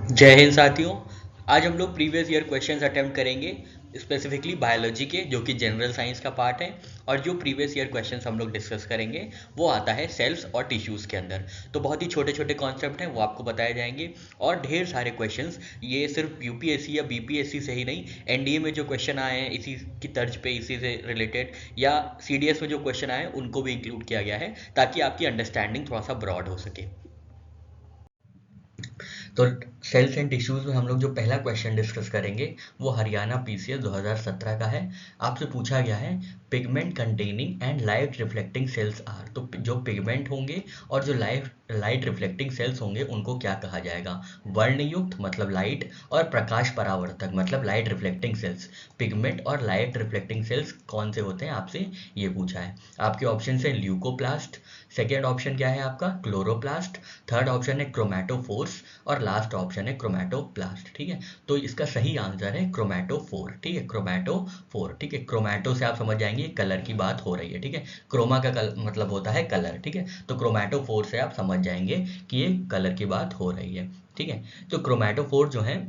जय हिंद साथियों। आज हम लोग प्रीवियस ईयर क्वेश्चंस अटेम्प्ट करेंगे, स्पेसिफिकली बायोलॉजी के, जो कि जनरल साइंस का पार्ट है। और जो प्रीवियस ईयर क्वेश्चंस हम लोग डिस्कस करेंगे वो आता है सेल्स और टिश्यूज़ के अंदर। तो बहुत ही छोटे छोटे कॉन्सेप्ट हैं, वो आपको बताए जाएंगे। और ढेर सारे क्वेश्चंस, ये सिर्फ यूपीएससी या बीपीएससी से ही नहीं, एनडीए में जो क्वेश्चन आए हैं इसी की तर्ज पे, इसी से रिलेटेड, या सीडीएस में जो क्वेश्चन आए हैं उनको भी इंक्लूड किया गया है, ताकि आपकी अंडरस्टैंडिंग थोड़ा सा ब्रॉड हो सके। तो सेल्स एंड टिश्यूज में हम लोग जो पहला क्वेश्चन डिस्कस करेंगे वो हरियाणा पीसीएस 2017 का है। आपसे पूछा गया है pigment containing and light reflecting cells are. तो जो पिगमेंट होंगे और जो लाइट रिफ्लेक्टिंग सेल्स होंगे उनको क्या कहा जाएगा? वर्णयुक्त मतलब लाइट, और प्रकाश परावर्तक मतलब लाइट रिफ्लेक्टिंग सेल्स। पिगमेंट और लाइट रिफ्लेक्टिंग सेल्स कौन से होते हैं, आपसे ये पूछा है। आपके ऑप्शन है ल्यूकोप्लास्ट, सेकेंड ऑप्शन क्या है आपका? क्लोरोप्लास्ट, थर्ड ऑप्शन है क्रोमैटोफोर्स, और लास्ट ऑप्शन है क्रोमैटोप्लास्ट। ठीक है, तो इसका सही आंसर है क्रोमैटोफोर। ठीक है, क्रोमैटोफोर। ठीक है, क्रोमैटो से आप समझ जाएंगे कलर की बात हो रही है। ठीक है, क्रोमा का मतलब होता है कलर। ठीक है, तो क्रोमैटोफोर से आप समझ जाएंगे कि ये कलर की बात हो रही है। ठीक है, तो क्रोमैटोफोर जो है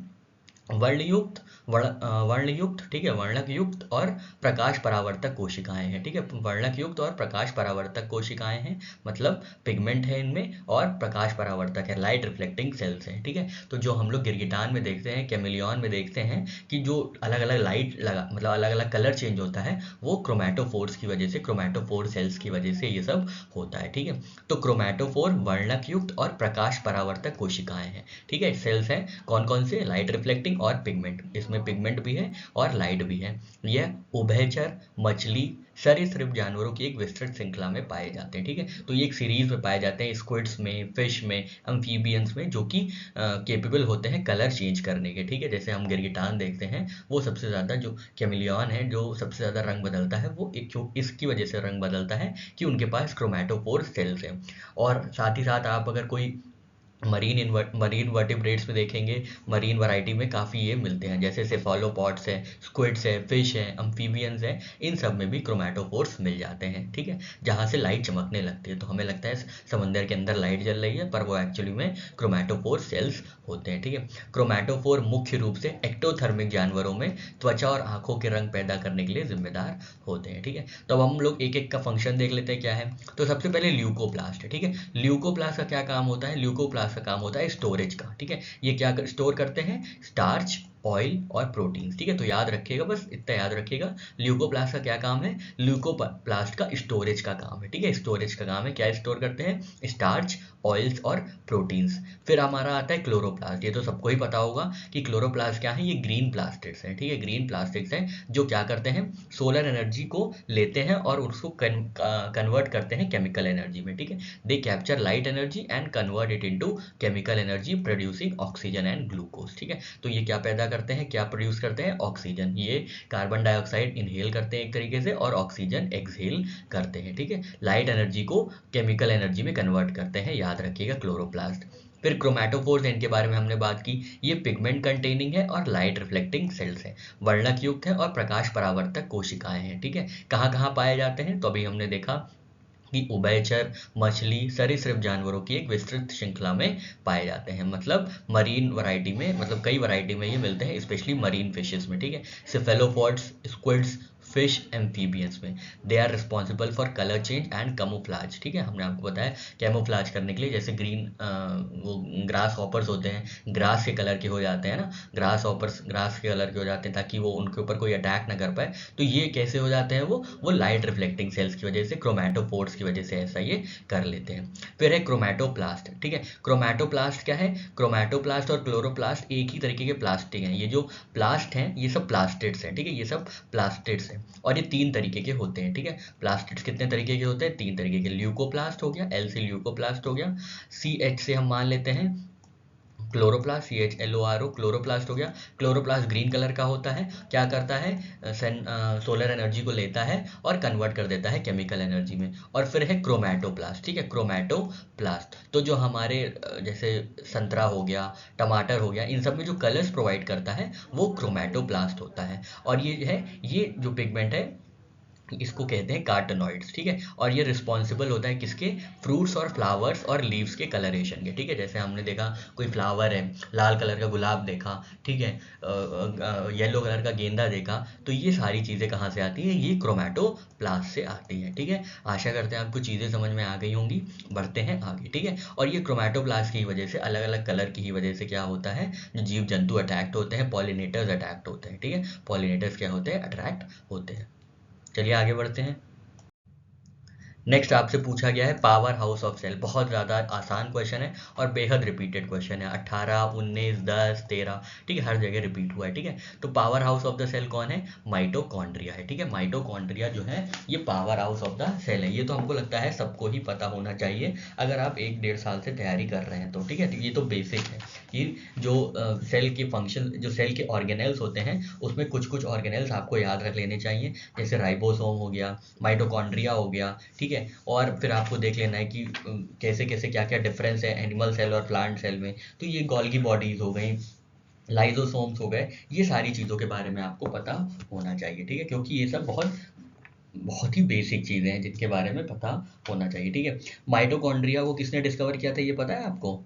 वर्णयुक्त, वर्णयुक्त, ठीक है, वर्णक युक्त और प्रकाश परावर्तक कोशिकाएं हैं। ठीक है, वर्णक युक्त और प्रकाश परावर्तक कोशिकाएं हैं, मतलब पिगमेंट है इनमें, और प्रकाश परावर्तक है, लाइट रिफ्लेक्टिंग सेल्स हैं। ठीक है, तो जो हम लोग गिरगिटान में देखते हैं, कैमिलियन में देखते हैं कि जो अलग अलग लाइट लगा, मतलब अलग अलग कलर चेंज होता है, वो क्रोमैटोफोर्स की वजह से, क्रोमैटोफोर सेल्स की वजह से ये सब होता है। ठीक है, तो क्रोमैटोफोर वर्णक युक्त और प्रकाश परावर्तक कोशिकाएं हैं। ठीक है, सेल्स हैं कौन कौन से? लाइट रिफ्लेक्टिंग और पिगमेंट। इसमें पिगमेंट भी है और लाइट भी है। यह उभयचर, मछली, सरीसृप जानवरों की एक विस्तृत श्रृंखला में पाए जाते हैं। ठीक है, तो ये एक सीरीज में पाए जाते हैं, स्क्विड्स में, फिश में, एम्फीबियंस में, जो कि केपेबल होते हैं कलर चेंज करने के। ठीक है, जैसे हम गिरगिटान देखते हैं, वो सबसे ज़्यादा, जो कैमिलियन है जो सबसे ज़्यादा रंग बदलता है, वो एक क्यों इसकी वजह से रंग बदलता है कि उनके पास क्रोमैटोफोर सेल्स हैं। और साथ ही साथ आप अगर कोई मरीन वर्टिब्रेट्स में देखेंगे, मरीन वैरायटी में काफ़ी ये मिलते हैं, जैसे सेफालोपॉड्स है, स्क्विड्स है, फिश है, अम्फीबियंस है, इन सब में भी क्रोमैटोफोर्स मिल जाते हैं। ठीक है, जहाँ से लाइट चमकने लगती है, तो हमें लगता है समंदर के अंदर लाइट जल रही है, पर वो एक्चुअली में क्रोमैटोफोर सेल्स होते हैं। ठीक है, क्रोमैटोफोर मुख्य रूप से एक्टोथर्मिक जानवरों में त्वचा और आंखों के रंग पैदा करने के लिए जिम्मेदार होते हैं। ठीक है, तो अब हम लोग एक एक का फंक्शन देख लेते हैं क्या है। तो सबसे पहले ल्यूकोप्लास्ट है। ठीक है, ल्यूकोप्लास्ट का क्या काम होता है? ल्यूकोप्लास्ट का काम होता है स्टोरेज का। ठीक है, ये क्या स्टोर करते हैं? स्टार्च, ऑयल और प्रोटीन्स। ठीक है, तो याद रखिएगा, बस इतना याद रखिएगा, ल्यूकोप्लास्ट का क्या काम है? ल्यूकोप्लास्ट का स्टोरेज का काम है। ठीक है, स्टोरेज का काम है, क्या स्टोर करते हैं? स्टार्च, ऑयल्स और प्रोटीन्स। फिर हमारा आता है क्लोरोप्लास्ट। ये तो सबको ही पता होगा कि क्लोरोप्लास्ट क्या है? ये ग्रीन प्लास्टिड्स हैं। ठीक है, ग्रीन प्लास्टिड्स हैं जो क्या करते हैं? सोलर एनर्जी को लेते हैं और उसको कन्वर्ट करते हैं केमिकल एनर्जी में। ठीक है, they capture light energy and convert it into chemical energy producing oxygen and glucose. ठीक है, तो ये क्या पैदा करते हैं, क्या प्रोड्यूस करते हैं? ऑक्सीजन। ये कार्बन डाइऑक्साइड इनहेल करते हैं एक तरीके से, और ऑक्सीजन एक्सहेल करते हैं। ठीक है, लाइट एनर्जी को केमिकल एनर्जी में कन्वर्ट करते हैं, याद रखिएगा, क्लोरोप्लास्ट। फिर क्रोमैटोफोर्स, इनके बारे में हमने बात की, ये पिगमेंट कंटेनिंग है और लाइट रिफ्लेक्टिंग सेल्स हैं, वर्णक युक्त है और प्रकाश परावर्तक कोशिकाएं हैं। ठीक है, कहाँ कहाँ पाए जाते हैं? तो अभी हमने देखा कि उभयचर, मछली, सरीसृप जानवरों की एक विस्तृत श्रृंखला में पाए जाते हैं, मतलब मरीन वैरायटी में, मतलब कई वैरायटी में ये मिलते हैं, स्पेशली मरीन फिशेस में। ठीक है, सेफेलोपॉड्स, स्क्विड्स, फिश, एम्फीबियंस में। They are responsible for colour change and camouflage. ठीक है, हमने आपको बताया कैमोफ्लाज करने के लिए, जैसे ग्रीन वो ग्रास हॉपर्स होते हैं, ग्रास के कलर के हो जाते हैं ना, ग्रास हॉपर्स ग्रास के कलर के हो जाते हैं, ताकि वो उनके ऊपर कोई अटैक ना कर पाए। तो ये कैसे हो जाते हैं? वो लाइट रिफ्लेक्टिंग सेल्स की वजह से, क्रोमैटोफोर्स की वजह से ऐसा ये कर लेते हैं। फिर है क्रोमैटोप्लास्ट। ठीक है, क्रोमैटोप्लास्ट क्या है? क्रोमैटोप्लास्ट और क्लोरोप्लास्ट एक ही तरीके के प्लास्टिक हैं। ये जो प्लास्ट हैं ये सब प्लास्टिड्स हैं। ठीक है, ये सब प्लास्टिड्स हैं, और ये तीन तरीके के होते हैं। ठीक है, प्लास्टिड्स कितने तरीके के होते हैं? तीन तरीके के। ल्यूकोप्लास्ट हो गया, एल से ल्यूकोप्लास्ट हो गया, सी एच से हम मान लेते हैं chloroplast, C H L O R O, chloroplast हो गया। क्लोरोप्लास्ट ग्रीन कलर का होता है, क्या करता है? सोलर एनर्जी को लेता है और कन्वर्ट कर देता है केमिकल एनर्जी में। और फिर है क्रोमैटोप्लास्ट। ठीक है, क्रोमैटोप्लास्ट तो जो हमारे जैसे संतरा हो गया, टमाटर हो गया, इन सब में जो कलर्स प्रोवाइड करता है वो क्रोमैटोप्लास्ट होता है। और ये है, ये जो पिगमेंट है इसको कहते हैं कार्टनॉइड्स, ठीक है। और ये रिस्पॉन्सिबल होता है किसके, फ्रूट्स और फ्लावर्स और लीव्स के कलरेशन के, ठीक है। जैसे हमने देखा कोई फ्लावर है, लाल कलर का गुलाब देखा, ठीक है, येलो कलर का गेंदा देखा, तो ये सारी चीज़ें कहाँ से आती हैं, ये क्रोमैटोप्लास्ट से आती हैं, ठीक है। आशा करते हैं आपको चीज़ें समझ में आ गई होंगी। बढ़ते हैं आगे, ठीक है। और ये क्रोमैटोप्लास्ट की वजह से, अलग अलग कलर की ही वजह से क्या होता है, जो जीव जंतु अट्रैक्ट होते हैं, पॉलिनेटर्स अट्रैक्ट होते हैं, ठीक है। पॉलिनेटर्स क्या होते हैं, अट्रैक्ट होते हैं। चलिए आगे बढ़ते हैं। नेक्स्ट आपसे पूछा गया है पावर हाउस ऑफ सेल। बहुत ज़्यादा आसान क्वेश्चन है और बेहद रिपीटेड क्वेश्चन है। 18, 19, 10, 13, ठीक है, हर जगह रिपीट हुआ है, ठीक है। तो power house of the cell कौन है, माइटोकॉन्ड्रिया है, ठीक है। माइटोकॉन्ड्रिया जो है ये power house of the cell है। ये तो हमको लगता है सबको ही पता होना चाहिए अगर आप 1-1.5 साल से तैयारी कर रहे हैं तो, ठीक है। तो ये तो बेसिक है कि जो सेल के फंक्शन, जो सेल के ऑर्गेनेल्स होते हैं उसमें कुछ कुछ ऑर्गेनेल्स आपको याद रख लेने चाहिए, जैसे राइबोसोम हो गया, माइटोकॉन्ड्रिया हो गया, ठीक है। और फिर आपको देख लेना है कि कैसे कैसे क्या क्या डिफरेंस है एनिमल सेल और प्लांट सेल में। तो ये गोल्गी बॉडीज हो गई, लाइजोसोम्स हो गए, ये सारी चीज़ों के बारे में आपको पता होना चाहिए, ठीक है। क्योंकि ये सब बहुत बहुत ही बेसिक चीज़ें हैं जिनके बारे में पता होना चाहिए, ठीक है। माइटोकॉन्ड्रिया को किसने डिस्कवर किया था, ये पता है आपको।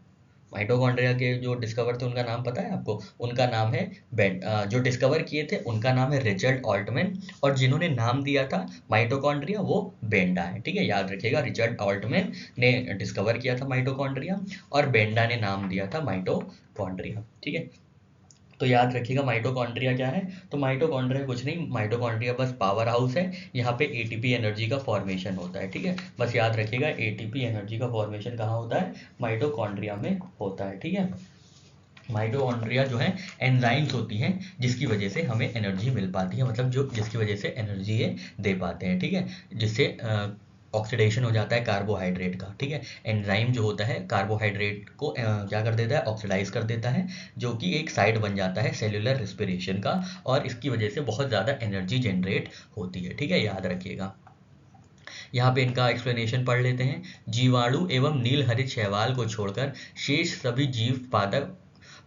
माइटोकॉन्ड्रिया के जो डिस्कवर थे उनका नाम पता है आपको, उनका नाम है जो डिस्कवर किए थे उनका नाम है रिचर्ड ऑल्टमैन, और जिन्होंने नाम दिया था माइटोकॉन्ड्रिया वो बेंडा है, ठीक है। याद रखिएगा, रिचर्ड ऑल्टमैन ने डिस्कवर किया था माइटोकॉन्ड्रिया और बेंडा ने नाम दिया था माइटोकॉन्ड्रिया, ठीक है। तो याद रखिएगा माइटोकॉन्ड्रिया क्या है, तो माइटोकॉन्ड्रिया कुछ नहीं, माइटोकॉन्ड्रिया बस पावर हाउस है। यहाँ पे एटीपी एनर्जी का फॉर्मेशन होता है, ठीक है। बस याद रखिएगा एटीपी एनर्जी का फॉर्मेशन कहाँ होता है, माइटोकॉन्ड्रिया में होता है, ठीक है। माइटोकॉन्ड्रिया जो है एंजाइम्स होती हैं जिसकी वजह से हमें एनर्जी मिल पाती है, मतलब जो जिसकी वजह से एनर्जी ये दे पाते हैं, ठीक है। जिससे ऑक्सीडेशन हो जाता है कार्बोहाइड्रेट का, ठीक है। एंजाइम जो होता है कार्बोहाइड्रेट को क्या कर देता है, ऑक्सीडाइज कर देता है, जो कि एक साइड बन जाता है सेल्यूलर रेस्पिरेशन का, और इसकी वजह से बहुत ज़्यादा एनर्जी जनरेट होती है, ठीक है। याद रखिएगा। यहाँ पे इनका एक्सप्लेनेशन पढ़ लेते हैं। जीवाणु एवं नीलहरित शैवाल को छोड़कर शेष सभी जीव पादप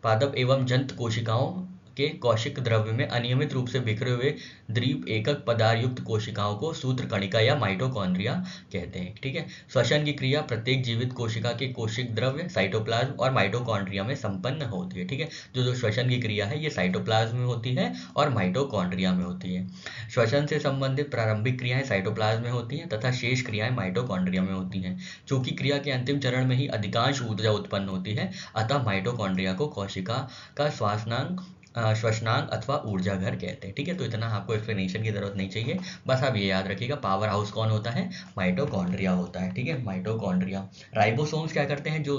पादप एवं जंत कोशिकाओं के कोशिक द्रव्य में अनियमित रूप से बिखरे हुए द्वीप एकक पदार्थ युक्त कोशिकाओं को सूत्रकणिका या माइटोकॉन्ड्रिया कहते हैं, ठीक है। श्वसन की क्रिया प्रत्येक जीवित कोशिका के कोशिक द्रव्य साइटोप्लाज्म और माइटोकॉन्ड्रिया में संपन्न होती है, ठीक है। जो श्वसन की क्रिया है ये साइटोप्लाज्म में होती है और माइटोकॉन्ड्रिया में होती है। श्वसन से संबंधित प्रारंभिक क्रियाएं साइटोप्लाज्म में होती हैं तथा शेष क्रियाएं माइटोकॉन्ड्रिया में होती हैं। चूंकि क्रिया के अंतिम चरण में ही अधिकांश ऊर्जा उत्पन्न होती है, अतः माइटोकॉन्ड्रिया को कोशिका का श्वसनांग अथवा ऊर्जा घर कहते हैं, ठीक है। तो इतना आपको एक्सप्लेनेशन की जरूरत नहीं चाहिए, बस आप ये याद रखिएगा पावर हाउस कौन होता है, माइटोकॉन्ड्रिया होता है, ठीक है। माइटोकॉन्ड्रिया। राइबोसोम्स क्या करते हैं, जो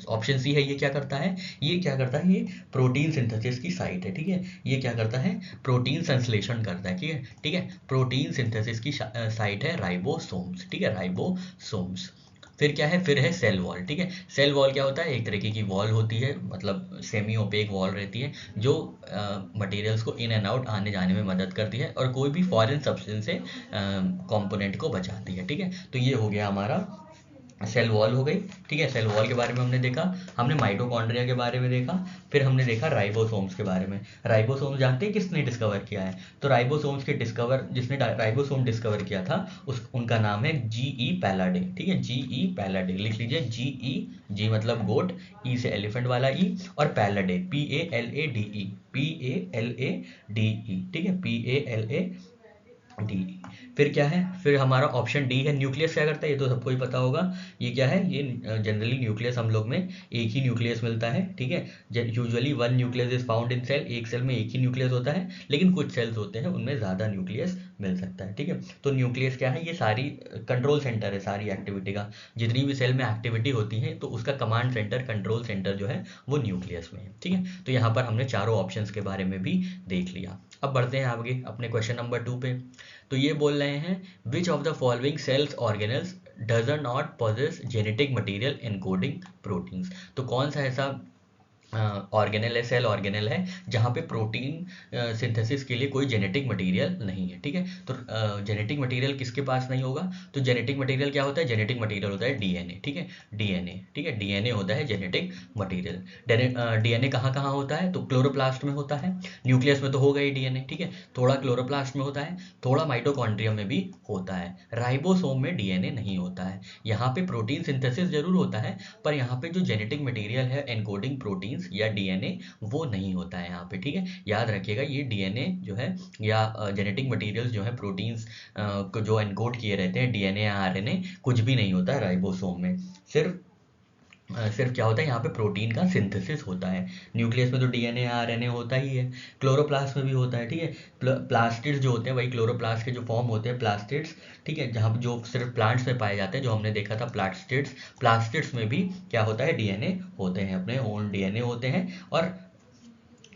ऑप्शन सी है ये क्या करता है, ये क्या करता है, ये प्रोटीन सिंथेसिस की साइट है, ठीक है। ये क्या करता है, प्रोटीन संश्लेषण करता है, ठीक है, ठीक है। प्रोटीन सिंथेसिस की साइट है राइबोसोम्स, ठीक है, राइबोसोम्स। फिर क्या है, फिर है सेल वॉल, ठीक है। सेल वॉल क्या होता है, एक तरीके की वॉल होती है, मतलब सेमी ओपेक वॉल रहती है, जो मटेरियल्स को इन एंड आउट आने जाने में मदद करती है और कोई भी फॉरेन सब्सटेंस से कंपोनेंट को बचाती है, ठीक है। तो ये हो गया हमारा सेल वॉल हो गई, ठीक है। सेल वॉल के बारे में हमने देखा, हमने माइटोकॉन्ड्रिया के बारे में देखा, फिर हमने देखा राइबोसोम्स के बारे में। राइबोसोम्स जानते हैं किसने डिस्कवर किया है, तो राइबोसोम्स के जिसने राइबोसोम डिस्कवर किया था उनका नाम है जी.ई. पैलाडे, ठीक है। जी.ई. पैलाडे लिख लीजिए, जी मतलब गोट, ई से एलिफेंट वाला ई, और पैलाडे PALADE, PALADE, ठीक है, PALADE। फिर क्या है, फिर हमारा ऑप्शन डी है, न्यूक्लियस क्या करता है, ये तो सबको ही पता होगा। ये क्या है, ये जनरली न्यूक्लियस हम लोग में एक ही न्यूक्लियस मिलता है, ठीक है। Usually 1 nucleus is found in cell, एक सेल में एक ही न्यूक्लियस होता है, लेकिन कुछ सेल्स होते हैं उनमें ज़्यादा न्यूक्लियस मिल सकता है, ठीक है। तो न्यूक्लियस क्या है, ये सारी कंट्रोल सेंटर है सारी एक्टिविटी का। जितनी भी सेल में एक्टिविटी होती है तो उसका कमांड सेंटर, कंट्रोल सेंटर जो है वो न्यूक्लियस में है, ठीक है। तो यहाँ पर हमने चारों ऑप्शंस के बारे में भी देख लिया। अब बढ़ते हैं आगे अपने क्वेश्चन नंबर 2 पे। तो ये बोल रहे हैं which of the following sales organelles does not possess genetic material encoding proteins. तो कौन सा ऐसा ऑर्गेनेल है, सेल ऑर्गेनेल है, जहाँ पे प्रोटीन सिंथेसिस के लिए कोई जेनेटिक मटेरियल नहीं है, ठीक है। तो जेनेटिक मटेरियल किसके पास नहीं होगा, तो जेनेटिक मटेरियल क्या होता है, जेनेटिक मटेरियल होता है डीएनए, ठीक है, डीएनए, ठीक है, डीएनए होता है जेनेटिक मटेरियल। डीएनए कहाँ कहाँ होता है, तो क्लोरोप्लास्ट में होता है, न्यूक्लियस में तो होगा ही डीएनए, ठीक है, थोड़ा क्लोरोप्लास्ट में होता है, थोड़ा माइटोकॉन्ड्रिया में भी होता है, राइबोसोम में डीएनए नहीं होता है। यहाँ पे प्रोटीन सिंथेसिस जरूर होता है, पर यहाँ पे जो जेनेटिक मटेरियल है एनकोडिंग प्रोटीन्स या डीएनए वो नहीं होता है यहाँ पे, ठीक है। याद रखिएगा ये डीएनए जो है या जेनेटिक मटेरियल्स जो है प्रोटीन्स को जो एनकोड किए रहते हैं डीएनए या आरएनए, कुछ भी नहीं होता है राइबोसोम में। सिर्फ क्या होता है यहाँ पे प्रोटीन का सिंथेसिस होता है। न्यूक्लियस में तो डीएनए आरएनए होता ही है, क्लोरोप्लास्ट में भी होता है, ठीक है। प्लास्टिड्स जो होते हैं वही क्लोरोप्लास्ट के जो फॉर्म होते हैं प्लास्टिड्स, ठीक है, जहाँ जो सिर्फ प्लांट्स में पाए जाते हैं, जो हमने देखा था प्लास्टिड्स, प्लास्टिड्स में भी क्या होता है, डीएनए होते हैं, अपने ओन डीएनए होते हैं, और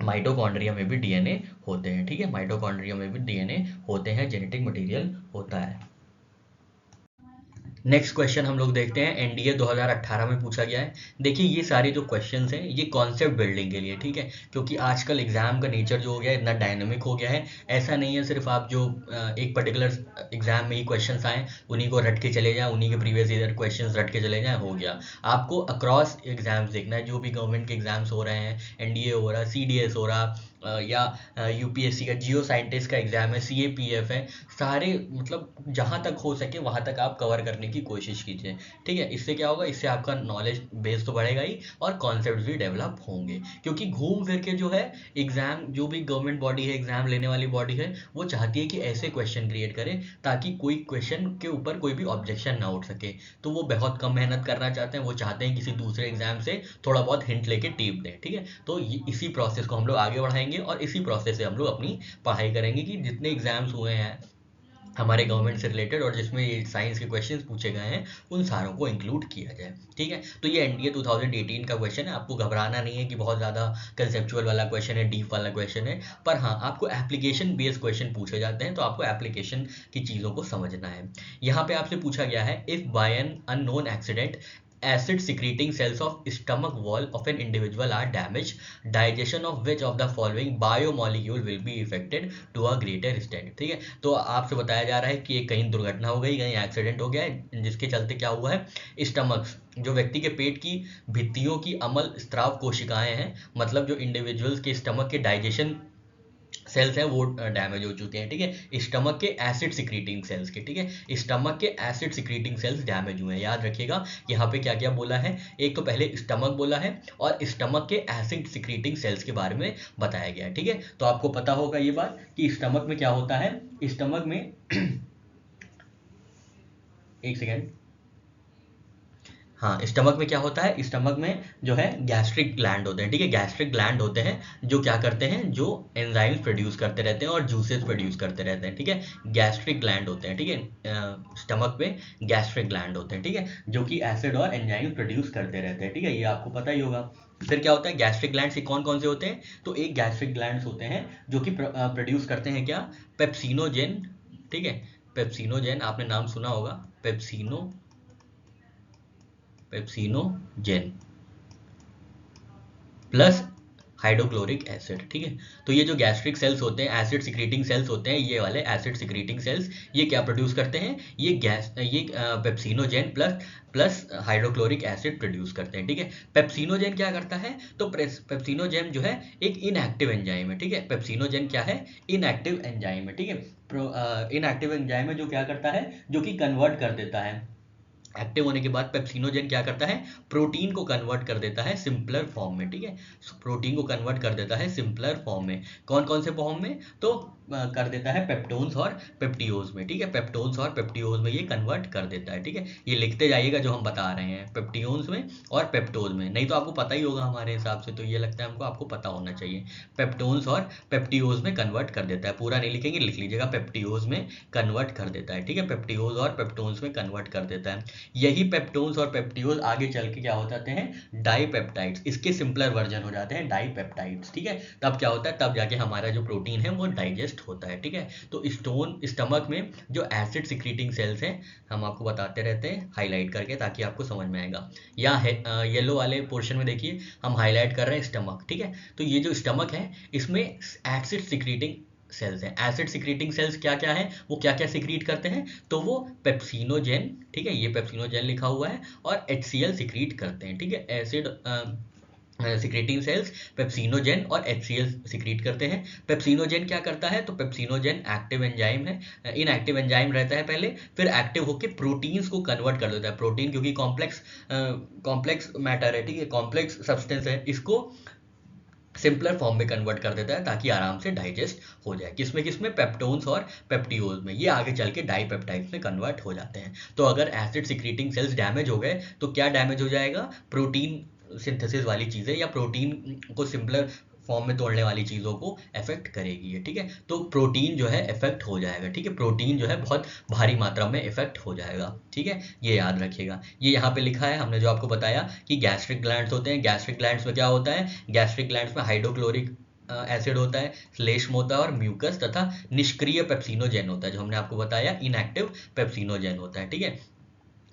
माइटोकॉन्ड्रिया में भी डीएनए होते हैं, ठीक है, माइटोकॉन्ड्रिया में भी डीएनए होते हैं, जेनेटिक मटेरियल होता है। नेक्स्ट क्वेश्चन हम लोग देखते हैं, एनडीए 2018 में पूछा गया है। देखिए ये सारे जो क्वेश्चंस हैं ये कॉन्सेप्ट बिल्डिंग के लिए, ठीक है, क्योंकि आजकल एग्जाम का नेचर जो हो गया है इतना डायनामिक हो गया है। ऐसा नहीं है सिर्फ आप जो एक पर्टिकुलर एग्जाम में ही क्वेश्चंस आए उन्हीं को रट के चले जाएं, उन्हीं के प्रीवियस ईयर क्वेश्चंस रट के चले जाएं, हो गया। आपको अक्रॉस एग्जाम्स देखना है, जो भी गवर्नमेंट के एग्जाम्स हो रहे हैं, एनडीए हो रहा, सीडीएस हो रहा, या यूपीएससी का जियो साइंटिस्ट का एग्जाम है, सीएपीएफ है, सारे मतलब जहाँ तक हो सके वहाँ तक आप कवर करने की कोशिश कीजिए, ठीक है। इससे क्या होगा, इससे आपका नॉलेज बेस तो बढ़ेगा ही और कॉन्सेप्ट भी डेवलप होंगे, क्योंकि घूम फिर के जो है एग्जाम, जो भी गवर्नमेंट बॉडी है, एग्जाम लेने वाली बॉडी है, वो चाहती है कि ऐसे क्वेश्चन क्रिएट करे ताकि कोई क्वेश्चन के ऊपर कोई भी ऑब्जेक्शन ना उठ सके। तो वो बहुत कम मेहनत करना चाहते हैं, वो चाहते हैं किसी दूसरे एग्जाम से थोड़ा बहुत हिंट लेके टीप दें, ठीक है। तो इसी प्रोसेस को हम लोग आगे बढ़ाएंगे और इसी प्रोसेस से हम लोग अपनी पढ़ाई करेंगे कि जितने एग्जाम्स हुए हैं हमारे गवर्नमेंट से रिलेटेड और जिसमें ये साइंस के क्वेश्चंस पूछे गए हैं उन सारों को इंक्लूड किया जाए, ठीक है। तो ये एनडीए 2018 का क्वेश्चन है, आपको घबराना नहीं है कि बहुत ज़्यादा कंसेप्चुअल वाला क्वेश्चन है, डीप वाला क्वेश्चन है, पर हाँ आपको एप्लीकेशन बेस्ड क्वेश्चन पूछे जाते हैं, तो आपको एप्लीकेशन की चीज़ों को समझना है। यहाँ पे आपसे पूछा गया है, if bye an unknown accident acid secreting cells of stomach wall of an individual are damaged, digestion of which of the following biomolecule will be affected to a greater extent, ठीक है। तो आपसे बताया जा रहा है कि कहीं दुर्घटना हो गई, कहीं एक्सीडेंट हो गया है, जिसके चलते क्या हुआ है, स्टमक, जो व्यक्ति के पेट की भित्तियों की अम्ल स्राव कोशिकाएं हैं, मतलब जो इंडिविजुअल्स के स्टमक के डाइजेशन सेल्स हैं वो डैमेज हो चुके हैं, ठीक है, स्टमक के एसिड सिक्रीटिंग सेल्स के, ठीक है, स्टमक के एसिड सिक्रीटिंग सेल्स डैमेज हुए हैं। याद रखिएगा यहाँ पे क्या क्या बोला है, एक तो पहले स्टमक बोला है और स्टमक के एसिड सिक्रीटिंग सेल्स के बारे में बताया गया है, ठीक है। तो आपको पता होगा ये बात कि स्टमक में क्या होता है, स्टमक में एक सेकेंड, हाँ, स्टमक में क्या होता है, स्टमक में जो है गैस्ट्रिक ग्लैंड होते हैं, ठीक है, गैस्ट्रिक ग्लैंड होते हैं जो क्या करते हैं, जो एंजाइम्स प्रोड्यूस करते रहते हैं और जूसेस प्रोड्यूस करते रहते हैं, ठीक है, गैस्ट्रिक ग्लैंड होते हैं, ठीक है, स्टमक में गैस्ट्रिक ग्लैंड होते हैं, ठीक है, जो कि एसिड और एंजाइम प्रोड्यूस करते रहते हैं, ठीक है, ये आपको पता ही होगा। फिर क्या होता है, गैस्ट्रिक ग्लैंड से कौन कौन से होते हैं, तो एक गैस्ट्रिक ग्लैंड्स होते हैं जो कि प्रोड्यूस करते हैं क्या, पेप्सिनोजेन, ठीक है, पेप्सिनोजेन आपने नाम सुना होगा, पेप्सिनोजेन प्लस हाइड्रोक्लोरिक एसिड, ठीक है। तो ये जो गैस्ट्रिक सेल्स होते हैं, एसिड सिक्रीटिंग सेल्स होते हैं, ये वाले एसिड सिक्रीटिंग सेल्स ये क्या प्रोड्यूस करते हैं, ये pepsinogen plus hydrochloric acid produce करते हैं, ठीक है। पेप्सिनोजेन क्या करता है, तो पेप्सिनोजेन जो है एक इनएक्टिव एंजाइम है, ठीक है, पेप्सिनोजेन क्या है, इनएक्टिव एंजाइम है, ठीक है, इनएक्टिव एंजाइम है जो क्या करता है, जो कि कन्वर्ट कर देता है, एक्टिव होने के बाद पेप्सिनोजेन क्या करता है, प्रोटीन को कन्वर्ट कर देता है सिंपलर फॉर्म में, ठीक है, प्रोटीन को कन्वर्ट कर देता है सिंपलर फॉर्म में, कौन कौन से फॉर्म में, तो कर देता है पेप्टोन्स और पेप्टियोज में, ठीक है, पेप्टोन्स और पेप्टियोज में ये कन्वर्ट कर देता है, ठीक है, ये लिखते जाइएगा जो हम बता रहे हैं, पेप्टियोन्स में और पेप्टोज में, नहीं तो आपको पता ही होगा हमारे हिसाब से, तो ये लगता है हमको आपको पता होना चाहिए, पेप्टोन्स और पेप्टियोज में कन्वर्ट कर देता है, पूरा नहीं लिखेंगे, लिख लीजिएगा, पेप्टियोज में कन्वर्ट कर देता है, ठीक है, पेप्टियोज और पेप्टोन्स में कन्वर्ट कर देता है। यही पेप्टोन्स और पेप्टियोल आगे चल के क्या हो जाते हैं, डाईपेप्टाइड्स, इसके सिंपलर वर्जन हो जाते हैं डाईपेप्टाइड्स, ठीक है। तब क्या होता है, तब जाके हमारा जो प्रोटीन है वो डाइजेस्ट होता है, ठीक है। तो स्टमक में जो एसिड सिक्रीटिंग सेल्स हैं, हम आपको बताते रहते हैं हाईलाइट करके, ताकि आपको समझ में आएगा। या है येलो वाले पोर्शन में देखिए हम हाईलाइट कर रहे हैं स्टमक, ठीक है। तो ये जो स्टमक है इसमें एसिड सिक्रीटिंग सेल्स हैं। एसिड सिक्रीटिंग सेल्स क्या क्या है, वो क्या क्या सिक्रीट करते हैं, तो वो पेप्सिनोजेन, ठीक है, ये पेप्सिनोजेन लिखा हुआ है, और HCl सिक्रीट करते हैं, ठीक है। एसिड सिक्रीटिंग सेल्स पेप्सिनोजेन और HCl सिक्रीट करते हैं। पेप्सिनोजेन क्या करता है, तो पेप्सिनोजेन एक्टिव एंजाइम है, इनएक्टिव एंजाइम रहता है पहले, फिर एक्टिव होकर प्रोटीन्स को कन्वर्ट कर देता है। प्रोटीन क्योंकि कॉम्प्लेक्स मैटर है, ठीक है, कॉम्प्लेक्स सब्सटेंस है, इसको सिंपलर फॉर्म में कन्वर्ट कर देता है ताकि आराम से डाइजेस्ट हो जाए। किसमें किसमें, पेप्टोन्स और पेप्टियोल्स में। ये आगे चल के डाईपेप्टाइड्स में कन्वर्ट हो जाते हैं। तो अगर एसिड सिक्रीटिंग सेल्स डैमेज हो गए तो क्या डैमेज हो जाएगा, प्रोटीन सिंथेसिस वाली चीज़ें या प्रोटीन को सिंपलर फॉर्म में तोड़ने वाली चीज़ों को अफेक्ट करेगी ये, ठीक है। तो प्रोटीन जो है इफेक्ट हो जाएगा, ठीक है, प्रोटीन जो है बहुत भारी मात्रा में इफेक्ट हो जाएगा, ठीक है, ये याद रखिएगा। ये यहाँ पे लिखा है हमने जो आपको बताया कि गैस्ट्रिक ग्लैंड्स होते हैं। गैस्ट्रिक ग्लैंड्स में क्या होता है, गैस्ट्रिक ग्लैंड्स में हाइड्रोक्लोरिक एसिड होता है, श्लेष्म होता है और म्यूकस तथा निष्क्रिय पेप्सिनोजेन होता है, जो हमने आपको बताया इनएक्टिव पेप्सिनोजेन होता है, ठीक है।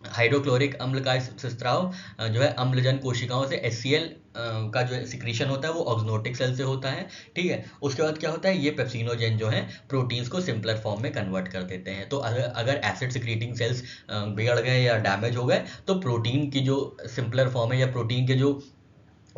हाइड्रोक्लोरिक अम्ल का स्राव जो है अम्लजन कोशिकाओं से HCl का जो सिक्रीशन होता है वो ऑक्सनोटिक सेल से होता है, ठीक है। उसके बाद क्या होता है, ये पेप्सिनोजेन जो है प्रोटीन्स को सिंपलर फॉर्म में कन्वर्ट कर देते हैं। तो अगर एसिड सिक्रीटिंग सेल्स बिगड़ गए या डैमेज हो गए तो प्रोटीन की जो सिंपलर फॉर्म है या प्रोटीन के जो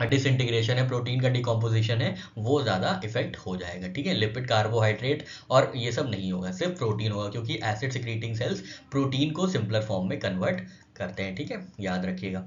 डिसइंटीग्रेशन है, प्रोटीन का डिकम्पोजिशन है, वो ज़्यादा इफेक्ट हो जाएगा, ठीक है। लिपिड, कार्बोहाइड्रेट और ये सब नहीं होगा, सिर्फ प्रोटीन होगा, क्योंकि एसिड सिक्रीटिंग सेल्स प्रोटीन को सिंपलर फॉर्म में कन्वर्ट करते हैं, ठीक है, याद रखिएगा।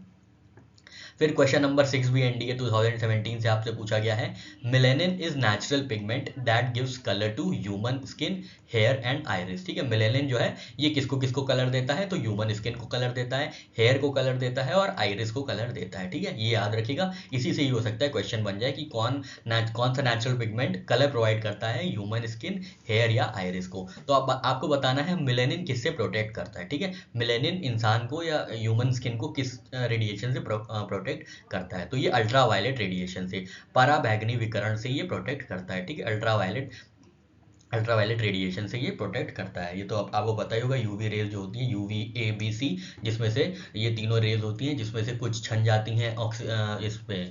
फिर क्वेश्चन नंबर 6 भी NDA 2017 से आपसे पूछा गया है। Melanin is natural pigment that gives colour to human skin, hair and iris, ठीक है। मेलेनिन जो है ये किसको किसको कलर देता है, तो ह्यूमन स्किन को कलर देता है, हेयर को कलर देता है और आइरिस को कलर देता है, ठीक है, ये याद रखिएगा। इसी से ही हो सकता है क्वेश्चन बन जाए कि कौन सा नेचुरल पिगमेंट कलर प्रोवाइड करता है ह्यूमन स्किन, हेयर या आइरिस को। तो आपको बताना है मेलेनिन किससे प्रोटेक्ट करता है, ठीक है। मेलेनिन इंसान को या ह्यूमन स्किन को किस रेडिएशन से प्रोटेक्ट करता है, तो ये अल्ट्रावायलेट रेडिएशन से, पराबैंगनी विकिरण से ये प्रोटेक्ट करता है, ठीक है। अल्ट्रावायलेट रेडिएशन से ये प्रोटेक्ट करता है। ये तो आपको पता ही होगा, यूवी रेज जो होती है, UVA, B, C, जिसमें से ये तीनों रेज होती हैं, जिसमें से कुछ छन जाती हैं इस पे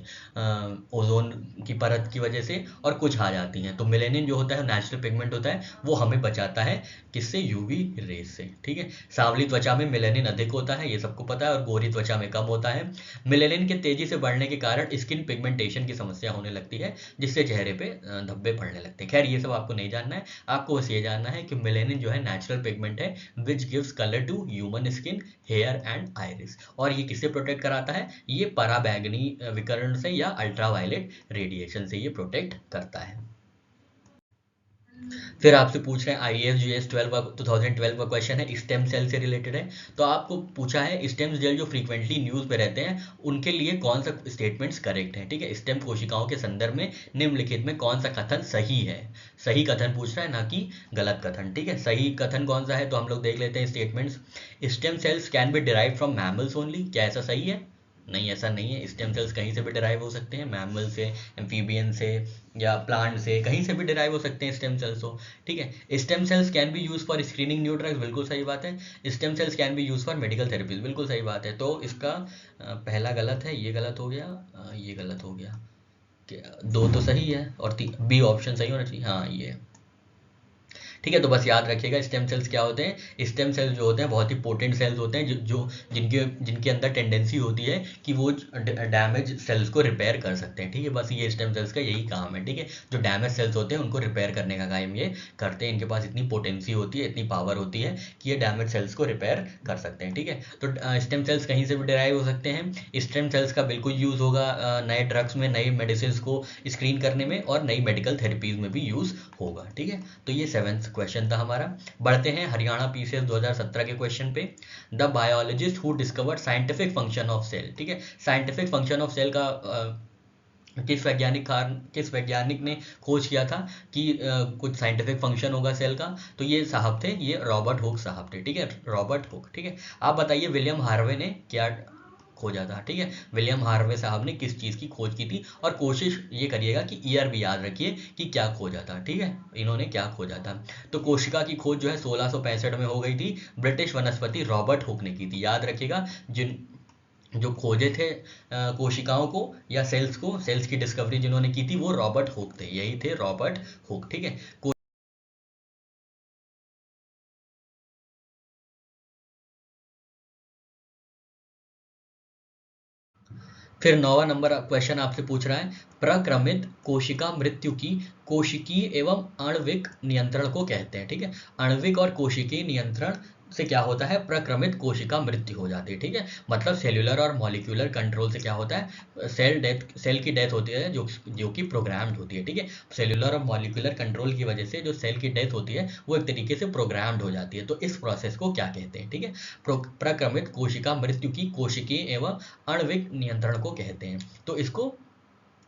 ओजोन की परत की वजह से और कुछ आ जाती हैं। तो मेलेनिन जो होता है नेचुरल पिगमेंट होता है, वो हमें बचाता है किससे, UV रेज से, ठीक है। सांवली त्वचा में मेलेनिन अधिक होता है, ये सबको पता है, और गोरी त्वचा में कम होता है। मेलेनिन के तेजी से बढ़ने के कारण स्किन पिगमेंटेशन की समस्या होने लगती है, जिससे चेहरे पे धब्बे पड़ने लगते हैं। खैर ये सब आपको नहीं जानना है, आपको बस ये जानना है कि मेलेनिन जो है नेचुरल पिगमेंट है which gives colour to human skin, hair and iris. और ये किससे प्रोटेक्ट कराता है, ये पराबैंगनी विकिरण से या अल्ट्रावायलेट रेडिएशन से ये प्रोटेक्ट करता है। फिर आपसे पूछ रहे हैं IAS 2012 का क्वेश्चन है, स्टेम सेल से रिलेटेड है। तो आपको पूछा है स्टेम सेल जो फ्रीक्वेंटली न्यूज पे रहते हैं उनके लिए कौन सा स्टेटमेंट्स करेक्ट है, ठीक है। स्टेम कोशिकाओं के संदर्भ में निम्नलिखित में कौन सा कथन सही है, सही कथन पूछ रहा है, ना कि गलत कथन, ठीक है। सही कथन कौन सा है, तो हम लोग देख लेते हैं statements. Stem cells can be derive from mammals only, क्या ऐसा सही है, नहीं ऐसा नहीं है। स्टेम सेल्स कहीं से भी डिराइव हो सकते हैं, मैमल से, एम्फीबियन से या प्लांट से, कहीं से भी डिराइव हो सकते हैं स्टेम सेल्स हो, ठीक है। Stem cells can be use for screening new drugs, बिल्कुल सही बात है। Stem cells can be use for medical therapies, बिल्कुल सही बात है। तो इसका पहला गलत है, ये गलत हो गया, ये गलत हो गया, दो तो सही है और B ऑप्शन सही होना चाहिए, हाँ ये, ठीक है। तो बस याद रखिएगा स्टेम सेल्स क्या होते हैं, स्टेम सेल्स जो होते हैं बहुत ही पोटेंट सेल्स होते हैं, जो जिनके अंदर टेंडेंसी होती है कि वो डैमेज सेल्स को रिपेयर कर सकते हैं, ठीक है। बस ये स्टेम सेल्स का यही काम है, ठीक है। जो डैमेज सेल्स होते हैं उनको रिपेयर करने का काम ये करते हैं, इनके पास इतनी पोटेंसी होती है, इतनी पावर होती है कि ये डैमेज सेल्स को रिपेयर कर सकते हैं, ठीक है। तो स्टेम सेल्स कहीं से भी डिराइव हो सकते हैं। स्टेम सेल्स का बिल्कुल यूज होगा नए ड्रग्स में, नई मेडिसिन को स्क्रीन करने में और नई मेडिकल थेरेपीज में भी यूज होगा, ठीक है। तो ये 7th क्वेश्चन था हमारा। बढ़ते हैं हरियाणा PCS 2017 के क्वेश्चन पे। The biologist who discovered scientific function of cell, ठीक है। साइंटिफिक फंक्शन ऑफ सेल का किस वैज्ञानिक ने खोज किया था कि कुछ साइंटिफिक फंक्शन होगा सेल का, तो ये साहब थे, ये रॉबर्ट हुक साहब थे, ठीक है, रॉबर्ट हुक, ठीक है। आप बताइए विलियम हार्वे ने क्या खोजा था, ठीक है, विलियम हार्वे साहब ने किस चीज़ की खोज की थी, और कोशिश ये करिएगा कि ईयर भी याद रखिए कि क्या खोजा था, ठीक है, इन्होंने क्या खोजा था। तो कोशिका की खोज जो है 1665 में हो गई थी, ब्रिटिश वनस्पति रॉबर्ट हुक ने की थी, याद रखिएगा। जिन जो खोजे थे कोशिकाओं को या सेल्स की डिस्कवरी जिन्होंने की थी वो रॉबर्ट हुक थे, यही थे रॉबर्ट हुक, ठीक है। फिर 9वां नंबर क्वेश्चन आपसे पूछ रहा है, प्रक्रमित कोशिका मृत्यु की कोशिकीय एवं आणविक नियंत्रण को कहते हैं, ठीक है। आणविक और कोशिकीय नियंत्रण से क्या होता है, प्रक्रमित कोशिका मृत्यु हो जाती है, ठीक है। मतलब सेल्यूलर और मॉलिक्यूलर कंट्रोल से क्या होता है, सेल की डेथ होती है जो कि प्रोग्राम्ड होती है, ठीक है। सेल्यूलर और मॉलिक्यूलर कंट्रोल की वजह से जो सेल की डेथ होती है वो एक तरीके से प्रोग्राम्ड हो जाती है, तो इस प्रोसेस को क्या कहते हैं, ठीक है। प्रक्रमित कोशिका मृत्यु की कोशिकीय एवं आणविक नियंत्रण को कहते हैं, तो इसको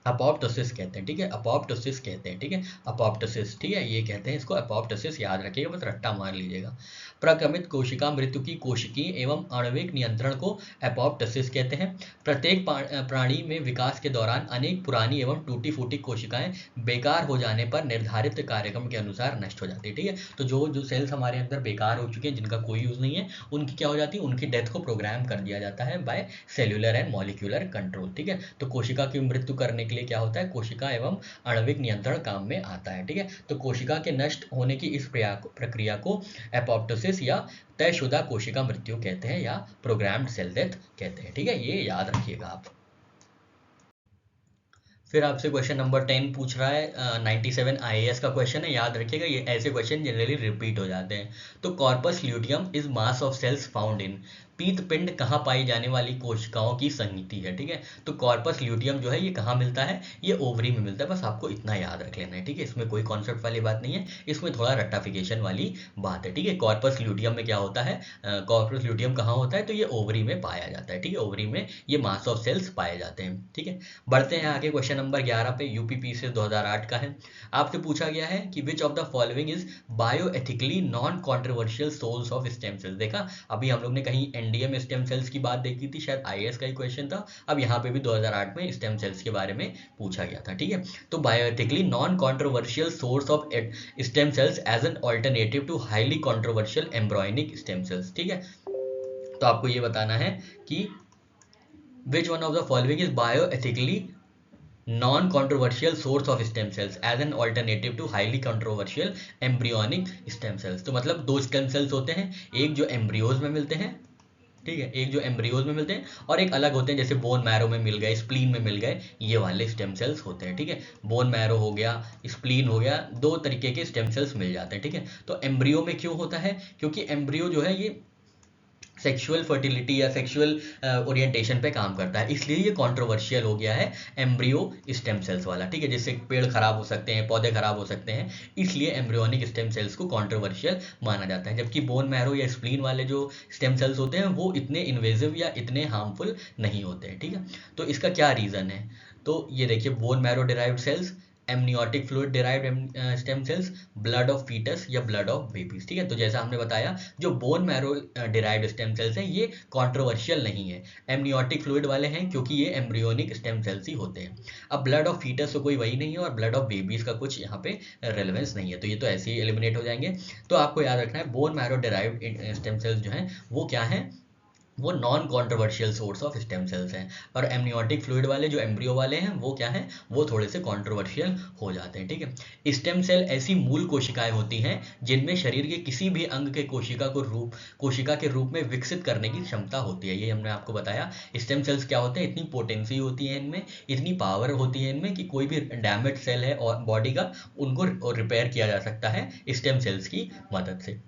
अपोप्टोसिस कहते हैं, ठीक है, अपोप्टोसिस कहते हैं, ठीक है, अपोप्टोसिस, ठीक है, ये कहते हैं इसको अपोप्टोसिस, याद रखिएगा, बस रट्टा मार लीजिएगा। प्रक्रमित कोशिका मृत्यु की कोशिकीय एवं आणविक नियंत्रण को अपोप्टोसिस कहते हैं। प्रत्येक प्राणी में विकास के दौरान अनेक पुरानी एवं टूटी फूटी कोशिकाएं बेकार हो जाने पर निर्धारित कार्यक्रम के अनुसार नष्ट हो जाती है, ठीक है। तो जो जो सेल्स हमारे अंदर बेकार हो चुके हैं, जिनका कोई यूज नहीं है, उनकी क्या हो जाती है, उनकी डेथ को प्रोग्राम कर दिया जाता है by cellular and molecular control, ठीक है। तो कोशिका की मृत्यु करने के लिए क्या होता है, कोशिका एवं आणविक नियंत्रण काम में आता है, ठीक है। तो कोशिका के नष्ट होने की इस प्रक्रिया को एपोप्टोसिस या तयशुदा कोशिका मृत्यु कहते हैं, या प्रोग्राम्ड सेल डेथ कहते हैं, ठीक है, ये याद रखिएगा आप। फिर आपसे क्वेश्चन नंबर 10 पूछ रहा है, 97 IAS का क्वेश्चन है, याद रखिएगा, ये ऐसे क्वेश्चन जनरली रिपीट हो जाते हैं। तो corpus luteum is mass of cells found in, पीत पिंड कहाँ पाई जाने वाली कोशिकाओं की संगति है, ठीक है। तो कॉर्पस ल्यूटियम जो है ये कहाँ मिलता है, ये ओवरी में मिलता है, बस आपको इतना याद रख लेना है, ठीक है। इसमें कोई कॉन्सेप्ट वाली बात नहीं है, इसमें थोड़ा रट्टाफिकेशन वाली बात है, ठीक है। कॉर्पस ल्यूटियम में क्या होता है, कॉर्पस ल्यूटियम कहाँ होता है, तो ये ओवरी में पाया जाता है, ठीक है, ओवरी में ये मास ऑफ सेल्स पाए जाते हैं, ठीक है। बढ़ते हैं आगे, क्वेश्चन नंबर 11 पे, यूपीपी से 2008 का है। आपसे पूछा गया है कि which of the following is bioethically non controversial source of stem cells. देखा, अभी हम लोग ने कहीं एनडीए में स्टेम सेल्स की बात देखी थी, शायद आईएएस का ही क्वेश्चन था, अब यहाँ पे भी 2008 में स्टेम सेल्स के बारे में पूछा गया था, ठीक है। तो bioethically non controversial source of stem cells as an alternative to highly controversial embryonic stem cells, ठीक है। तो आपको ये बताना है कि which one of the following is bioethically non-controversial source of stem cells as an alternative to highly controversial embryonic stem cells। तो मतलब दो स्टेम सेल्स होते हैं, एक जो एम्ब्रियोज में मिलते हैं, ठीक है, एक जो एम्ब्रियोज में मिलते हैं और एक अलग होते हैं, जैसे बोन मैरो में मिल गए, स्प्लीन में मिल गए, ये वाले स्टेम सेल्स होते हैं, ठीक है। बोन मैरो हो गया, स्प्लीन हो गया, दो तरीके के स्टेम सेल्स मिल जाते हैं, ठीक है। तो एम्ब्रियो में क्यों होता है, क्योंकि एम्ब्रियो जो है ये सेक्सुअल फर्टिलिटी या सेक्सुअल ओरिएंटेशन पे काम करता है, इसलिए ये कंट्रोवर्शियल हो गया है एम्ब्रियो स्टेम सेल्स वाला, ठीक है। जिससे पेड़ खराब हो सकते हैं, पौधे खराब हो सकते हैं, इसलिए एम्ब्रियोनिक स्टेम सेल्स को कंट्रोवर्शियल माना जाता है। जबकि बोन मैरो या स्प्लीन वाले जो स्टेम सेल्स होते हैं वो इतने इन्वेजिव या इतने हार्मफुल नहीं होते हैं, ठीक है। तो इसका क्या रीज़न है, तो ये देखिए, bone marrow derived cells, amniotic fluid derived stem cells, blood of foetus या ब्लड ऑफ बेबीज, ठीक है। तो जैसा हमने बताया, जो bone marrow derived stem cells हैं ये कंट्रोवर्शियल नहीं है, एमनियोटिक फ्लूइड वाले हैं क्योंकि ये एम्ब्रियोनिक स्टेम सेल्स ही होते हैं। अब ब्लड ऑफ फीटस तो कोई वही नहीं है और ब्लड ऑफ बेबीज का कुछ यहाँ पे रेलेवेंस नहीं है, तो ये तो ऐसे ही एलिमिनेट हो जाएंगे। तो आपको याद रखना है, bone marrow derived stem sales जो हैं वो क्या हैं, वो non controversial source of stem cells हैं, और एमनियोटिक फ्लूइड वाले जो एम्ब्रियो वाले हैं वो क्या हैं, वो थोड़े से कॉन्ट्रोवर्शियल हो जाते हैं, ठीक है। स्टेम सेल ऐसी मूल कोशिकाएं होती हैं जिनमें शरीर के किसी भी अंग के कोशिका के रूप में विकसित करने की क्षमता होती है, ये हमने आपको बताया। स्टेम सेल्स क्या होते हैं, इतनी पोटेंसी होती है इनमें, इतनी पावर होती है इनमें कि कोई भी डैमेज सेल है और बॉडी का, उनको रिपेयर किया जा सकता है स्टेम सेल्स की मदद से।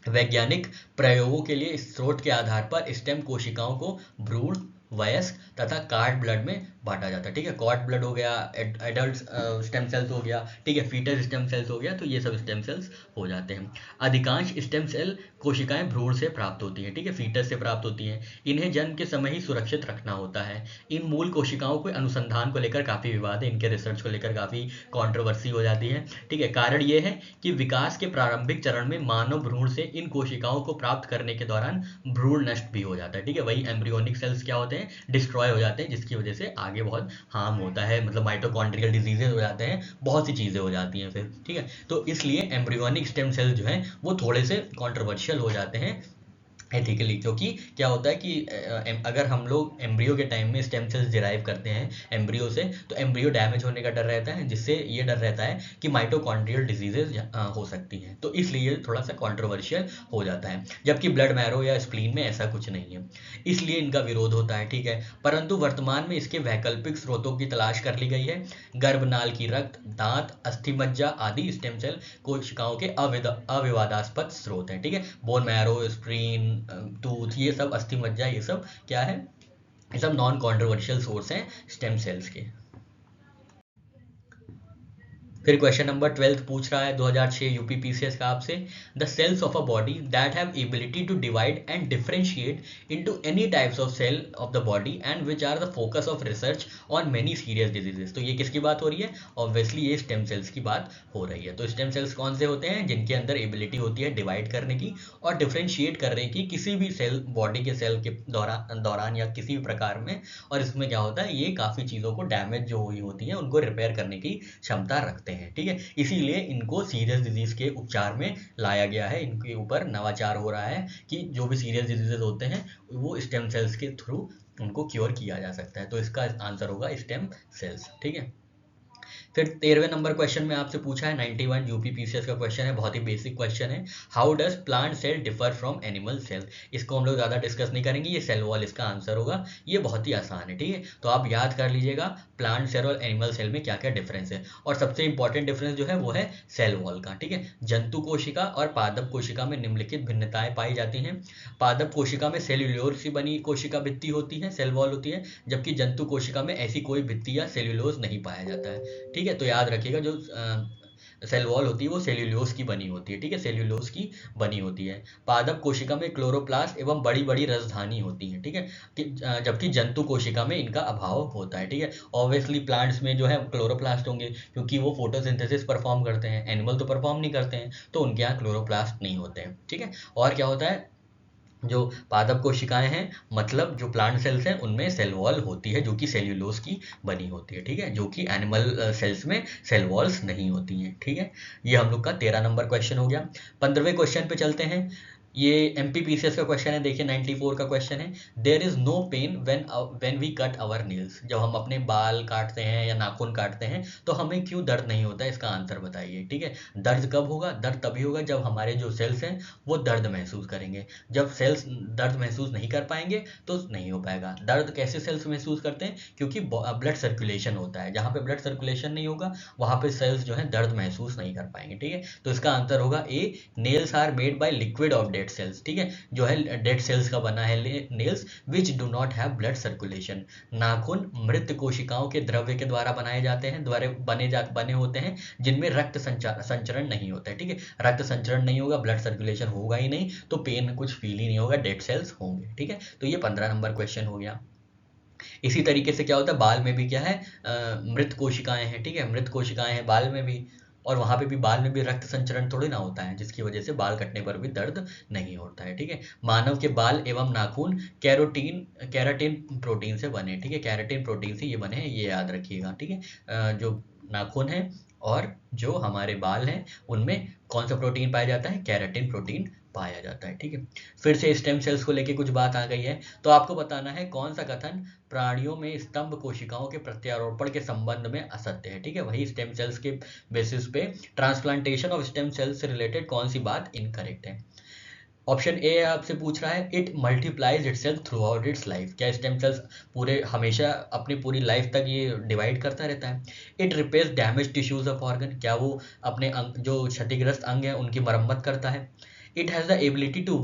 वैज्ञानिक प्रयोगों के लिए स्रोत के आधार पर स्टेम कोशिकाओं को भ्रूण, वयस्क तथा कार्ड ब्लड में बांटा जाता है। ठीक है, कॉर्ड ब्लड हो गया, एडल्ट स्टेम सेल्स हो गया, ठीक है, फीटस स्टेम सेल्स हो गया, तो ये सब स्टेम सेल्स हो जाते हैं। अधिकांश स्टेम सेल कोशिकाएं भ्रूण से प्राप्त होती हैं, ठीक है, फीटस से प्राप्त होती हैं। इन्हें जन्म के समय ही सुरक्षित रखना होता है। इन मूल कोशिकाओं के अनुसंधान को लेकर काफ़ी विवाद है, इनके रिसर्च को लेकर काफ़ी कंट्रोवर्सी हो जाती है। ठीक है, कारण ये है कि विकास के प्रारंभिक चरण में मानव भ्रूण से इन कोशिकाओं को प्राप्त करने के दौरान भ्रूण नष्ट भी हो जाता है। ठीक है, वही एम्ब्रियोनिक सेल्स क्या होते हैं, डिस्ट्रॉय हो जाते हैं, जिसकी वजह से आगे बहुत हार्म होता है, मतलब माइटोकॉन्ड्रियल डिजीजेज हो जाते हैं, बहुत सी चीज़ें हो जाती हैं फिर। ठीक है, तो इसलिए एम्ब्रियोनिक स्टेम सेल जो हैं वो थोड़े से कॉन्ट्रोवर्शियल हो जाते हैं एथिकली, क्योंकि क्या होता है कि अगर हम लोग एम्ब्रियो के टाइम में स्टेम सेल्स डिराइव करते हैं एम्ब्रियो से, तो एम्ब्रियो डैमेज होने का डर रहता है, जिससे ये डर रहता है कि माइटोकॉन्ड्रियल डिजीजेज हो सकती हैं, तो इसलिए थोड़ा सा कंट्रोवर्शियल हो जाता है। जबकि ब्लड मैरो या स्प्लीन में ऐसा कुछ नहीं है, इसलिए इनका विरोध होता है। ठीक है, परंतु वर्तमान में इसके वैकल्पिक स्रोतों की तलाश कर ली गई है। गर्भनाल की रक्त, दांत, अस्थि मज्जा आदि स्टेम सेल कोशिकाओं के अविवादास्पद स्रोत हैं। ठीक है, बोन मैरो, स्प्लीन, टूथ, ये सब, अस्थि मज्जा, ये सब क्या है, ये सब नॉन कॉन्ट्रोवर्शियल सोर्स हैं स्टेम सेल्स के। फिर क्वेश्चन नंबर 12 पूछ रहा है 2006 यूपीपीसीएस का आपसे, the cells of a body that have ability to divide and differentiate into any types of cell of the body and which are the focus of research on many serious diseases. तो ये किसकी बात हो रही है, obviously ये stem cells की बात हो रही है। तो स्टेम सेल्स कौन से होते हैं, जिनके अंदर एबिलिटी होती है डिवाइड करने की और डिफरेंशिएट करने की किसी भी सेल, बॉडी के सेल के दौरान या किसी भी प्रकार में, और इसमें क्या होता है, ये काफ़ी चीज़ों को डैमेज जो हुई होती है उनको रिपेयर करने की क्षमता रखते हैं। ठीक है, इसीलिए इनको सीरियस डिजीज के उपचार में लाया गया है, इनके ऊपर नवाचार हो रहा है कि जो भी सीरियस डिजीजेज होते हैं वो स्टेम सेल्स के थ्रू उनको क्योर किया जा सकता है। तो इसका आंसर होगा स्टेम सेल्स। ठीक है, फिर 13वें नंबर क्वेश्चन में आपसे पूछा है 91 यूपीपीसीएस का क्वेश्चन है, बहुत ही बेसिक क्वेश्चन है। How does plant cell differ from animal cell. इसको हम लोग ज़्यादा डिस्कस नहीं करेंगे, ये सेल वॉल इसका आंसर होगा, ये बहुत ही आसान है। ठीक है, तो आप याद कर लीजिएगा प्लांट सेल और एनिमल सेल में क्या क्या डिफरेंस है, और सबसे इंपॉर्टेंट डिफरेंस जो है वो है सेल वॉल का। ठीक है, जंतु कोशिका और पादप कोशिका में निम्नलिखित भिन्नताएं पाई जाती हैं। पादप कोशिका में सेल्यूलोज से बनी कोशिका भित्ति होती है, सेल वॉल होती है, जबकि जंतु कोशिका में ऐसी कोई भित्ति या सेल्यूलोज नहीं पाया जाता है। ठीक है, तो याद रखिएगा जो सेल वॉल होती है वो सेल्यूलोज की बनी होती है। ठीक है, सेल्यूलोज की बनी होती है। पादप कोशिका में क्लोरोप्लास्ट एवं बड़ी बड़ी राजधानी होती है। ठीक है, जबकि जंतु कोशिका में इनका अभाव होता है। ठीक है, ऑब्वियसली प्लांट्स में जो है क्लोरोप्लास्ट होंगे, क्योंकि वो फोटोसिंथेसिस परफॉर्म करते हैं, एनिमल तो परफॉर्म नहीं करते हैं, तो उनके यहाँ क्लोरोप्लास्ट नहीं होते हैं। ठीक है, और क्या होता है, जो पादप कोशिकाएं हैं, मतलब जो प्लांट सेल्स हैं, उनमें सेल वॉल होती है जो कि सेल्यूलोज की बनी होती है। ठीक है, जो कि एनिमल सेल्स में सेल वॉल्स नहीं होती हैं। ठीक है, ये हम लोग का 13 नंबर क्वेश्चन हो गया। 15वें क्वेश्चन पे चलते हैं। ये एमपीपीसीएस का क्वेश्चन है, देखिए 94 का क्वेश्चन है। There is no pain when we cut our nails. जब हम अपने बाल काटते हैं या नाखून काटते हैं तो हमें क्यों दर्द नहीं होता है, इसका आंसर बताइए। ठीक है, दर्द कब होगा, दर्द तभी होगा जब हमारे जो सेल्स हैं वो दर्द महसूस करेंगे। जब सेल्स दर्द महसूस नहीं कर पाएंगे तो नहीं हो पाएगा। दर्द कैसे सेल्स महसूस करते हैं, क्योंकि ब्लड सर्कुलेशन होता है, जहाँ पे ब्लड सर्कुलेशन नहीं होगा वहाँ पे सेल्स जो है दर्द महसूस नहीं कर पाएंगे। ठीक है, तो इसका आंसर होगा A, nails are made by liquid of dead cells. ठीक है, जो है डेड सेल्स का बना है nails, which do not have blood circulation. नाखून मृत कोशिकाओं के द्रव्य के द्वारा बनाए जाते हैं, बने होते हैं, जिनमें रक्त संचरण नहीं होता है। ठीक है, रक्त संचरण नहीं होगा, ब्लड सर्कुलेशन होगा ही नहीं, तो पेन कुछ फील ही नहीं होगा, डेड सेल्स होंगे। ठीक है, तो ये 15 नंबर क्वेश्चन हो गया। इसी तरीके से क्या होता है, बाल में भी क्या है, मृत कोशिकाएं हैं। ठीक है, मृत कोशिकाएं हैं बाल में भी, और वहाँ पे भी बाल में भी रक्त संचरण थोड़ी ना होता है, जिसकी वजह से बाल कटने पर भी दर्द नहीं होता है। ठीक है, मानव के बाल एवं नाखून कैराटिन प्रोटीन से बने। ठीक है, कैराटिन प्रोटीन से ये बने हैं, ये याद रखिएगा। ठीक है, जो नाखून है और जो हमारे बाल हैं उनमें कौन सा प्रोटीन पाया जाता है, कैराटिन प्रोटीन पाया जाता है। ठीक है, फिर से स्टेम सेल्स को लेके कुछ बात आ गई है, तो आपको बताना है कौन सा कथन प्राणियों में स्तंभ कोशिकाओं के प्रत्यारोपण के संबंध में असत्य है। ठीक है, वही स्टेम सेल्स के बेसिस पे ट्रांसप्लांटेशन ऑफ स्टेम सेल्स से रिलेटेड कौन सी बात इनकरेक्ट है। ऑप्शन ए आपसे पूछ रहा है, it multiplies itself through out it's life. क्या स्टेम सेल्स पूरे हमेशा अपनी पूरी लाइफ तक ये डिवाइड करता रहता है। It repairs damage tissues of organ. क्या वो अपने जो क्षतिग्रस्त अंग है उनकी मरम्मत करता है। It has the ability to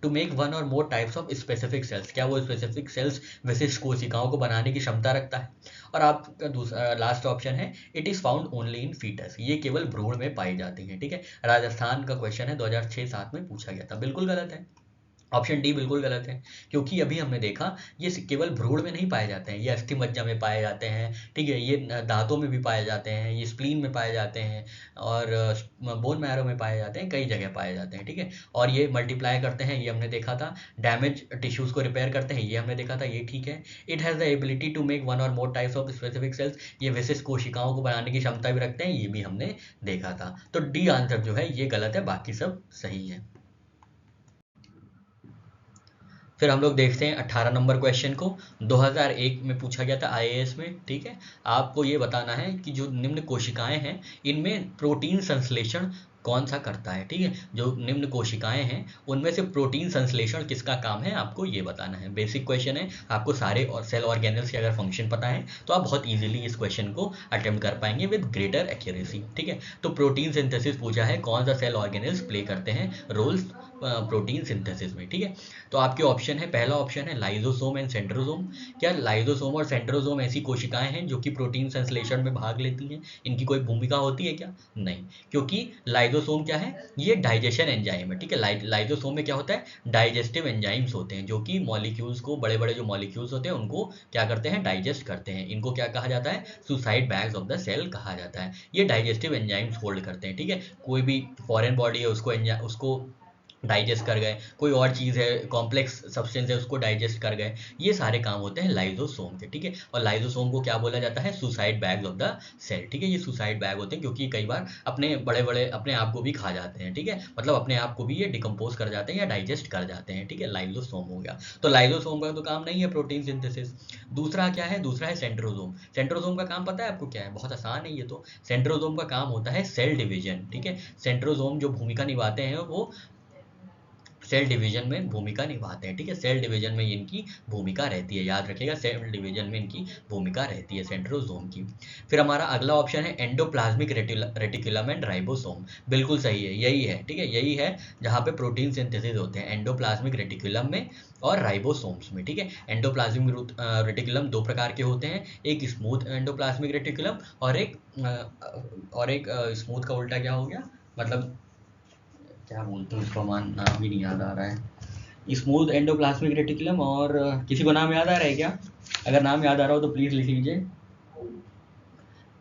make one or more types of specific cells. क्या वो स्पेसिफिक सेल्स विशिष्ट कोशिकाओं को बनाने की क्षमता रखता है। और आपका दूसरा लास्ट ऑप्शन है it is found only in foetus, ये केवल भ्रूण में पाई जाती हैं। ठीक है, राजस्थान का क्वेश्चन है, 2006-07 में पूछा गया था। बिल्कुल गलत है, ऑप्शन डी बिल्कुल गलत है, क्योंकि अभी हमने देखा ये केवल भ्रूण में नहीं पाए जाते हैं, ये अस्थि मज्जा में पाए जाते हैं। ठीक है, ये दांतों में भी पाए जाते हैं, ये स्प्लीन में पाए जाते हैं, और बोन मैरो में पाए जाते हैं, कई जगह पाए जाते हैं। ठीक है, और ये मल्टीप्लाई करते हैं, ये हमने देखा था। डैमेज टिश्यूज़ को रिपेयर करते हैं, ये हमने देखा था, ये ठीक है। It has the ability to make one or more types of specific cells, ये विशिष्ट कोशिकाओं को बनाने की क्षमता भी रखते हैं, ये भी हमने देखा था। तो डी आंसर जो है ये गलत है, बाकी सब सही है। फिर हम लोग देखते हैं 18 नंबर क्वेश्चन को, 2001 में पूछा गया था आईएएस में। ठीक है, आपको ये बताना है कि जो निम्न कोशिकाएं हैं इनमें प्रोटीन संश्लेषण कौन सा करता है। ठीक है, जो निम्न कोशिकाएं हैं उनमें से प्रोटीन संश्लेषण किसका काम है, आपको ये बताना है। बेसिक क्वेश्चन है, आपको सारे और सेल ऑर्गेनल्स के अगर फंक्शन पता है तो आप बहुत इजीली इस क्वेश्चन को अटेम्प्ट कर पाएंगे विद ग्रेटर एक्यूरेसी। ठीक है, तो प्रोटीन सिंथेसिस पूछा है, कौन सा सेल ऑर्गेनल्स प्ले करते हैं रोल्स प्रोटीन सिंथेसिस में। ठीक है, तो आपके ऑप्शन है, पहला ऑप्शन है लाइजोसोम एंड सेंट्रोसोम। क्या लाइजोसोम और सेंट्रोसोम ऐसी कोशिकाएं हैं जो कि प्रोटीन संश्लेषण में भाग लेती हैं, इनकी कोई भूमिका होती है क्या? नहीं, क्योंकि लाइजोसोम क्या है, ये डाइजेशन एंजाइम है। ठीक है, लाइजोसोम में क्या होता है, डाइजेस्टिव एंजाइम्स होते हैं जो कि मॉलिक्यूल्स को, बड़े बड़े जो मॉलिक्यूल्स होते हैं उनको क्या करते हैं, डाइजेस्ट करते हैं। इनको क्या कहा जाता है, suicide bags of the cell कहा जाता है। ये डाइजेस्टिव एंजाइम्स होल्ड करते हैं। ठीक है, कोई भी फॉरेन बॉडी है उसको डाइजेस्ट कर गए, कोई और चीज़ है, कॉम्प्लेक्स सब्सटेंस है, उसको डाइजेस्ट कर गए, ये सारे काम होते हैं लाइजोसोम के। ठीक है, और लाइजोसोम को क्या बोला जाता है, suicide bags of the cell. ठीक है, ये सुसाइड बैग होते हैं क्योंकि कई बार अपने बड़े बड़े अपने आप को भी खा जाते हैं। ठीक है, मतलब अपने आप को भी ये डिकम्पोज कर जाते हैं या डाइजेस्ट कर जाते हैं। ठीक है, लाइजोसोम हो गया। तो लाइजोसोम का तो काम नहीं है प्रोटीन सिंथेसिस। दूसरा क्या है, दूसरा है सेंट्रोसोम। सेंट्रोसोम का काम पता है आपको क्या है, बहुत आसान है ये तो। सेंट्रोसोम का काम होता है सेल डिवीजन। ठीक है, सेंट्रोसोम जो भूमिका निभाते हैं वो सेल डिवीजन में भूमिका निभाते हैं। ठीक है, सेल डिवीजन में इनकी भूमिका रहती है, याद रखिएगा, सेल डिवीजन में इनकी भूमिका रहती है सेंट्रोसोम की। फिर हमारा अगला ऑप्शन है एंडोप्लाज्मिक रेटिकुलम एंड राइबोसोम। बिल्कुल सही है, यही है। ठीक है, यही है जहाँ पे प्रोटीन सिंथेसिस होते हैं, एंडोप्लाज्मिक रेटिकुलम में और राइबोसोम्स में। ठीक है, एंडोप्लाज्मिक रेटिकुलम दो प्रकार के होते हैं, एक स्मूथ एंडोप्लाज्मिक रेटिकुलम और एक स्मूथ का उल्टा क्या हो गया, मतलब क्या बोलते हैं उसको, नाम भी नहीं याद आ रहा है। स्मूथ एंडोप्लाज्मिक रेटिकुलम, और किसी को नाम याद आ रहा है क्या? अगर नाम याद आ रहा हो तो प्लीज़ लिख लीजिए।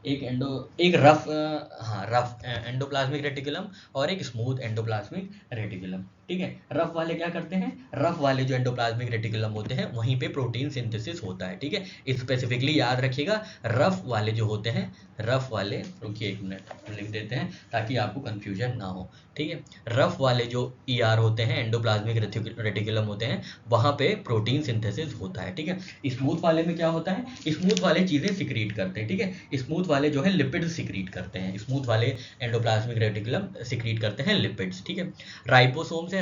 एक रफ एंडोप्लाज्मिक रेटिकुलम और एक स्मूथ एंडोप्लाज्मिक रेटिकुलम। ठीक है, रफ वाले क्या करते हैं, रफ वाले जो एंडोप्लाज्मिक रेटिकुलम होते हैं वहीं पे प्रोटीन सिंथेसिस होता है। ठीक है, स्पेसिफिकली याद रखिएगा, रफ वाले जो होते हैं, रफ वाले, रुकिए एक मिनट लिख देते हैं ताकि आपको कंफ्यूजन ना हो। ठीक है, रफ वाले जो ईआर होते हैं, एंडोप्लाज्मिक रेटिकुलम होते हैं, वहाँ पे प्रोटीन सिंथेसिस होता है। ठीक है, स्मूथ वाले में क्या होता है, स्मूथ वाले चीज़ें सिक्रीट करते हैं। ठीक है, स्मूथ वाले जो है लिपिड्स सिक्रीट करते हैं, स्मूथ वाले एंडोप्लाज्मिक रेटिकुलम सिक्रीट करते हैं लिपिड्स। ठीक है, राइबोसोम से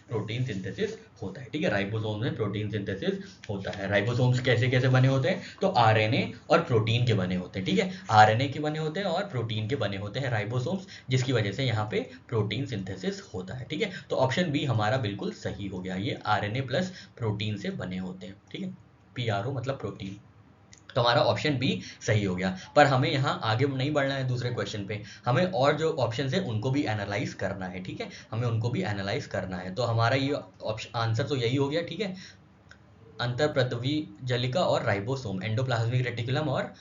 प्रोटीन सिंथेसिस होता है। ठीक है, राइबोसोम में प्रोटीन सिंथेसिस होता है। राइबोसोम्स कैसे कैसे बने होते हैं, तो आरएनए और प्रोटीन के बने होते हैं। ठीक है, आरएनए के बने होते हैं और प्रोटीन के बने होते हैं राइबोसोम्स, जिसकी वजह से यहाँ पे प्रोटीन सिंथेसिस होता है। ठीक है, तो ऑप्शन बी हमारा बिल्कुल सही हो गया, ये आरएनए प्लस प्रोटीन से बने होते हैं। ठीक है, पीआरओ मतलब प्रोटीन, तो हमारा ऑप्शन बी सही हो गया। पर हमें यहाँ आगे नहीं बढ़ना है दूसरे क्वेश्चन पे, हमें और जो ऑप्शन है उनको भी एनालाइज करना है। ठीक है, हमें उनको भी एनालाइज करना है। तो हमारा ये ऑप्शन आंसर तो यही हो गया। ठीक है, अंतःप्रतवी जलिका और राइबोसोम, एंडोप्लाज्मिक रेटिकुलम और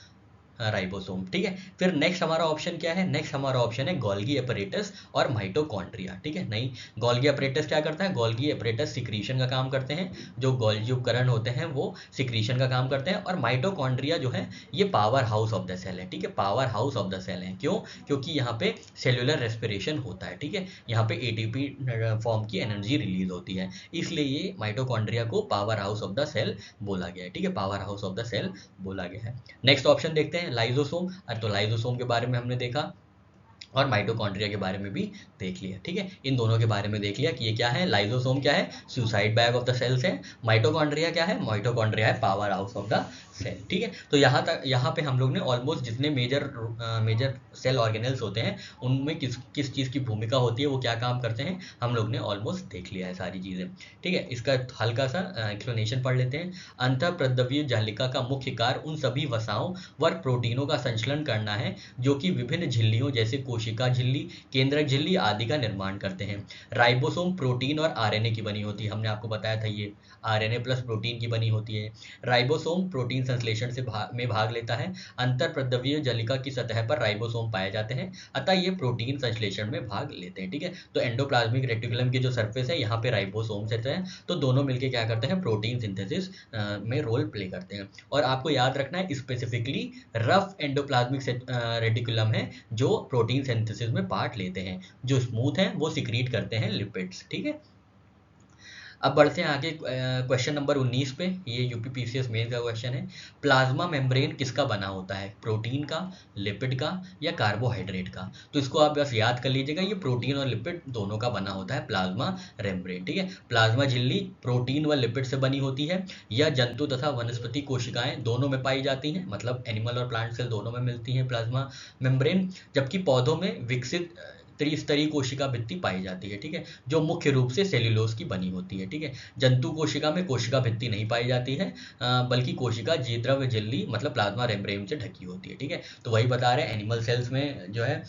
राइबोसोम। ठीक है, फिर नेक्स्ट हमारा ऑप्शन क्या है, नेक्स्ट हमारा ऑप्शन है गोल्गी एपरेटस और माइटोकॉन्ड्रिया। ठीक है, नहीं, गोल्गी एपरेटस क्या करता है, गोल्गी एपरेटस सिक्रीशन का काम करते हैं, जो गोल्गी उपकरण होते हैं वो सिक्रीशन का काम करते हैं, और माइटोकॉन्ड्रिया जो है ये power house of the cell है। ठीक है, power house of the cell है, क्यों, क्योंकि यहाँ पे सेल्यूलर रेस्पिरेशन होता है। ठीक है, यहाँ पे एटीपी फॉर्म की एनर्जी रिलीज होती है, इसलिए ये माइटोकॉन्ड्रिया को power house of the cell बोला गया है। ठीक है, power house of the cell बोला गया है। नेक्स्ट ऑप्शन देखते हैं, लाइजोसोम। तो लाइजोसोम के बारे में हमने देखा, और माइटोकॉन्ड्रिया के बारे में भी देख लिया। ठीक है, इन दोनों के बारे में देख लिया कि ये क्या है, लाइजोसोम क्या है, suicide bag of the cells है, माइटोकॉन्ड्रिया क्या है, माइटोकॉन्ड्रिया है power house of the cell. ठीक है, तो यहाँ पे हम लोग ने ऑलमोस्ट जितने मेजर सेल ऑर्गेनल्स होते हैं उनमें किस किस चीज़ की भूमिका होती है, वो क्या काम करते हैं, हम लोग ने ऑलमोस्ट देख लिया है सारी चीज़ें। ठीक है, इसका हल्का सा एक्सप्लेनेशन पढ़ लेते हैं। अंतःप्रद्रव्य जालिका का मुख्य कार्य उन सभी वसाओं व प्रोटीनों का संचलन करना है जो कि विभिन्न झिल्लियों जैसे कोशिका झिल्ली, केंद्रक झिल्ली आदि का निर्माण करते हैं। राइबोसोम प्रोटीन और आरएनए की बनी होती है, हमने आपको बताया था ये आरएनए प्लस प्रोटीन की बनी होती है। राइबोसोम प्रोटीन संश्लेषण से भाग लेता है। अंतःप्रद्रव्य जालिका की सतह पर राइबोसोम पाए जाते हैं, अतः ये प्रोटीन संश्लेषण में भाग लेते हैं। ठीक है, तो एंडोप्लाज्मिक रेटिकुलम की जो सरफेस है यहाँ पे राइबोसोम रहते हैं, तो दोनों मिलके क्या करते हैं, प्रोटीन सिंथेसिस में रोल प्ले करते हैं। और आपको याद रखना है स्पेसिफिकली रफ एंडोप्लाज्मिक रेटिकुलम है जो प्रोटीन सिंथेसिस में पार्ट लेते हैं, जो स्मूथ हैं वो सिक्रीट करते हैं लिपिड्स। ठीक है, अब बढ़ते हैं आगे क्वेश्चन नंबर 19 पे। ये यूपीपीसीएस मेन का क्वेश्चन है। प्लाज्मा मेम्ब्रेन किसका बना होता है, प्रोटीन का, लिपिड का या कार्बोहाइड्रेट का। तो इसको आप बस याद कर लीजिएगा, ये प्रोटीन और लिपिड दोनों का बना होता है प्लाज्मा मेम्ब्रेन। ठीक है, प्लाज्मा झिल्ली प्रोटीन व लिपिड से बनी होती है। यह जंतु तथा वनस्पति कोशिकाएं दोनों में पाई जाती हैं, मतलब एनिमल और प्लांट सेल दोनों में मिलती हैं प्लाज्मा मेम्ब्रेन। जबकि पौधों में विकसित त्रिस्तरीय कोशिका भित्ति पाई जाती है। ठीक है, जो मुख्य रूप से सेल्यूलोज की बनी होती है। ठीक है, जंतु कोशिका में कोशिका भित्ति नहीं पाई जाती है, बल्कि कोशिका जीद्रव्य झिल्ली मतलब प्लाज्मा मेम्ब्रेन से ढकी होती है। ठीक है, तो वही बता रहे हैं, एनिमल सेल्स में जो है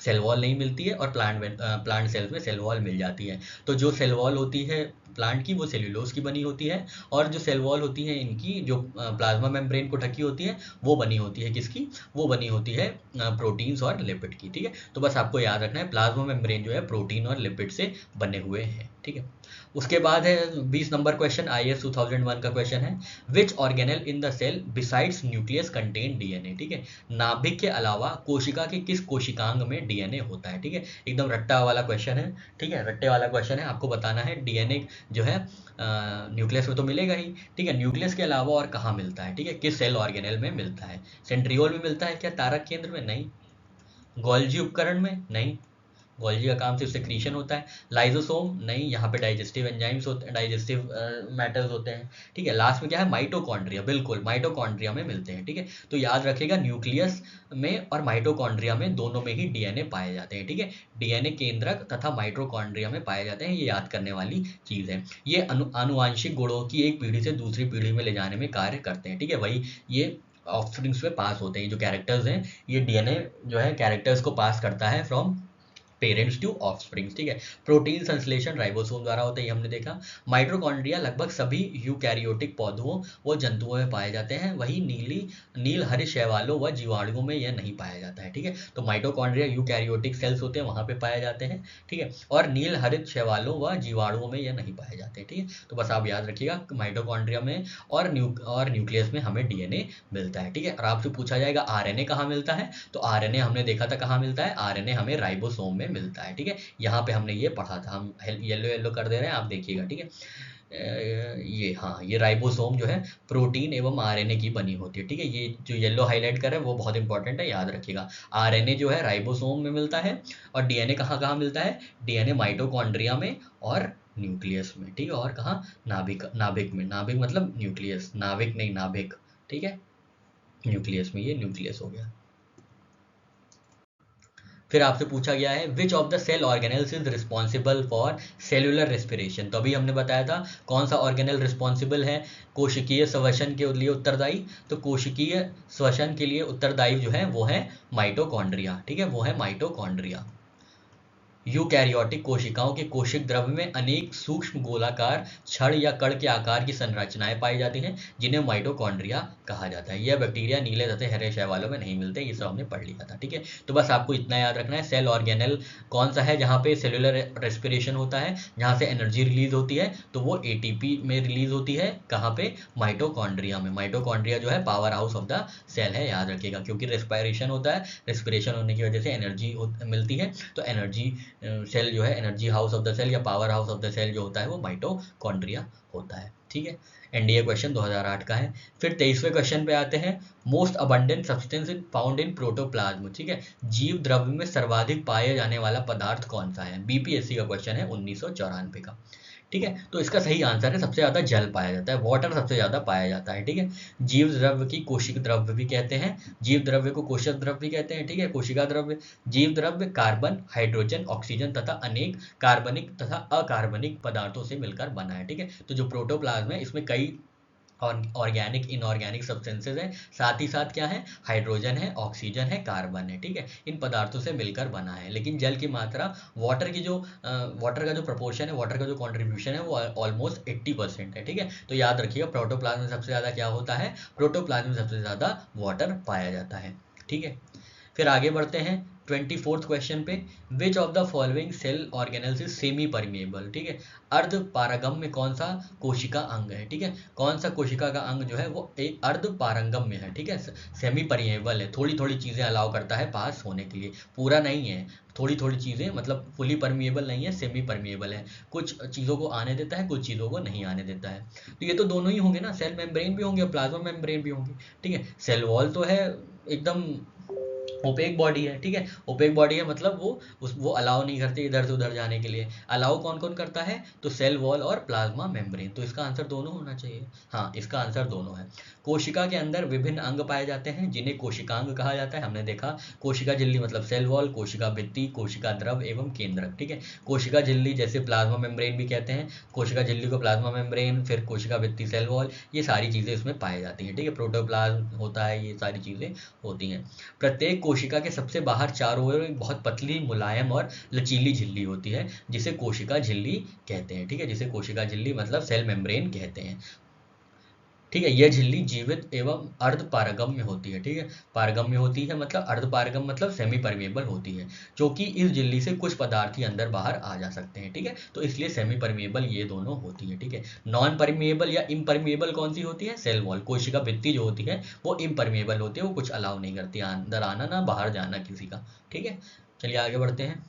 सेल वॉल नहीं मिलती है और प्लांट सेल्स में सेल वॉल मिल जाती है। तो जो सेल वॉल होती है प्लांट की वो सेल्यूलोज की बनी होती है, और जो सेल वॉल होती है इनकी जो प्लाज्मा मेम्ब्रेन को ढकी होती है वो बनी होती है किसकी, वो बनी होती है प्रोटीन्स और लिपिड की। ठीक है, तो बस आपको याद रखना है प्लाज्मा मेम्ब्रेन जो है प्रोटीन और लिपिड से बने हुए हैं। ठीक है, उसके बाद है 20 नंबर क्वेश्चन, IAS 2001 का क्वेश्चन है। Which organelle in the cell besides nucleus contain DNA. ठीक है, नाभिक के अलावा कोशिका के किस कोशिकांग में डीएनए होता है। ठीक है, एकदम रट्टा वाला क्वेश्चन है। ठीक है, रट्टे वाला क्वेश्चन है, आपको बताना है डीएनए जो है न्यूक्लियस में तो मिलेगा ही। ठीक है, न्यूक्लियस के अलावा और कहाँ मिलता है, ठीक है, किस सेल ऑर्गेनल में मिलता है। सेंट्रियोल में मिलता है क्या, तारक केंद्र में, नहीं। गोल्जी उपकरण में, नहीं, गोल्जी का काम सिर्फ सेक्रीशन होता है। लाइजोसोम, नहीं, यहाँ पे डाइजेस्टिव एंजाइम्स होते हैं, डाइजेस्टिव मैटर्स होते हैं। ठीक है, लास्ट में क्या है, माइटोकॉन्ड्रिया, बिल्कुल माइटोकॉन्ड्रिया में मिलते हैं। ठीक है, तो याद रखिएगा न्यूक्लियस में और माइटोकॉन्ड्रिया में दोनों में ही डीएनए पाए जाते हैं। ठीक है, डीएनए केंद्रक तथा माइटोकॉन्ड्रिया में पाए जाते हैं, ये याद करने वाली चीज़ है। ये आनुवांशिक गुणों की एक पीढ़ी से दूसरी पीढ़ी में ले जाने में कार्य करते हैं। ठीक है, वही ये ऑफस्प्रिंग्स में पास होते हैं, जो कैरेक्टर्स हैं, ये डीएनए जो है कैरेक्टर्स को पास करता है फ्रॉम पेरेंट्स टू ऑफस्प्रिंग्स। ठीक है, प्रोटीन संश्लेषण राइबोसोम द्वारा होता है, ये हमने देखा। माइटोकॉन्ड्रिया लगभग सभी यूकैरियोटिक पौधों व जंतुओं में पाए जाते हैं, वही नील हरित शैवालों व जीवाणुओं में यह नहीं पाया जाता है। ठीक है, तो माइटोकॉन्ड्रिया यूकैरियोटिक सेल्स होते हैं, वहां पे पाए जाते हैं। ठीक है, और नील हरित शैवालों व जीवाणुओं में यह नहीं पाए जाते हैं। ठीक है, तो बस आप याद रखिएगा माइटोकॉन्ड्रिया में और न्यूक्लियस में हमें डीएनए मिलता है। ठीक है, और आपसे पूछा जाएगा आरएनए कहाँ मिलता है, तो आरएनए हमने देखा था कहाँ मिलता है, आरएनए हमें राइबोसोम में मिलता है। ठीक है, यहाँ पे हमने ये पढ़ा था, हम येलो येलो कर दे रहे हैं, आप देखिएगा। ठीक है, ये हाँ, ये राइबोसोम जो है प्रोटीन एवं आरएनए की बनी होती है। ठीक है, ये जो येलो हाईलाइट कर रहे हैं वो बहुत इंपॉर्टेंट है, याद रखिएगा। आरएनए जो है राइबोसोम में मिलता है, और डीएनए कहाँ कहाँ मिलता है, डीएनए माइटोकॉन्ड्रिया में और न्यूक्लियस में। ठीक है, और कहाँ, नाभिक में, नाभिक मतलब न्यूक्लियस, नाभिक नहीं नाभिक। ठीक है, न्यूक्लियस में, ये न्यूक्लियस हो गया। फिर आपसे पूछा गया है which of the cell organelles is responsible for cellular respiration. तो अभी हमने बताया था कौन सा ऑर्गेनल रिस्पॉन्सिबल है कोशिकीय श्वसन के लिए उत्तरदायी, तो कोशिकीय श्वसन के लिए उत्तरदायी जो है वो है माइटोकॉन्ड्रिया। ठीक है, वो है माइटोकॉन्ड्रिया। यूकैरियोटिक कोशिकाओं के कोशिक द्रव्य में अनेक सूक्ष्म गोलाकार छड़ या कण के आकार की संरचनाएं पाई जाती हैं, जिन्हें माइटोकॉन्ड्रिया कहा जाता है। यह बैक्टीरिया नीले तथा हरे शैवालों में नहीं मिलते, ये सब हमने पढ़ लिया था। ठीक है, तो बस आपको इतना याद रखना है, सेल ऑर्गेनल कौन सा है जहाँ पे सेलुलर रेस्पिरेशन होता है, जहाँ से एनर्जी रिलीज होती है, तो वो एटीपी में रिलीज होती है, कहाँ पे, माइटोकॉन्ड्रिया में। माइटोकॉन्ड्रिया जो है power house of the cell है, याद रखिएगा, क्योंकि रेस्पिरेशन होता है, रेस्पिरेशन होने की वजह से एनर्जी मिलती है, तो एनर्जी सेल जो है, energy house of the cell या power house of the cell जो होता है वो माइटोकॉन्ड्रिया होता है। ठीक है, एनडीए क्वेश्चन 2008 का है। फिर 23वें क्वेश्चन पे आते हैं, most abundant substance found in protoplasm. ठीक है, जीव द्रव्य में सर्वाधिक पाया जाने वाला पदार्थ कौन सा है? बीपीएससी का क्वेश्चन है 1994 का। ठीक है, तो इसका सही आंसर है सबसे ज्यादा जल पाया जाता है, वाटर सबसे ज्यादा पाया जाता है। ठीक है, जीव द्रव्य की कोशिक द्रव्य भी कहते हैं, जीव द्रव्य को कोशिक द्रव्य भी कहते हैं। ठीक है, कोशिका द्रव्य, जीव द्रव्य कार्बन, हाइड्रोजन, ऑक्सीजन तथा अनेक कार्बनिक तथा अकार्बनिक पदार्थों से मिलकर बना है। ठीक है, तो जो प्रोटोप्लाज्म है इसमें कई और ऑर्गेनिक इनऑर्गेनिक सब्सटेंसेज हैं, साथ ही साथ क्या है, हाइड्रोजन है, ऑक्सीजन है, कार्बन है। ठीक है, इन पदार्थों से मिलकर बना है। लेकिन जल की मात्रा, वाटर का जो प्रपोर्शन है, वाटर का जो कॉन्ट्रीब्यूशन है वो ऑलमोस्ट 80% है। ठीक है, तो याद रखिएगा प्रोटोप्लाज्म में सबसे ज़्यादा क्या होता है, प्रोटोप्लाज्म में सबसे ज़्यादा वाटर पाया जाता है। ठीक है, फिर आगे बढ़ते हैं 24th क्वेश्चन पे, which of the following cell organelles is semi permeable. ठीक है, अर्ध पारगम में कौन सा कोशिका अंग है? ठीक है, कौन सा कोशिका का अंग जो है वो एक अर्ध पारंगम में है। ठीक है, सेमी परमिएबल है, थोड़ी थोड़ी चीजें अलाउ करता है पास होने के लिए, पूरा नहीं है, थोड़ी थोड़ी चीजें, मतलब फुली परमिएबल नहीं है, सेमी परमिएबल है, कुछ चीजों को आने देता है, कुछ चीजों को नहीं आने देता है। तो ये तो दोनों ही होंगे ना, सेल मेम्ब्रेन भी होंगे और प्लाज्मा मेम्ब्रेन भी होंगे। ठीक है, सेल वॉल तो है एकदम ओपेक बॉडी है। ठीक है, ओपेक बॉडी है मतलब वो अलाउ नहीं करते इधर से उधर जाने के लिए। अलाउ कौन कौन करता है? तो सेल वॉल और प्लाज्मा मेम्ब्रेन। तो इसका आंसर दोनों होना चाहिए। हाँ, इसका आंसर दोनों है। कोशिका के अंदर विभिन्न अंग पाए जाते हैं जिन्हें कोशिकांग कहा जाता है। हमने देखा कोशिका झिल्ली मतलब सेल वॉल, कोशिका भित्ति, कोशिका द्रव एवं केंद्रक। ठीक है, कोशिका झिल्ली जैसे प्लाज्मा मेम्ब्रेन भी कहते हैं, कोशिका झिल्ली को प्लाज्मा मेम्ब्रेन, फिर कोशिका भित्ति सेल वॉल, ये सारी चीजें इसमें पाई जाती हैं। ठीक है, प्रोटोप्लाज्म होता है, ये सारी चीजें होती हैं। प्रत्येक कोशिका के सबसे बाहर चारों ओर एक बहुत पतली, मुलायम और लचीली झिल्ली होती है जिसे कोशिका झिल्ली कहते हैं। ठीक है, जिसे कोशिका झिल्ली मतलब सेल मेम्ब्रेन कहते हैं। ठीक है, यह झिल्ली जीवित एवं अर्ध पारगम्य होती है। ठीक है, पारगम्य होती है मतलब अर्ध पारगम मतलब सेमी परमिएबल होती है, क्योंकि इस झिल्ली से कुछ पदार्थ ही अंदर बाहर आ जा सकते हैं। ठीक है, तो इसलिए सेमी परमिएबल ये दोनों होती है। ठीक है, नॉन परमिएबल या इम्परमिएबल कौन सी होती है? सेल वॉल, कोशिका भित्ति जो होती है वो इम्परमिएबल होती है, वो कुछ अलाउ नहीं करती अंदर आना ना बाहर जाना किसी का। ठीक है, चलिए आगे बढ़ते हैं।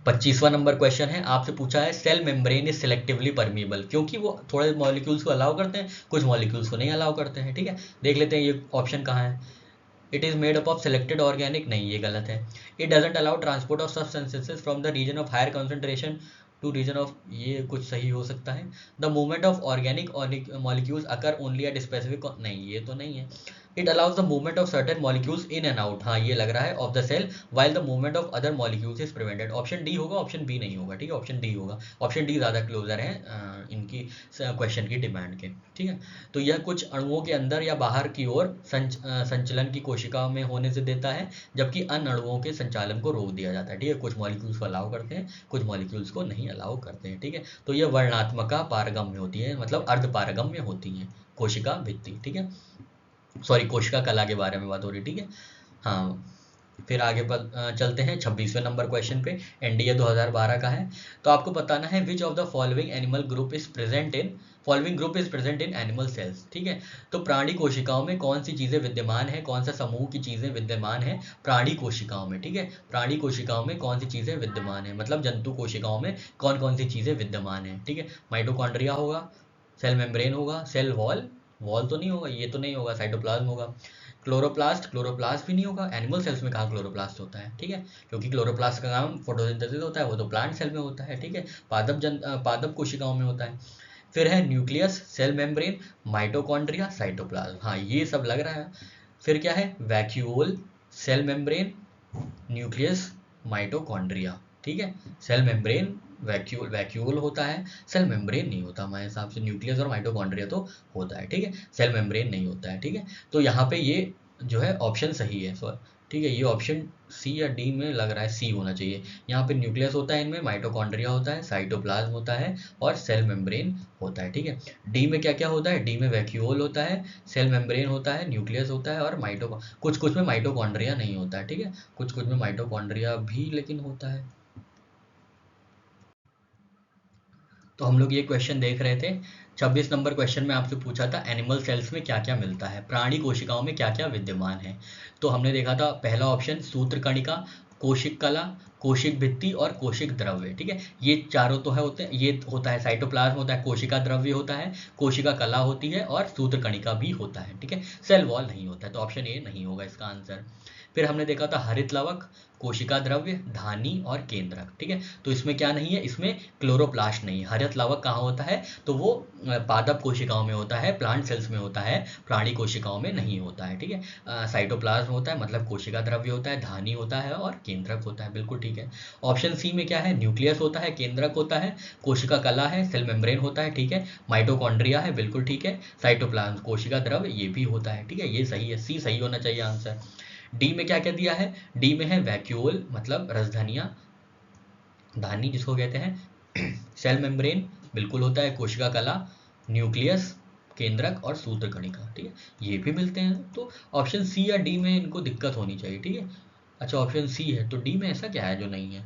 25वां नंबर क्वेश्चन है, आपसे पूछा है cell membrane is selectively permeable, क्योंकि वो थोड़े मॉलिक्यूल्स को अलाउ करते हैं, कुछ मॉलिक्यूल्स को नहीं अलाउ करते हैं। ठीक है, देख लेते हैं ये ऑप्शन कहाँ है। It is made up of selected organic, नहीं ये गलत है। It doesn't allow transport of substances from the region of higher concentration to region of, ये कुछ सही हो सकता है। The movement of organic molecules occur only at specific, नहीं ये तो नहीं है। It allows the movement of certain molecules in and out, हाँ ये लग रहा है, of the cell while the movement of other molecules is prevented. Option D होगा, ऑप्शन बी नहीं होगा। ठीक है, ऑप्शन डी होगा, ऑप्शन डी ज्यादा क्लोजर है इनकी क्वेश्चन की डिमांड के। ठीक है, तो यह कुछ अणुओं के अंदर या बाहर की ओर संचलन की कोशिका में होने से देता है, जबकि अन्य अणुओं के संचालन को रोक दिया जाता है। ठीक है, कुछ मॉलिक्यूल्स को अलाउ करते हैं, कुछ मॉलिक्यूल्स को नहीं अलाउ करते हैं। ठीक है, तो यह वर्णात्मका पारगम्य होती है, मतलब अर्ध पारगम्य होती है कोशिका भित्ति। ठीक है, सॉरी कोशिका कला के बारे में बात हो रही। ठीक है, हाँ फिर आगे चलते हैं 26वें नंबर क्वेश्चन पे, एनडीए 2012 का है। तो आपको बताना है which of the following animal group is present in, following group is present in animal cells. ठीक है, तो प्राणी कोशिकाओं में कौन सी चीजें विद्यमान है, कौन सा समूह की चीजें विद्यमान है प्राणी कोशिकाओं में। ठीक है, प्राणी कोशिकाओं में कौन सी चीजें विद्यमान है, मतलब जंतु कोशिकाओं में कौन कौन सी चीजें विद्यमान है। ठीक है, माइटोकॉन्ड्रिया होगा, सेल मेम्ब्रेन होगा, सेल वॉल, वॉल तो नहीं होगा, ये तो नहीं होगा, साइटोप्लाज्म होगा, क्लोरोप्लास्ट, क्लोरोप्लास्ट भी नहीं होगा। एनिमल सेल्स में कहाँ क्लोरोप्लास्ट होता है? ठीक है, क्योंकि क्लोरोप्लास्ट का काम फोटोसिंथेसिस होता है, वो तो प्लांट सेल में होता है। ठीक है, पादप कोशिकाओं में होता है। फिर है nucleus, cell membrane, mitochondria, cytoplasm, हाँ ये सब लग रहा है। फिर क्या है? Vacuole, cell membrane, nucleus, mitochondria. ठीक है, सेल मेम्ब्रेन, वैक्यूल, वैक्यूल होता है, सेल मेम्ब्रेन नहीं होता हमारे हिसाब से। न्यूक्लियस और माइटोकॉन्ड्रिया तो होता है। ठीक है, सेल मेम्ब्रेन नहीं होता है। ठीक है, तो यहाँ पे ये जो है ऑप्शन सही है सर। ठीक है, ये ऑप्शन सी या डी में लग रहा है सी होना चाहिए। यहाँ पे न्यूक्लियस होता है, इनमें माइटोकॉन्ड्रिया होता है, साइटोप्लाज्म होता है और सेल मेम्ब्रेन होता है। ठीक है, डी में क्या क्या होता है? डी में वैक्यूल होता है, सेल मेम्ब्रेन होता है, न्यूक्लियस होता है और कुछ कुछ में माइटोकॉन्ड्रिया नहीं होता है। ठीक है, कुछ कुछ में माइटोकॉन्ड्रिया भी लेकिन होता है। तो हम लोग ये क्वेश्चन देख रहे थे। 26 नंबर क्वेश्चन में आपसे पूछा था एनिमल सेल्स में क्या क्या मिलता है, प्राणी कोशिकाओं में क्या क्या विद्यमान है। तो हमने देखा था पहला ऑप्शन सूत्रकणिका, कोशिक कला, कोशिक भित्ति और कोशिक द्रव्य। ठीक है, ये चारों तो है होते हैं। ये होता है साइटोप्लाज्म होता है, कोशिका द्रव्य होता है, कोशिका कला होती है और सूत्र कणिका भी होता है। ठीक है, सेल वॉल नहीं होता है, तो ऑप्शन ए नहीं होगा इसका आंसर। फिर हमने देखा था हरित लवक, कोशिका द्रव्य, धानी और केंद्रक। ठीक है, तो इसमें क्या नहीं है, इसमें क्लोरोप्लास्ट नहीं है। हरित लवक कहाँ होता है, तो वो पादप कोशिकाओं में होता है, प्लांट सेल्स में होता है, प्राणी कोशिकाओं में नहीं होता है। ठीक है, साइटोप्लाज्म होता है मतलब कोशिका द्रव्य होता है, धानी होता है और केंद्रक होता है। बिल्कुल ठीक है। ऑप्शन सी में क्या है, न्यूक्लियस होता है, केंद्रक होता है, कोशिका कला है, सेल मेम्ब्रेन होता है। ठीक है, माइटोकॉन्ड्रिया है, बिल्कुल ठीक है, साइटोप्लाज्म कोशिका द्रव्य ये भी होता है। ठीक है, ये सही है, सी सही होना चाहिए आंसर। डी में क्या क्या दिया है, डी में है वैक्यूल मतलब रसधनिया, धानी जिसको कहते हैं, सेल मेम्ब्रेन बिल्कुल होता है, कोशिका कला, न्यूक्लियस, केंद्रक और सूत्र कणिका। ठीक है, ये भी मिलते हैं। तो ऑप्शन सी या डी में इनको दिक्कत होनी चाहिए। ठीक है, अच्छा ऑप्शन सी है, तो डी में ऐसा क्या है जो नहीं है,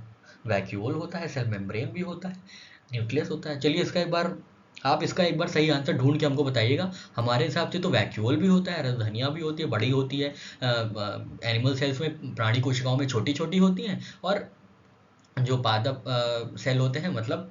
वैक्यूल होता है, सेल मेम्ब्रेन भी होता है, न्यूक्लियस होता है। चलिए इसका एक बार आप इसका एक बार सही आंसर ढूंढ के हमको बताइएगा। हमारे हिसाब से तो वैक्यूल भी होता है, रसधनिया भी होती है, बड़ी होती है, एनिमल सेल्स में, प्राणी कोशिकाओं में छोटी छोटी होती हैं, और जो पादप सेल होते हैं मतलब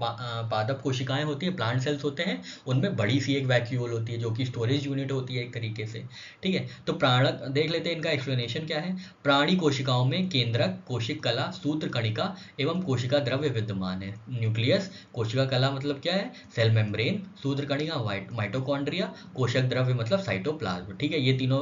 पादप कोशिकाएं होती है, प्लांट सेल्स होते हैं, उनमें बड़ी सी एक वैक्यूल होती है जो कि स्टोरेज यूनिट होती है एक तरीके से। ठीक है, तो प्राणक देख लेते हैं, इनका एक्सप्लेनेशन क्या है। प्राणी कोशिकाओं में केंद्रक, कोशिक कला, सूत्र कणिका एवं कोशिका द्रव्य विद्यमान है। न्यूक्लियस, कोशिका कला मतलब क्या है, सेल मेम्ब्रेन, सूत्र कणिका माइटोकॉन्ड्रिया, कोशक द्रव्य मतलब साइटोप्लाज्म। ठीक है, ये तीनों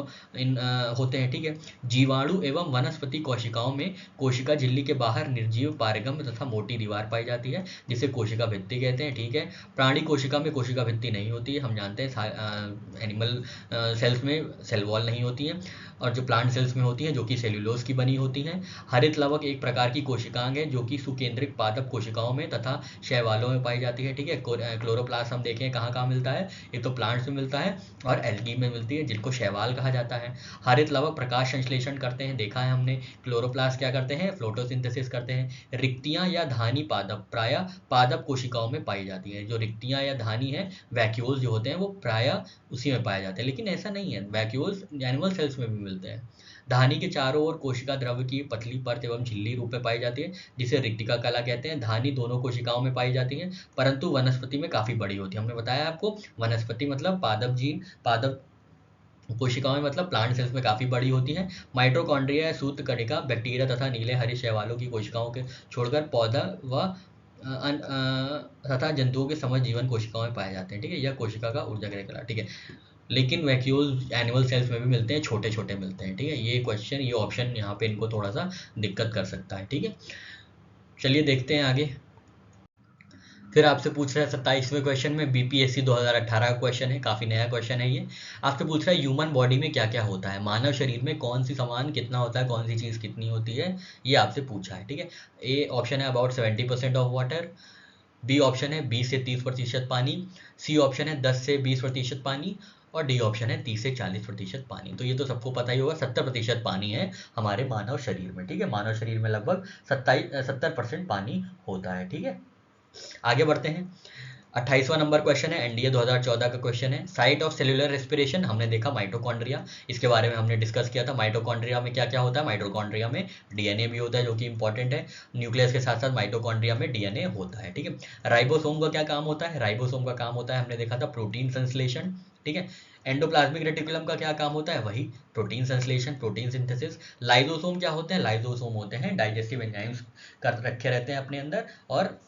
होते हैं। ठीक है, जीवाणु एवं वनस्पति कोशिकाओं में कोशिका झिल्ली के बाहर निर्जीव पारगम तथा मोटी दीवार पाई जाती है जिसे कोशिका भित्ति कहते हैं। ठीक है, प्राणी कोशिका में कोशिका भित्ति नहीं होती है, हम जानते हैं। एनिमल सेल्स में सेल वॉल नहीं होती है, और जो प्लांट सेल्स में होती है जो कि सेल्यूलोज की बनी होती हैं। हरित लवक एक प्रकार की कोशिकांग है जो कि सुकेंद्रिक पादप कोशिकाओं में तथा शैवालों में पाई जाती है। ठीक है, क्लोरोप्लास्ट हम देखें कहाँ कहाँ मिलता है, ये तो प्लांट्स में मिलता है और एल्गी में मिलती है जिनको शैवाल कहा जाता है। हरित लवक प्रकाश संश्लेषण करते हैं, देखा है हमने। क्लोरोप्लास्ट क्या करते हैं, फोटोसिंथेसिस करते हैं। रिक्तियां या धानी पादप प्रायः पादप कोशिकाओं में पाई जाती है। जो रिक्तियां या धानी है, वैक्यूल्स जो होते हैं वो प्रायः उसी में पाए जाते हैं, लेकिन ऐसा नहीं है, वैक्यूल्स एनिमल सेल्स में भी मिलते हैं। धानी के चारों ओर कोशिका द्रव्य की पतली परत एवं झिल्ली रूप में पाई जाती है जिसे रिक्तिका कला कहते हैं। धानी दोनों कोशिकाओं में पाई जाती है परंतु वनस्पति में काफी बड़ी होती है। हमने बताया आपको, वनस्पति मतलब पादप जीन, पादप कोशिकाओं में मतलब प्लांट सेल्स में काफी बड़ी होती है। माइटोकॉन्ड्रिया, सूत्र कणिका, बैक्टीरिया तथा नीले हरे शैवालों की कोशिकाओं के छोड़कर पौधा व तथा जंतुओं के समझ जीवन कोशिकाओं में पाए जाते हैं। ठीक है, यह कोशिका का ऊर्जा कला। ठीक है, लेकिन वैक्यूल्स एनिमल सेल्स में भी मिलते हैं, छोटे छोटे मिलते हैं। ठीक है, ये क्वेश्चन, ये ऑप्शन यहाँ पे इनको थोड़ा सा दिक्कत कर सकता है। ठीक है, चलिए देखते हैं आगे। फिर आपसे पूछ रहा है 27वें क्वेश्चन में, बीपीएससी 2018 का क्वेश्चन है, काफी नया क्वेश्चन है ये। आपसे पूछ रहा है ह्यूमन बॉडी में क्या क्या होता है, मानव शरीर में कौन सी सामान कितना होता है, कौन सी चीज कितनी होती है, ये आपसे पूछा है। ठीक है, ए ऑप्शन है about 70% of water, B option है 20 से 30% पानी, सी ऑप्शन है 10 से 20% पानी, और डी ऑप्शन है 30 से 40% पानी। तो ये तो सबको पता ही होगा, 70% पानी है हमारे मानव शरीर में। ठीक है, मानव शरीर में लगभग 70% पानी होता है। ठीक है, आगे बढ़ते हैं। 28वां नंबर क्वेश्चन है, एनडीए 2014 का क्वेश्चन है। साइट ऑफ सेल्यूलर रेस्पिरेशन, हमने देखा माइटोकॉन्ड्रिया, इसके बारे में हमने डिस्कस किया था। माइटोकॉन्ड्रिया में क्या क्या होता है, माइटोकॉन्ड्रिया में डीएनए भी होता है जो कि इंपॉर्टेंट है। न्यूक्लियस के साथ साथ माइटोकॉन्ड्रिया में डीएनए होता है। ठीक है, राइबोसोम का क्या काम होता है, राइबोसोम का काम होता है, हमने देखा था प्रोटीन संश्लेषण। ठीक है, एंडोप्लाज्मिक रेटिकुलम का क्या काम होता है, वही प्रोटीन संश्लेषण, प्रोटीन सिंथेसिस। लाइजोसोम क्या होते हैं, लाइजोसोम होते हैं डाइजेस्टिव एंजाइम्स कर रखे रहते हैं अपने अंदर, और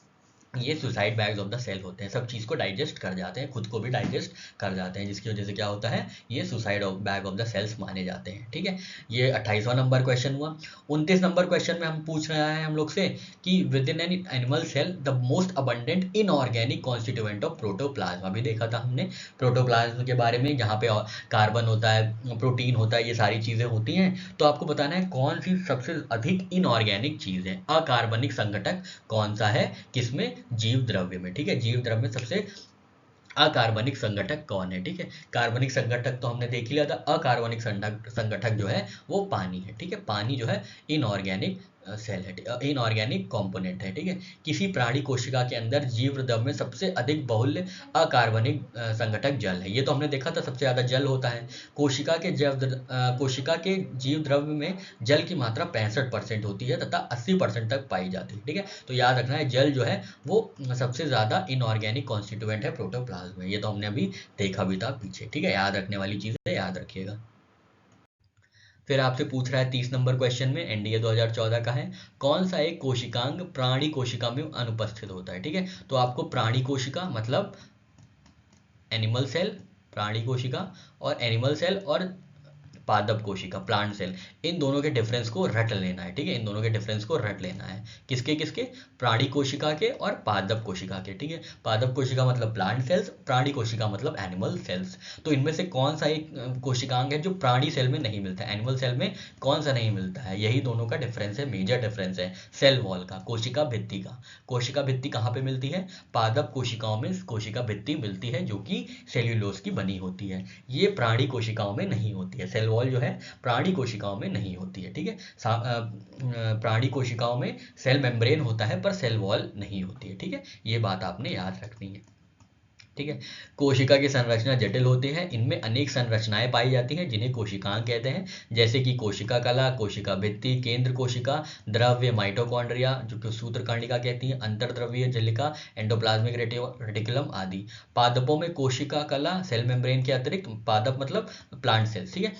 ये suicide bags of the cell होते हैं, सब चीज को डाइजेस्ट कर जाते हैं, खुद को भी डाइजेस्ट कर जाते हैं, जिसकी वजह से क्या होता है, ये suicide bag of the cells माने जाते हैं। ठीक है, ये 28वां नंबर क्वेश्चन हुआ। 29 नंबर क्वेश्चन में हम पूछ रहे हैं हम लोग से कि within an animal cell the most abundant inorganic constituent of protoplasm, अभी देखा था हमने प्रोटोप्लाज्म के बारे में, जहाँ पे कार्बन होता है, प्रोटीन होता है, ये सारी चीजें होती हैं। तो आपको बताना है कौन सी सबसे अधिक इनऑर्गेनिक चीज है, अकार्बनिक संघटक कौन सा है, किसमें, जीव द्रव्य में। ठीक है, जीव द्रव्य में सबसे अकार्बनिक संगठक कौन है। ठीक है, कार्बनिक संगठक तो हमने देख ही लिया था, अकार्बनिक संगठक जो है वो पानी है। ठीक है, पानी जो है इनऑर्गेनिक सेल है, इनऑर्गेनिक कंपोनेंट है, ठीक है। किसी प्राणी कोशिका के अंदर जीव द्रव्य में सबसे अधिक बहुल्य अकार्बनिक संघटक जल है। ये तो हमने देखा था, सबसे ज़्यादा जल होता है। कोशिका के जीव द्रव्य में जल की मात्रा 65% होती है तथा 80% तक पाई जाती है, ठीक है। तो याद रखना है, जल जो है वो सबसे ज़्यादा इनऑर्गेनिक कॉन्स्टिट्यूएंट है प्रोटोप्लाज्म में। ये तो हमने अभी देखा भी था पीछे, ठीक है। याद रखने वाली चीज़ें याद रखिएगा। फिर आपसे पूछ रहा है 30 नंबर क्वेश्चन में, एनडीए 2014 का है, कौन सा एक कोशिकांग प्राणी कोशिका में अनुपस्थित होता है, ठीक है। तो आपको प्राणी कोशिका मतलब एनिमल सेल, प्राणी कोशिका, और एनिमल सेल और पादप कोशिका प्लांट सेल, इन दोनों के डिफरेंस को रट लेना है, ठीक है। इन दोनों के डिफरेंस को रट लेना है, किसके किसके, प्राणी कोशिका के और पादप कोशिका के, ठीक है। पादप कोशिका मतलब प्लांट सेल्स, प्राणी कोशिका मतलब एनिमल सेल्स। तो इनमें से कौन सा एक कोशिकांग है जो प्राणी सेल में नहीं मिलता है, एनिमल सेल में कौन सा नहीं मिलता है, यही दोनों का डिफरेंस है, मेजर डिफरेंस है सेल वॉल का, कोशिका भित्ति का। कोशिका भित्ति कहाँ पे मिलती है, पादप कोशिकाओं में कोशिका भित्ति मिलती है जो कि सेल्यूलोज की बनी होती है। ये प्राणी कोशिकाओं में नहीं होती है, सेल वॉल जो है प्राणी कोशिकाओं में नहीं होती है, ठीक है। प्राणी कोशिकाओं में सेल मेम्ब्रेन होता है पर सेल वॉल नहीं होती है, ठीक है। ये बात आपने याद रखनी है, ठीक है। कोशिका की संरचना जटिल होती है, इनमें अनेक संरचनाएं पाई जाती हैं जिन्हें कोशिकांग कहते हैं, जैसे कि कोशिका कला, कोशिका भित्ति, केंद्र कोशिका, द्रव्य माइटोकॉन्ड्रिया जो कि सूत्रकर्णिका कहती है, अंतर्द्रव्यीय झिल्लिका, एंडोप्लाज्मिक रेटिकुलम आदि। पादपों में कोशिका कला, सेल मेम्ब्रेन के अतिरिक्त, पादप मतलब प्लांट सेल्स, ठीक है।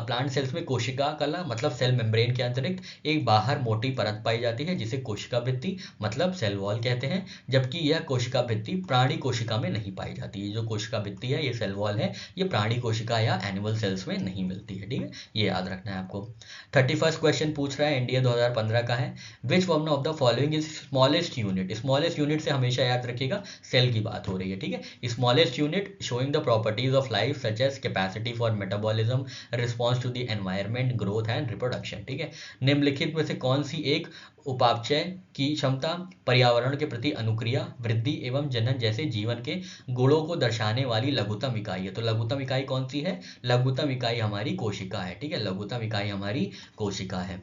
प्लांट सेल्स में कोशिका कला मतलब सेल मेम्ब्रेन के अतिरिक्त एक बाहर मोटी परत पाई जाती है जिसे कोशिका भित्ति मतलब सेल वॉल कहते हैं, जबकि यह कोशिका भित्ति प्राणी कोशिका में नहीं पाई जाती है। जो कोशिका भित्ति है, ये सेल वॉल है, ये प्राणी कोशिका या एनिमल सेल्स में नहीं मिलती है, ठीक है। ये याद रखना है आपको। 31st क्वेश्चन पूछ रहा है, एनडीए 2015 का है, विच one of the following is smallest unit. Smallest unit से हमेशा याद रखिएगा सेल की बात हो रही है, ठीक है। Smallest unit showing the properties of life such as capacity for metabolism, response to the environment, growth and reproduction, ठीक है। निम्नलिखित में से कौन सी एक उपापचय की क्षमता, पर्यावरण के प्रति अनुक्रिया, वृद्धि एवं जनन जैसे जीवन के गुणों को दर्शाने वाली लघुत्तम इकाई है। तो लघुत्तम इकाई कौन सी है, लघुत्तम इकाई हमारी कोशिका है, ठीक है। लघुत्तम इकाई हमारी कोशिका है।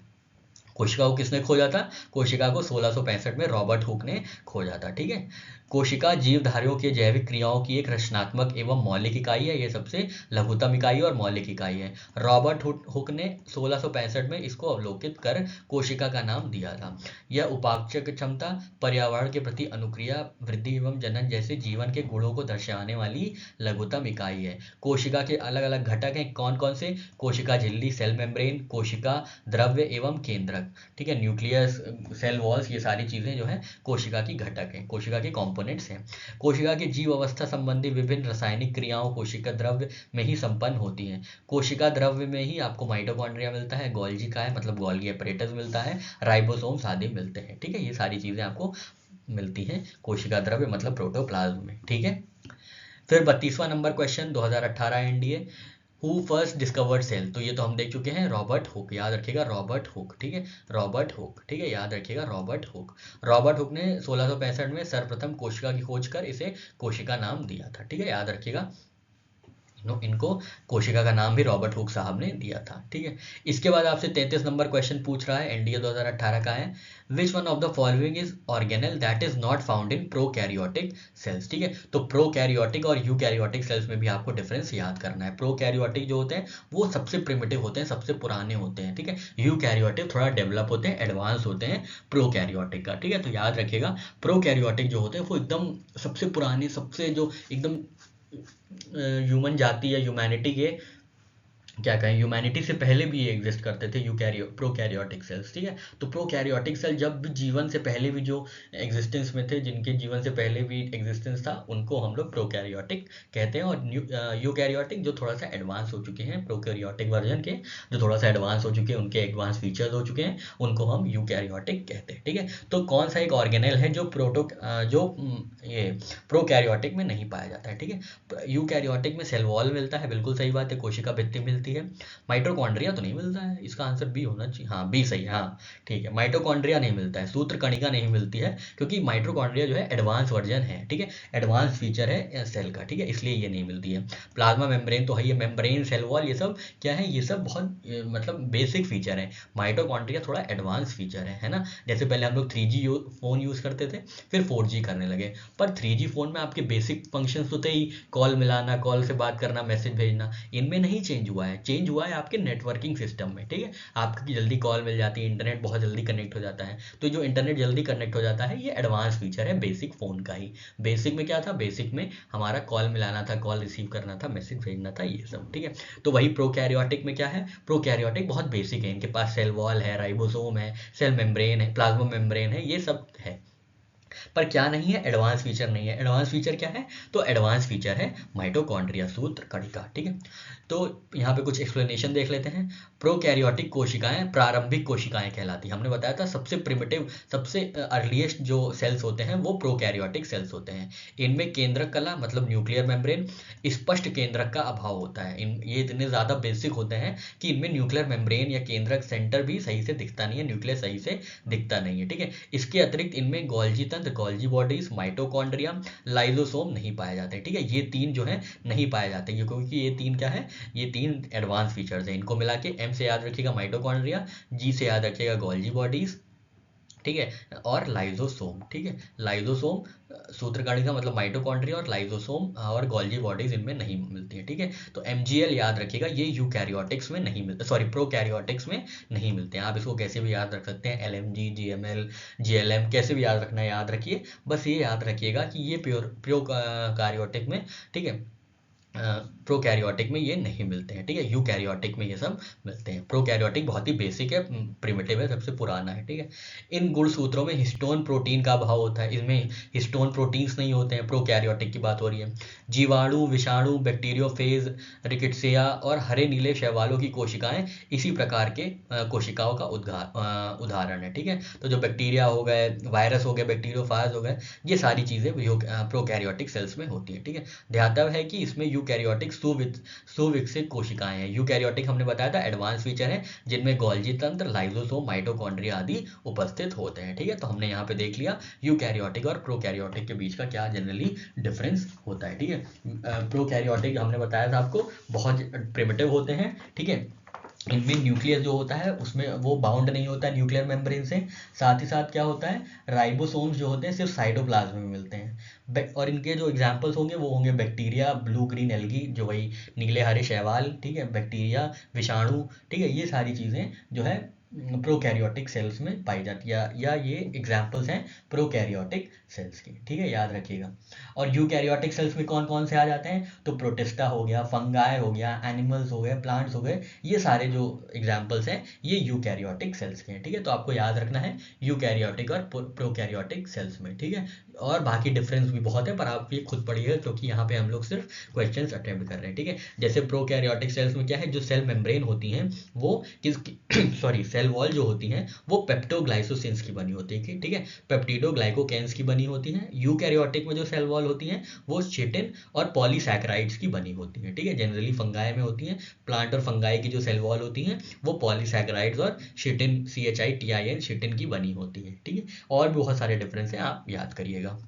कोशिका को किसने खोजा था, कोशिका को 1665 में रॉबर्ट हुक ने खोजा था, ठीक है। कोशिका जीवधारियों के जैविक क्रियाओं की एक रचनात्मक एवं मौलिक इकाई है, ये सबसे लघुत्तम इकाई और मौलिक इकाई है। रॉबर्ट हुक ने 1665 में इसको अवलोकित कर कोशिका का नाम दिया था। यह उपापचय क्षमता, पर्यावरण के प्रति अनुक्रिया, वृद्धि एवं जनन जैसे जीवन के गुणों को दर्शाने वाली लघुत्तम इकाई है। कोशिका के अलग अलग घटक हैं, कौन कौन से, कोशिका झिल्ली सेल मेम्ब्रेन, कोशिका द्रव्य एवं केंद्रक, ठीक है, न्यूक्लियस, सेल वॉल्स, ये सारी चीजें जो है कोशिका की घटक हैं, कोशिका के कंपोनेंट्स हैं। कोशिका की जीव अवस्था संबंधी विभिन्न रासायनिक क्रियाओं कोशिका द्रव्य में ही संपन्न होती हैं। कोशिका द्रव्य में ही आपको माइटोकॉन्ड्रिया मिलता है, गोल्जी काय मतलब गोल्गी एपरेटस मिलता है, राइबोसोम्स आदि मिलते हैं, ठीक है। ये सारी चीजें आपको मिलती हैं कोशिका द्रव्य मतलब प्रोटोप्लाज्म में, ठीक है। फिर 32वां number question 2018 NDA, who first discovered cell. तो ये तो हम देख चुके हैं, रॉबर्ट हुक, याद रखिएगा रॉबर्ट हुक, ठीक है। रॉबर्ट हुक, ठीक है, याद रखिएगा रॉबर्ट हुक। रॉबर्ट हुक ने 1665 में सर्वप्रथम कोशिका की खोज कर इसे कोशिका नाम दिया था, ठीक है, याद रखिएगा। इनको कोशिका का नाम भी रॉबर्ट हुक साहब ने दिया था, ठीक है। इसके बाद आपसे 33 नंबर क्वेश्चन पूछ रहा है, एनडीए 2018 का है, विच one of the following is organelle that is not found in prokaryotic cells, ठीक है। तो प्रोकैरियोटिक और यूकैरियोटिक सेल्स में भी आपको डिफरेंस याद करना है। प्रोकैरियोटिक जो होते हैं वो सबसे प्रिमिटिव होते हैं, सबसे पुराने होते हैं, ठीक है। यूकैरियोटिक थोड़ा डेवलप होते हैं, एडवांस होते हैं प्रोकैरियोटिक का, ठीक है। तो याद रखिएगा प्रोकैरियोटिक जो होते हैं वो एकदम सबसे पुराने, सबसे जो एकदम ह्यूमन जाति या ह्यूमैनिटी के क्या कहें, ह्यूमैनिटी से पहले भी ये एग्जिस्ट करते थे प्रोकैरियोटिक सेल्स, ठीक है। तो प्रोकैरियोटिक सेल जब भी जीवन से पहले भी जो एग्जिस्टेंस में थे, जिनके जीवन से पहले भी एग्जिस्टेंस था, उनको हम लोग प्रोकैरियोटिक कहते हैं। और यूकैरियोटिक जो थोड़ा सा एडवांस हो चुके हैं, प्रोकैरियोटिक वर्जन के जो थोड़ा सा एडवांस हो चुके हैं, उनके एडवांस फीचर्स हो चुके हैं, उनको हम यूकैरियोटिक कहते हैं, ठीक है। तो कौन सा एक ऑर्गेनेल है जो ये प्रोकैरियोटिक में नहीं पाया जाता है, ठीक है। यूकैरियोटिक में सेल वॉल मिलता है, बिल्कुल सही बात है, कोशिका भित्ति मिलती मिलती है? माइटोकॉन्ड्रिया तो नहीं मिलता है, इसका आंसर बी होना चाहिए। हाँ बी सही है, हाँ ठीक है, माइटोकॉन्ड्रिया नहीं मिलता है, सूत्र कणिका नहीं मिलती है, क्योंकि माइटोकॉन्ड्रिया जो है एडवांस वर्जन है, ठीक है, एडवांस फीचर है सेल का, ठीक है, इसलिए ये नहीं मिलती है। प्लाज्मा मेम्ब्रेन तो है, ये मेम्ब्रेन, सेल वॉल, ये सब क्या है, ये सब बहुत मतलब बेसिक फीचर है। माइटोकॉन्ड्रिया थोड़ा एडवांस फीचर है ना। जैसे पहले हम लोग 3G फ़ोन यूज़ करते थे, फिर 4G करने लगे, पर 3G फ़ोन में आपके बेसिक फंक्शंस तो थे ही, कॉल मिलाना, कॉल से बात करना, मैसेज भेजना, इनमें नहीं चेंज हुआ है। चेंज हुआ है आपके नेटवर्किंग सिस्टम में, ठीक है, आपकी जल्दी कॉल मिल जाती है, इंटरनेट बहुत जल्दी कनेक्ट हो जाता है। तो जो इंटरनेट जल्दी कनेक्ट हो जाता है, ये एडवांस फीचर है बेसिक फ़ोन का ही। बेसिक में क्या था, बेसिक में हमारा कॉल मिलाना था, कॉल रिसीव करना था, मैसेज भेजना था, ये सब, ठीक है। तो वही प्रोकैरियोटिक में क्या है, प्रोकैरियोटिक बहुत बेसिक है, इनके पास सेल वॉल है, राइबोसोम है, सेल मेम्ब्रेन है, प्लाज्मा मेम्ब्रेन है, ये सब है, पर क्या नहीं है, एडवांस फीचर नहीं है। एडवांस फीचर क्या है, तो एडवांस फीचर है माइटोकॉन्ड्रिया, सूत्र कणिका, ठीक है। तो यहाँ पे कुछ एक्सप्लेनेशन देख लेते हैं। प्रोकैरियोटिक कोशिकाएं प्रारंभिक कोशिकाएं कहलाती हैं। हमने बताया था सबसे प्रिमिटिव, सबसे अर्लीस्ट जो सेल्स होते हैं वो प्रोकैरियोटिक सेल्स होते हैं। इनमें केंद्रक कला मतलब न्यूक्लियर मेम्ब्रेन, स्पष्ट केंद्रक का अभाव होता है। ये इतने ज़्यादा बेसिक होते हैं कि इनमें न्यूक्लियर मेम्ब्रेन या केंद्रक सेंटर भी सही से दिखता नहीं है, न्यूक्लियस सही से दिखता नहीं है, ठीक है। इसके अतिरिक्त इनमें गोल्जी तंत्र, गोल्जी बॉडीज, माइटोकॉन्ड्रिया, लाइजोसोम नहीं पाए जाते, ठीक है। ये तीन जो है नहीं पाए जाते, क्योंकि ये तीन क्या है, ये तीन एडवांस फीचर्स हैं। इनको मिला के एम से याद रखिएगा माइटोकॉन्ड्रिया, जी से याद रखिएगा गोल्जी बॉडीज, ठीक है, और लाइजोसोम, ठीक है। लाइजोसोम सूत्र कणिका मतलब माइटोकॉन्ड्रिया, और लाइजोसोम और गोल्जी बॉडीज इनमें नहीं मिलती है, ठीक है। तो MgL याद रखिएगा, ये यूकैरियोटिक्स में नहीं मिलते, सॉरी प्रोकैरियोटिक्स में नहीं मिलते हैं। आप इसको कैसे भी याद रख सकते हैं, LMG, GML, GLM, कैसे भी याद रखना है याद रखिए, बस ये याद रखिएगा कि ये प्रोकैरियोटिक में, ठीक है, प्रोकैरियोटिक में ये नहीं मिलते हैं, ठीक है। यूकैरियोटिक में ये सब मिलते हैं। प्रोकैरियोटिक बहुत ही बेसिक है, प्रिमिटिव है, सबसे पुराना है, ठीक है। इन गुणसूत्रों में हिस्टोन प्रोटीन का अभाव होता है, इसमें हिस्टोन प्रोटीन्स नहीं होते हैं, प्रोकैरियोटिक की बात हो रही है। जीवाणु, विषाणु, बैक्टीरियोफेज, रिकेट्सिया और हरे नीले शैवालों की कोशिकाएं इसी प्रकार के कोशिकाओं का उदाहरण है, ठीक है। तो जो बैक्टीरिया हो गए, वायरस हो गए, बैक्टीरियोफाज हो गए, ये सारी चीज़ें प्रोकैरियोटिक सेल्स में होती हैं, ठीक है। ध्यातव्य है कि इसमें यूकैरियोटिक सुविकसित कोशिकाएं हैं। यूकैरियोटिक हमने बताया था एडवांस फीचर है, जिनमें गोल्जी तंत्र, लाइजोसोम, माइटोकॉन्ड्रिया आदि उपस्थित होते हैं, ठीक है। तो हमने यहाँ पे देख लिया यूकैरियोटिक और प्रोकैरियोटिक के बीच का क्या जनरली डिफरेंस होता है, ठीक है। प्रोकैरियोटिक हमने बताया था आपको बहुत प्रिमिटिव होते हैं, ठीक है। इनमें न्यूक्लियस जो होता है उसमें वो बाउंड नहीं होता है न्यूक्लियर मेम्ब्रेन से। साथ ही साथ क्या होता है, राइबोसोम्स जो होते हैं सिर्फ साइटोप्लाज्म में मिलते हैं। और इनके जो एग्जाम्पल्स होंगे वो होंगे बैक्टीरिया, ब्लू ग्रीन एल्गी, जो वही नीले हरे शैवाल, ठीक है, बैक्टीरिया, विषाणु, ठीक है, ये सारी चीज़ें जो है प्रोकैरियोटिक सेल्स में पाई जाती है, या ये एग्जाम्पल्स हैं प्रोकैरियोटिक सेल्स के, ठीक है, याद रखिएगा। और यूकैरियोटिक सेल्स में कौन कौन से आ जाते हैं, तो प्रोटिस्टा हो गया, फंगाई हो गया, एनिमल्स हो गए, प्लांट्स हो गए, ये सारे जो एग्जाम्पल्स हैं ये यूकैरियोटिक सेल्स के हैं, ठीक है। तो आपको याद रखना है यूकैरियोटिक और प्रोकैरियोटिक सेल्स में, ठीक है। और बाकी डिफरेंस भी बहुत है, पर आप ये खुद पढ़िएगा, क्योंकि यहाँ पे हम लोग सिर्फ क्वेश्चंस अटेम्प्ट कर रहे हैं, ठीक है। जैसे प्रोकैरियोटिक सेल्स में क्या है, जो सेल मेम्ब्रेन होती हैं वो सॉरी सेल वॉल जो होती हैं वो पेप्टोग्लाइसोसिन्स की बनी होती है, ठीक है, पेप्टिडोग्लाइकोकेन्स की बनी होती हैं। यूकैरियोटिक में जो सेल वॉल होती हैं वो चिटिन और पॉलीसैकेराइड्स की बनी होती हैं, ठीक है, जनरली फंगाई में होती हैं। प्लांट और फंगाई की जो सेल वॉल होती हैं वो पॉलीसैकेराइड्स और चिटिन, CHITIN, चिटिन की बनी होती है, ठीक है। और भी बहुत सारे डिफरेंस हैं, आप याद करिएगा।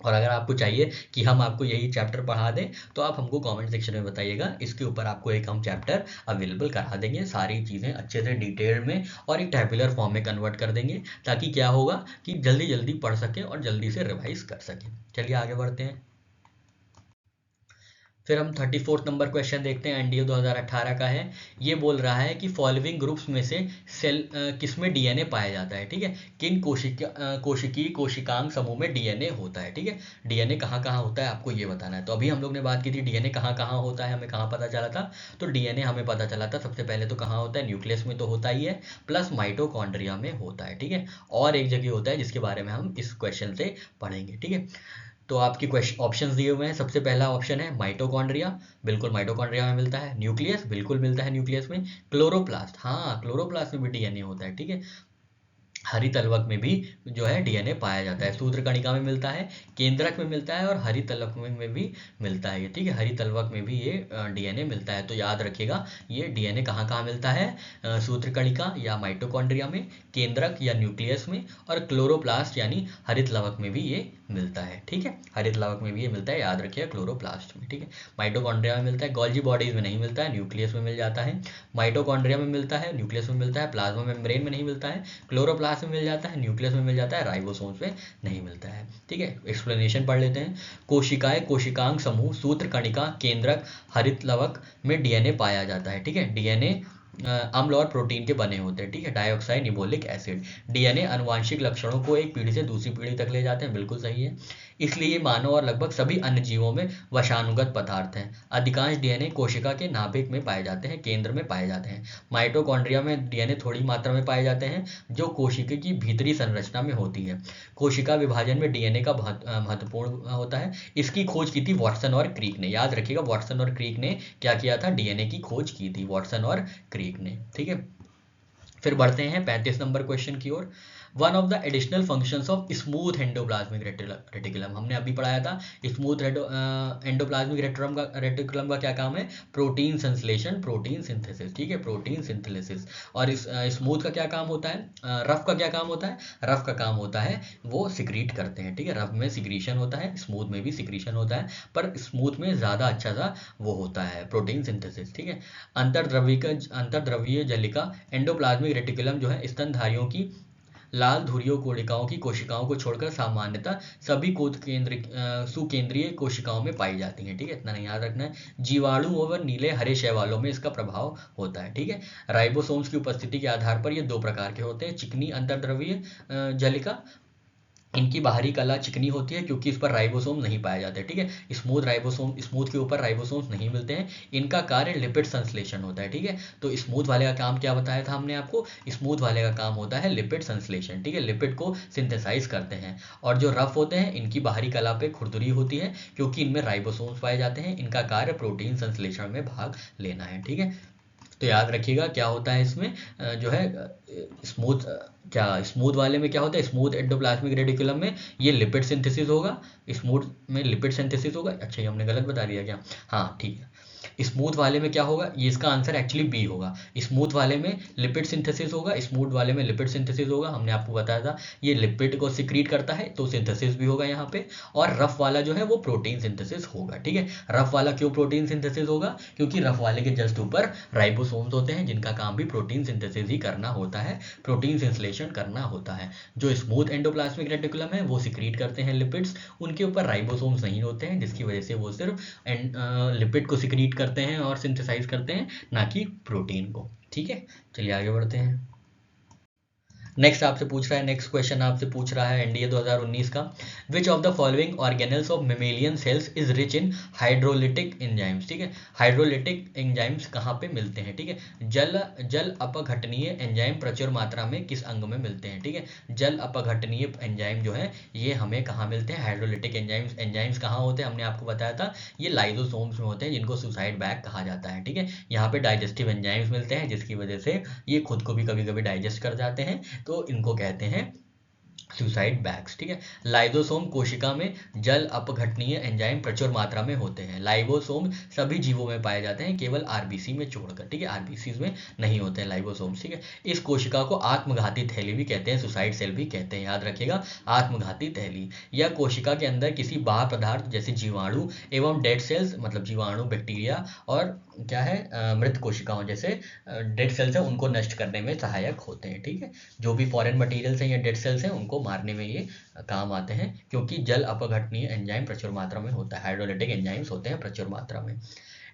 और अगर आपको चाहिए कि हम आपको यही चैप्टर पढ़ा दें तो आप हमको कमेंट सेक्शन में बताइएगा, इसके ऊपर आपको एक हम चैप्टर अवेलेबल करा देंगे, सारी चीज़ें अच्छे से डिटेल में और एक टैबुलर फॉर्म में कन्वर्ट कर देंगे, ताकि क्या होगा कि जल्दी जल्दी पढ़ सकें और जल्दी से रिवाइज कर सकें। चलिए आगे बढ़ते हैं। फिर हम 34 नंबर क्वेश्चन देखते हैं, एनडीए 2018 का है। ये बोल रहा है कि फॉलोइंग ग्रुप्स में से सेल किसमें डीएनए पाया जाता है, ठीक है। किन कोशिकीय कोशिकांग समूह में डीएनए होता है, ठीक है। डीएनए कहाँ कहाँ होता है आपको ये बताना है। तो अभी हम लोग ने बात की थी डीएनए कहाँ कहाँ होता है, हमें कहाँ पता चला था, तो डीएनए हमें पता चला था सबसे पहले तो कहाँ होता है, न्यूक्लियस में तो होता ही है, प्लस माइटोकॉन्ड्रिया में होता है, ठीक है। और एक जगह होता है जिसके बारे में हम इस क्वेश्चन से पढ़ेंगे, ठीक है। तो आपके क्वेश्चन ऑप्शंस दिए हुए हैं। सबसे पहला ऑप्शन है माइटोकॉन्ड्रिया, बिल्कुल माइटोकॉन्ड्रिया में मिलता है। न्यूक्लियस, बिल्कुल मिलता है न्यूक्लियस में। क्लोरोप्लास्ट, हाँ क्लोरोप्लास्ट में भी डीएनए होता है, ठीक है। हरित तलवक में भी जो है डीएनए पाया जाता है। सूत्रकणिका में मिलता है, केंद्रक में मिलता है और हरित तलवक में भी मिलता है ये, ठीक है। हरित तलवक में भी ये डीएनए मिलता है। तो याद रखिएगा ये डीएनए कहाँ कहाँ मिलता है, सूत्रकणिका या माइटोकॉन्ड्रिया में, केंद्रक या न्यूक्लियस में, और क्लोरोप्लास्ट यानी हरित लवक में भी ये मिलता है, ठीक है। हरित लवक में भी ये मिलता है, याद रखिएगा क्लोरोप्लास्ट में, ठीक है। माइटोकॉन्ड्रिया में मिलता है, गोल्जी बॉडीज में नहीं मिलता है, न्यूक्लियस में मिल जाता है। माइटोकॉन्ड्रिया में मिलता है, न्यूक्लियस में मिलता है, प्लाज्मा मेम्ब्रेन में नहीं मिलता है, क्लोरोप्लास्ट में मिल जाता है, न्यूक्लियस में मिल जाता है, राइबोसोम्स में नहीं मिलता है, ठीक है। एक्सप्लेनेशन पढ़ लेते हैं। कोशिकाएं, कोशिकांग समूह, सूत्र कणिका, केंद्रक, हरित लवक में डीएनए पाया जाता है, ठीक है। डीएनए अम्ल और प्रोटीन के बने होते हैं, ठीक है। Dioxide निबोलिक acid. डीएनए आनुवांशिक लक्षणों को एक पीढ़ी से दूसरी पीढ़ी तक ले जाते हैं, बिल्कुल सही है। इसलिए मानव और लगभग सभी अन्य जीवों में वशानुगत पदार्थ हैं। अधिकांश डीएनए कोशिका के नाभिक में पाए जाते हैं, केंद्र में पाए जाते हैं। माइटोकॉन्ड्रिया में डीएनए थोड़ी मात्रा में पाए जाते हैं, जो कोशिका की भीतरी संरचना में होती है। कोशिका विभाजन में डीएनए का महत्वपूर्ण होता है। इसकी खोज की थी वॉटसन और क्रीक ने, याद रखिएगा वॉटसन और क्रीक ने क्या किया था, डीएनए की खोज की थी, वॉटसन और क्रीक ने, ठीक है। फिर बढ़ते हैं 35 नंबर क्वेश्चन की ओर। One of the additional functions of smooth endoplasmic reticulum, हमने अभी पढ़ाया था। स्मूथ एंडोप्लाज्मिक रेटिकुलम का क्या काम है, प्रोटीन संश्लेषण, प्रोटीन सिंथेसिस, ठीक है, प्रोटीन सिंथेसिस। और इस स्मूथ का क्या काम होता है, रफ का क्या काम होता है, रफ का काम होता है वो सिक्रीट करते हैं, ठीक है। रफ में सिक्रीशन होता है, स्मूथ में भी सिक्रीशन होता है, पर स्मूथ में ज़्यादा अच्छा सा वो होता है प्रोटीन सिंथेसिस, ठीक है। अंतर्द्रव्यीय जलिका एंडोप्लाज्मिक रेटिकुलम जो है स्तनधारियों की लाल धुरियों कोशिकाओं की कोशिकाओं को छोड़कर सामान्यतः सभी सुकेंद्रीय कोशिकाओं में पाई जाती हैं, ठीक है। इतना नहीं याद रखना है। जीवाणु और नीले हरे शैवालों में इसका प्रभाव होता है, ठीक है। राइबोसोम्स की उपस्थिति के आधार पर ये दो प्रकार के होते हैं। चिकनी अंतर्द्रव्यीय जलिका, इनकी बाहरी कला चिकनी होती है क्योंकि इस पर राइबोसोम नहीं पाए जाते, ठीक है। स्मूथ के ऊपर राइबोसोम्स नहीं मिलते हैं। इनका कार्य लिपिड संश्लेषण होता है, ठीक है। तो स्मूथ वाले का काम क्या बताया था हमने आपको, स्मूथ वाले का काम होता है लिपिड संश्लेषण, ठीक है, लिपिड को सिंथेसाइज करते हैं। और जो रफ होते हैं इनकी बाहरी कला पे खुरदुरी होती है क्योंकि इनमें राइबोसोम्स पाए जाते हैं। इनका कार्य प्रोटीन संश्लेषण में भाग लेना है, ठीक है। तो याद रखिएगा क्या होता है इसमें, जो है स्मूथ, क्या स्मूथ वाले में क्या होता है, स्मूथ एंडोप्लाज्मिक रेटिकुलम में ये लिपिड सिंथेसिस होगा, स्मूथ में लिपिड सिंथेसिस होगा। अच्छा ये हमने गलत बता दिया क्या, हाँ ठीक है। स्मूथ वाले में क्या होगा, ये इसका आंसर एक्चुअली बी होगा। स्मूथ वाले में लिपिड सिंथेसिस होगा, स्मूथ वाले में लिपिड सिंथेसिस होगा, हमने आपको बताया था। ये लिपिड को सिक्रीट करता है तो सिंथेसिस भी होगा यहाँ पे। और रफ वाला जो है वो प्रोटीन सिंथेसिस होगा, ठीक है। रफ वाला क्यों प्रोटीन सिंथेसिस होगा, क्योंकि रफ वाले के जस्ट ऊपर राइबोसोम्स होते हैं जिनका काम भी प्रोटीन सिंथेसिस ही करना होता है, प्रोटीन संश्लेषण करना होता है। जो स्मूथ एंडोप्लाज्मिक रेटिकुलम है वो सिक्रीट करते हैं लिपिड्स, उनके ऊपर राइबोसोम्स नहीं होते हैं, जिसकी वजह से वो सिर्फ लिपिड को सिक्रीट करते हैं और सिंथेसाइज करते हैं, ना कि प्रोटीन को, ठीक है। चलिए आगे बढ़ते हैं। नेक्स्ट आपसे पूछ रहा है, नेक्स्ट क्वेश्चन आपसे पूछ रहा है एनडीए 2019 का, which of the following organelles of mammalian cells is rich in hydrolytic enzymes, ठीक है। हाइड्रोलिटिक एंजाइम्स कहाँ पे मिलते हैं, ठीक है। जल अपघटनीय एंजाइम प्रचुर मात्रा में किस अंग में मिलते हैं, ठीक है। जल अपघटनीय एंजाइम जो है ये हमें कहाँ मिलते हैं, हाइड्रोलिटिक एंजाइम्स कहाँ होते हैं, हमने आपको बताया था ये लाइसोसोम्स में होते हैं जिनको सुसाइड बैग कहा जाता है, ठीक है। यहाँ पे डाइजेस्टिव एंजाइम्स मिलते हैं जिसकी वजह से ये खुद को भी कभी कभी डाइजेस्ट कर जाते हैं, तो इनको कहते हैं सुसाइड बैग्स, ठीक है। लाइसोसोम कोशिका में जल अपघटनीय एंजाइम प्रचुर मात्रा में होते हैं। लाइबोसोम सभी जीवों में पाए जाते हैं केवल आरबीसी में छोड़कर, ठीक है, आरबीसी में नहीं होते हैं लाइबोसोम्स, ठीक है। इस कोशिका को आत्मघाती थैली भी कहते हैं, सुसाइड सेल भी कहते हैं, याद रखिएगा आत्मघाती थैली। यह कोशिका के अंदर किसी बाह्य पदार्थ जैसे जीवाणु एवं डेड सेल्स, मतलब जीवाणु, बैक्टीरिया और क्या है मृत कोशिकाओं जैसे डेड सेल्स हैं उनको नष्ट करने में सहायक होते हैं, ठीक है। जो भी फॉरेन मटेरियल्स हैं या डेड सेल्स हैं उनको मारने में ये काम आते हैं क्योंकि जल अपघटनीय एंजाइम प्रचुर मात्रा में होता है, हाइड्रोलिटिक एंजाइम्स होते हैं प्रचुर मात्रा में,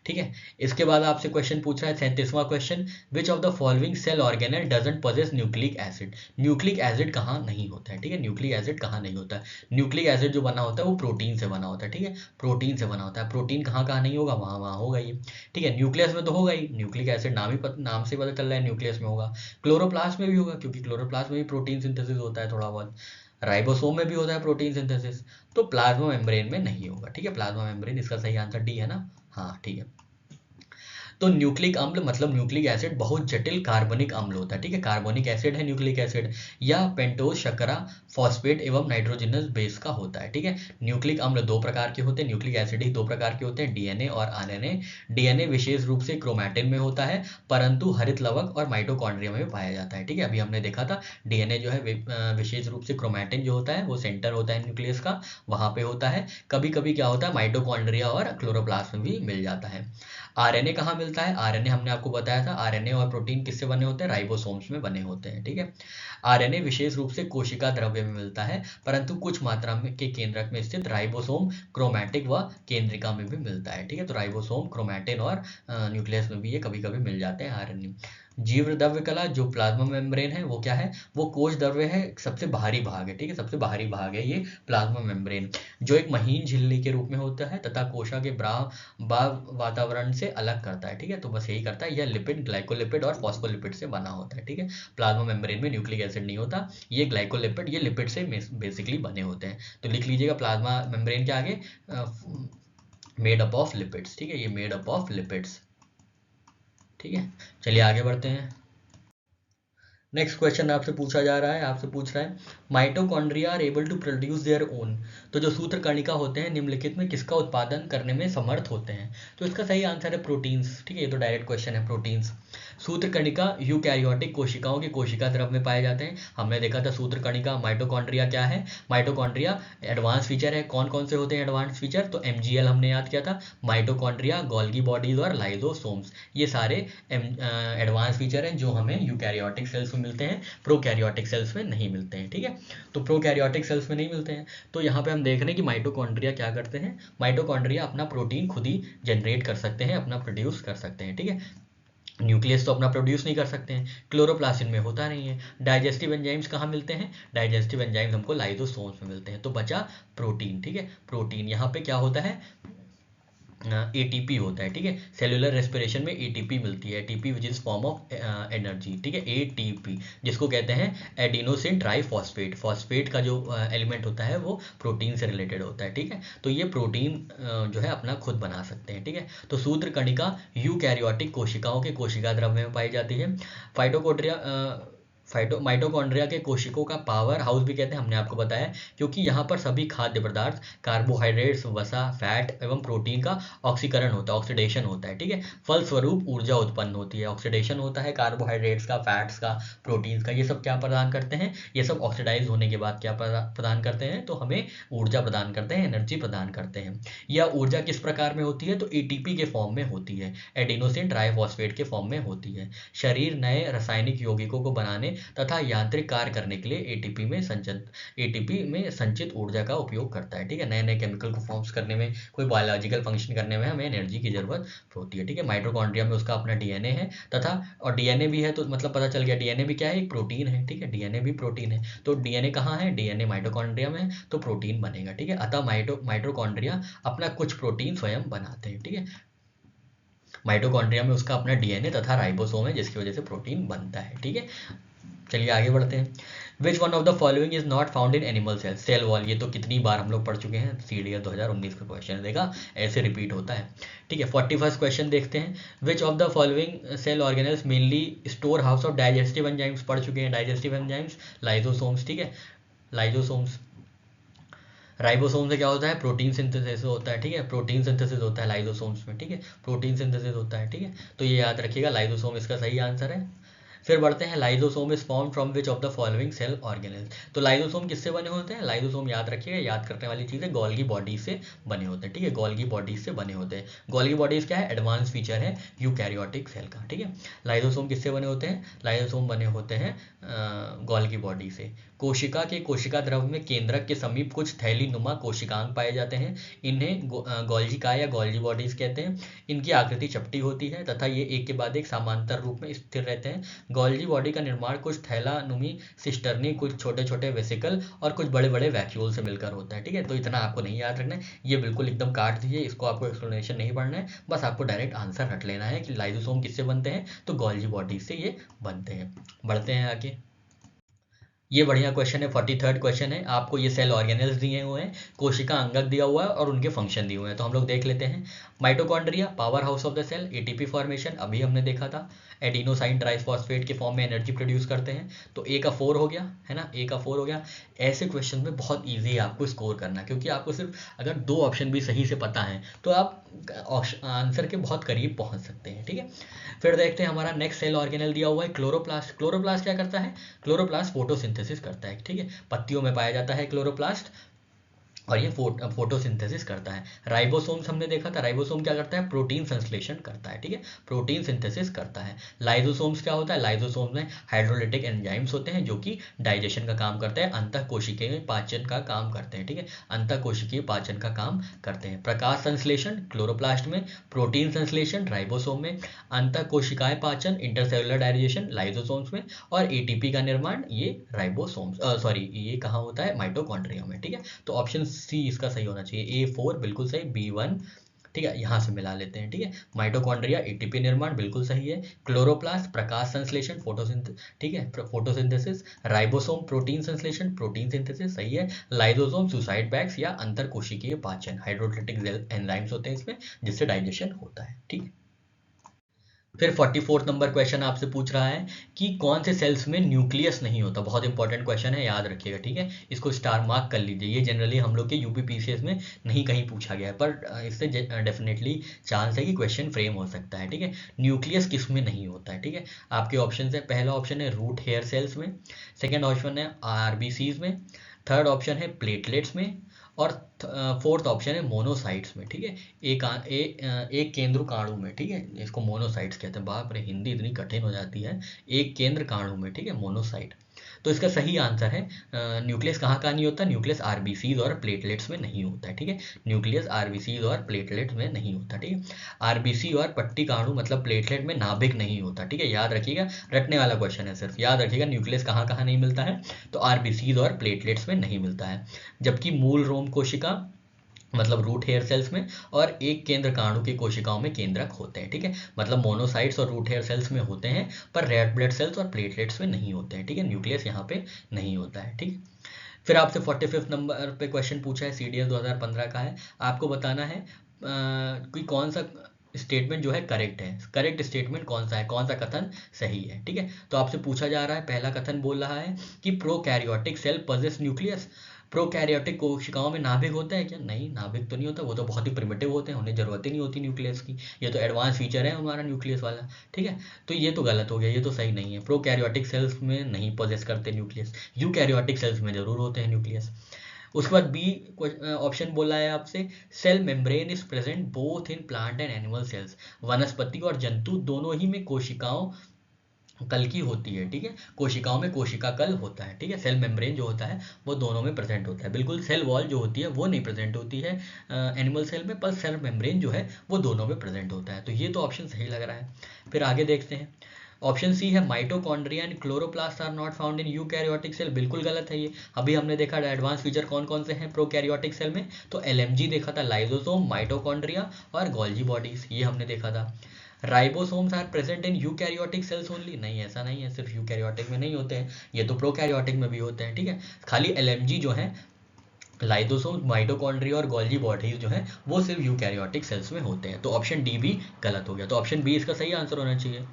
ठीक है। इसके बाद आपसे क्वेश्चन पूछ रहा है 37वां question, which of the following cell organelle doesn't possess nucleic acid. Nucleic acid कहाँ नहीं होता है, ठीक है। न्यूक्लिक एसिड कहाँ नहीं होता है, न्यूक्लिक एसिड जो बना होता है वो प्रोटीन से बना होता है, ठीक है, प्रोटीन से बना होता है। प्रोटीन कहाँ कहाँ नहीं होगा, वहाँ वहाँ होगा ये, ठीक है। न्यूक्लियस में तो होगा ही, न्यूक्लिक एसिड नाम से पता चल रहा है न्यूक्लियस में होगा। क्लोरोप्लास्ट में भी होगा क्योंकि क्लोरोप्लास्ट में भी प्रोटीन सिंथेसिस होता है थोड़ा बहुत। राइबोसोम में भी होता है प्रोटीन सिंथेसिस। तो प्लाज्मा मेम्ब्रेन में नहीं होगा, ठीक है। प्लाज्मा मेम्ब्रेन इसका सही आंसर डी है ना, हाँ ठीक है। तो न्यूक्लिक अम्ल मतलब न्यूक्लिक एसिड बहुत जटिल कार्बनिक अम्ल होता है, ठीक है, कार्बनिक एसिड है न्यूक्लिक एसिड, या पेंटोज शर्करा फॉस्फेट एवं नाइट्रोजनस बेस का होता है, ठीक है। न्यूक्लिक अम्ल दो प्रकार के होते हैं, न्यूक्लिक एसिड ही दो प्रकार के होते हैं, डीएनए और आरएनए। डीएनए विशेष रूप से क्रोमैटिन में होता है, परंतु हरित लवक और माइटोकॉन्ड्रिया में पाया जाता है, ठीक है। अभी हमने देखा था डीएनए जो है विशेष रूप से क्रोमैटिन जो होता है वो सेंटर होता है न्यूक्लियस का, वहां पे होता है। कभी कभी क्या होता है माइटोकॉन्ड्रिया और क्लोरोप्लास्ट में भी मिल जाता है। आरएनए कहाँ मिलता है? आरएनए हमने आपको बताया था, आरएनए और प्रोटीन किससे बने होते हैं? राइबोसोम्स में बने होते हैं, ठीक है। आरएनए विशेष रूप से कोशिका द्रव्य में मिलता है, परंतु कुछ मात्रा में के केंद्रक में स्थित राइबोसोम क्रोमैटिक व केंद्रिका में भी मिलता है, ठीक है। तो राइबोसोम क्रोमैटिन और न्यूक्लियस में भी ये कभी कभी मिल जाते हैं आरएनए। जीव द्रव्य कला जो प्लाज्मा मेम्ब्रेन है वो क्या है? वो कोश द्रव्य है, सबसे बाहरी भाग है, ठीक है, सबसे बाहरी भाग है ये प्लाज्मा मेम्ब्रेन, जो एक महीन झिल्ली के रूप में होता है तथा कोशा के वातावरण से अलग करता है, ठीक है। तो बस यही करता है, यह लिपिड, ग्लाइकोलिपिड और फॉस्फोलिपिड से बना होता है, ठीक है। प्लाज्मा मेम्ब्रेन में न्यूक्लिक एसिड नहीं होता, ये ग्लाइकोलिपिड, ये लिपिड से बेसिकली बने होते हैं। तो लिख लीजिएगा प्लाज्मा मेम्ब्रेन के आगे मेड अप ऑफ लिपिड्स, ठीक है, ये मेड अप ऑफ लिपिड्स, ठीक है। चलिए आगे बढ़ते हैं। नेक्स्ट क्वेश्चन आपसे पूछा जा रहा है, आपसे पूछ रहा है mitochondria are able to produce their own. तो जो सूत्रकणिका होते हैं निम्नलिखित में किसका उत्पादन करने में समर्थ होते हैं? तो इसका सही आंसर है प्रोटीन्स, ठीक है, ये तो डायरेक्ट क्वेश्चन है, प्रोटीन्स। सूत्रकणिका यूकैरियोटिक कोशिकाओं के कोशिका द्रव में पाए जाते हैं। हमने देखा था सूत्रकणिका। माइटोकॉन्ड्रिया क्या है? माइटोकॉन्ड्रिया एडवांस फीचर है। कौन कौन से होते हैं एडवांस फीचर? तो एमजीएल हमने याद किया था, माइटोकॉन्ड्रिया, गोल्गी बॉडीज और लाइजोसोम्स, ये सारे एडवांस फीचर हैं जो हमें यूकैरियोटिक सेल्स में मिलते हैं, प्रोकैरियोटिक सेल्स में नहीं मिलते हैं, ठीक है। तो प्रोकैरियोटिक सेल्स में नहीं मिलते हैं, तो यहाँ पे हम देख रहे हैं कि माइटोकॉन्ड्रिया क्या करते हैं, माइटोकॉन्ड्रिया अपना प्रोटीन खुद ही जनरेट कर सकते हैं, अपना प्रोड्यूस कर सकते हैं, ठीक है। न्यूक्लियस तो अपना प्रोड्यूस नहीं कर सकते हैं, क्लोरोप्लास्ट में होता नहीं है। डाइजेस्टिव एंजाइम्स कहाँ मिलते हैं? डाइजेस्टिव एंजाइम्स हमको लाइसोसोम्स में मिलते हैं। तो बचा प्रोटीन, ठीक है। प्रोटीन यहाँ पे क्या होता है? एटीपी होता है, ठीक है। सेलुलर रेस्पिरेशन में एटीपी मिलती है, ATP which is form of energy, ठीक है, एटीपी, जिसको कहते हैं एडिनोसिन ट्राइफॉस्फेट। फॉस्फेट का जो एलिमेंट होता है वो प्रोटीन से रिलेटेड होता है, ठीक है। तो ये प्रोटीन जो है अपना खुद बना सकते हैं, ठीक है। तो सूत्रकणिका यूकैरियोटिक कोशिकाओं के कोशिका द्रव्य में पाई जाती है। माइटोकॉन्ड्रिया के कोशिकों का पावर हाउस भी कहते हैं, हमने आपको बताया, क्योंकि यहाँ पर सभी खाद्य पदार्थ, कार्बोहाइड्रेट्स, वसा, फैट एवं प्रोटीन का ऑक्सीकरण होता है, ऑक्सीडेशन होता है, ठीक है। फलस्वरूप ऊर्जा उत्पन्न होती है, ऑक्सीडेशन होता है कार्बोहाइड्रेट्स का, फैट्स का, प्रोटीन्स का, ये सब क्या प्रदान करते हैं? ये सब ऑक्सीडाइज होने के बाद क्या प्रदान करते हैं? तो हमें ऊर्जा प्रदान करते हैं, एनर्जी प्रदान करते हैं। यह ऊर्जा किस प्रकार में होती है? तो एटीपी के फॉर्म में होती है, एडिनोसिन ट्राइफॉस्फेट के फॉर्म में होती है। शरीर नए रासायनिक यौगिकों को बनाने तथा यांत्रिक कार्य करने के लिए एटीपी में संचित ऊर्जा का उपयोग करता है, ठीक है। नए नए केमिकल को फॉर्म्स करने में, कोई बायोलॉजिकल फंक्शन करने में हमें एनर्जी की जरूरत होती है, ठीक है। माइटोकॉन्ड्रिया में उसका अपना डीएनए है तथा, और डीएनए भी है तो मतलब पता चल गया डीएनए भी क्या है? एक प्रोटीन है, ठीक है, डीएनए भी प्रोटीन है। तो डीएनए कहाँ है? डीएनए माइटोकॉन्ड्रिया में है, तो प्रोटीन बनेगा, ठीक है। अतः माइटोकॉन्ड्रिया अपना कुछ प्रोटीन स्वयं बनाते हैं, ठीक है। माइटोकॉन्ड्रिया में उसका अपना डीएनए तथा राइबोसोम है जिसकी वजह से प्रोटीन बनता है, ठीक है। चलिए आगे बढ़ते हैं। Which one of the following is not found in animal cell? Cell wall, ये तो कितनी बार हम लोग पढ़ चुके हैं, CDS 2019 का क्वेश्चन देखा, ऐसे रिपीट होता है, ठीक है। 41st क्वेश्चन देखते हैं। Which of the following cell organelles mainly store house of digestive enzymes? पढ़ चुके हैं डाइजेस्टिव एंजाइम्स, लाइजोसोम्स, ठीक है, लाइजोसोम्स। राइबोसोम से क्या होता है? प्रोटीन सिंथेसिस होता है, ठीक है, प्रोटीन सिंथेसिस होता है लाइजोसोम्स में, ठीक है, प्रोटीन सिंथेसिस होता है, ठीक है। तो ये याद रखिएगा, लाइजोसोम इसका सही आंसर है। फिर बढ़ते हैं, lysosome is form from which of the following cell organelles? तो लाइजोसोम किससे बने होते हैं? लाइजोसोम याद रखिएगा, याद करने वाली चीज़ है, गोल्गी बॉडी से बने होते हैं, ठीक है, गोल्गी बॉडी से बने होते हैं। गोल्गी बॉडीज क्या है? एडवांस फीचर है यूकैरियोटिक सेल का, ठीक है। लाइजोसोम किससे बने होते हैं? लाइजोसोम बने होते हैं गोल्गी बॉडी से। कोशिका के कोशिका द्रव में केंद्रक के समीप कुछ थैली नुमा कोशिकांग पाए जाते हैं, इन्हें गोल्जिका या गोल्जी बॉडीज कहते हैं। इनकी आकृति चपटी होती है तथा ये एक के बाद एक समांतर रूप में स्थिर रहते हैं। गोल्जी बॉडी का निर्माण कुछ थैलानुमी सिस्टर्नी, कुछ छोटे छोटे वेसिकल और कुछ बड़े बड़े वैक्यूल से मिलकर होता है, ठीक है। तो इतना आपको नहीं याद रखना है, ये बिल्कुल एकदम काट दीजिए, इसको आपको एक्सप्लेनेशन नहीं पढ़ना है, बस आपको डायरेक्ट आंसर रट लेना है कि लाइजोसोम किससे बनते हैं? तो गोल्जी बॉडी से ये बनते हैं। बढ़ते हैं आगे। ये बढ़िया क्वेश्चन है, 43rd क्वेश्चन है। आपको ये सेल ऑर्गेनेल्स दिए हुए हैं, कोशिका अंगक दिया हुआ है और उनके फंक्शन दिए हुए हैं। तो हम लोग देख लेते हैं। Mitochondria power house of the cell, ATP formation अभी हमने देखा था, एडिनोसाइन ट्राइफॉस्फेट के फॉर्म में एनर्जी प्रोड्यूस करते हैं। तो ए का 4 हो गया है ना, ए का 4 हो गया। ऐसे क्वेश्चन में बहुत ईजी है आपको स्कोर करना, क्योंकि आपको सिर्फ अगर 2 ऑप्शन भी सही से पता है तो आप आंसर के बहुत करीब पहुंच सकते हैं, ठीक है। फिर देखते हैं हमारा नेक्स्ट सेल ऑर्गेनल दिया हुआ है क्लोरोप्लास्ट। क्लोरोप्लास्ट क्या करता है? क्लोरोप्लास्ट फोटोसिंथेसिस करता है, ठीक है। पत्तियों में पाया जाता है क्लोरोप्लास्ट, और ये फोटोसिंथेसिस करता है। राइबोसोम्स हमने देखा था, राइबोसोम क्या करता है? प्रोटीन संश्लेषण करता है, ठीक है, प्रोटीन सिंथेसिस करता है। लाइजोसोम्स क्या होता है? लाइजोसोम्स में हाइड्रोलिटिक एंजाइम्स होते हैं जो कि डाइजेशन का काम करते हैं, अंतःकोशिकीय पाचन का काम करते हैं, ठीक है, अंतःकोशिकीय पाचन का काम करते हैं। प्रकाश संश्लेषण क्लोरोप्लास्ट में, प्रोटीन संश्लेषण राइबोसोम में, अंतःकोशिकाय पाचन इंटरसेलुलर डाइजेशन लाइजोसोम्स में, और एटीपी का निर्माण ये राइबोसोम्स सॉरी ये कहाँ होता है? माइटोकॉन्ड्रिया में, ठीक है। तो ऑप्शन सी इसका सही होना चाहिए, A4 बिल्कुल सही, B1 ठीक है, यहाँ से मिला लेते हैं, ठीक है। माइटोकॉन्ड्रिया एटीपी निर्माण बिल्कुल सही है, क्लोरोप्लास्ट प्रकाश संश्लेषण ठीक है, फोटोसिंथेसिस, राइबोसोम प्रोटीन संश्लेषण प्रोटीन सिंथेसिस सही है, लाइसोसोम सुसाइड बैग्स या अंतरकोशिकीय पाचन हाइड्रोलिटिक एंजाइम्स होते हैं इसमें जिससे डाइजेशन होता है, ठीक है। फिर 44 नंबर क्वेश्चन आपसे पूछ रहा है कि कौन से सेल्स में न्यूक्लियस नहीं होता। बहुत इंपॉर्टेंट क्वेश्चन है, याद रखिएगा, ठीक है। इसको स्टार मार्क कर लीजिए, ये जनरली हम लोग के यूपीपीसीएस में नहीं कहीं पूछा गया है, पर इससे डेफिनेटली चांस है कि क्वेश्चन फ्रेम हो सकता है, ठीक है। न्यूक्लियस किस में नहीं होता है, ठीक है। आपके ऑप्शन है, पहला ऑप्शन है रूट हेयर सेल्स में, सेकेंड ऑप्शन है आरबीसीज में, थर्ड ऑप्शन है प्लेटलेट्स में, और फोर्थ ऑप्शन है मोनोसाइट्स में, ठीक है। एक केंद्र काणु में, ठीक है, इसको मोनोसाइट्स कहते हैं। बाप रे, हिंदी इतनी कठिन हो जाती है। एक केंद्र काणु में, ठीक है, मोनोसाइट। तो इसका सही आंसर है न्यूक्लियस कहाँ कहाँ नहीं होता? न्यूक्लियस आरबीसीज और प्लेटलेट्स में नहीं होता है, ठीक है। न्यूक्लियस आरबीसीज और प्लेटलेट्स में नहीं होता, ठीक है। आरबीसी और पट्टी काणु मतलब प्लेटलेट में नाभिक नहीं होता, ठीक है, याद रखिएगा, रटने वाला क्वेश्चन है, सिर्फ याद रखिएगा न्यूक्लियस कहाँ कहाँ नहीं मिलता है, तो आरबीसीज और प्लेटलेट्स में नहीं मिलता है। जबकि मूल रोम कोशिका मतलब रूट हेयर सेल्स में और एक केंद्र काणु की कोशिकाओं में केंद्रक होते हैं, ठीक है। मतलब मोनोसाइट्स और रूट हेयर सेल्स में होते हैं, पर रेड ब्लड सेल्स और प्लेटलेट्स में नहीं होते हैं, ठीक है। न्यूक्लियस यहाँ पे नहीं होता है, ठीक है। फिर आपसे 45 नंबर पे क्वेश्चन पूछा है, सीडीएस 2015 का है। आपको बताना है कि कौन सा स्टेटमेंट जो है करेक्ट है, करेक्ट स्टेटमेंट कौन सा है, कौन सा कथन सही है, ठीक है। तो आपसे पूछा जा रहा है, पहला कथन बोल रहा है कि prokaryotic cell possess nucleus. Prokaryotic कोशिकाओं में नाभिक होता है क्या? नहीं, नाभिक तो नहीं होता, वो तो बहुत ही प्रिमिटिव होते हैं, उन्हें जरूरत ही नहीं होती न्यूक्लियस की। ये तो एडवांस फीचर है हमारा न्यूक्लियस वाला, ठीक है। तो ये तो गलत हो गया, ये तो सही नहीं है। प्रोकैरियोटिक सेल्स में नहीं पोजेस करते न्यूक्लियस, यूकैरियोटिक सेल्स में जरूर होते हैं न्यूक्लियस। उसके बाद बी ऑप्शन बोला है आपसे, cell membrane is present both in plant and animal cells. वनस्पति और जंतु दोनों ही में कोशिकाओं कल की होती है, ठीक है, कोशिकाओं में कोशिका कल होता है, ठीक है। सेल मेम्ब्रेन जो होता है वो दोनों में प्रेजेंट होता है, बिल्कुल सेल वॉल जो होती है वो नहीं प्रेजेंट होती है एनिमल सेल में, पर सेल मेम्ब्रेन जो है वो दोनों में प्रेजेंट होता है। तो ये तो ऑप्शन सही लग रहा है। फिर आगे देखते हैं, ऑप्शन सी है mitochondria and chloroplast are not found in eukaryotic cell, बिल्कुल गलत है ये। अभी हमने देखा एडवांस फीचर कौन कौन से हैं प्रोकैरियोटिक सेल में, तो एलएमजी देखा था, लाइसोसोम, माइटोकॉन्ड्रिया और गोल्जी बॉडीज, ये हमने देखा था। Ribosomes are present in eukaryotic cells only, नहीं ऐसा नहीं है, सिर्फ यूकैरियोटिक में नहीं होते हैं, ये तो प्रोकैरियोटिक में भी होते हैं, ठीक है। खाली एलएमजी जो है, लाइसोसोम, माइटोकॉन्ड्रिया और गोल्जी बॉडीज जो है वो सिर्फ यूकैरियोटिक सेल्स में होते हैं। तो ऑप्शन डी भी गलत हो गया, तो ऑप्शन बी इसका सही आंसर होना चाहिए।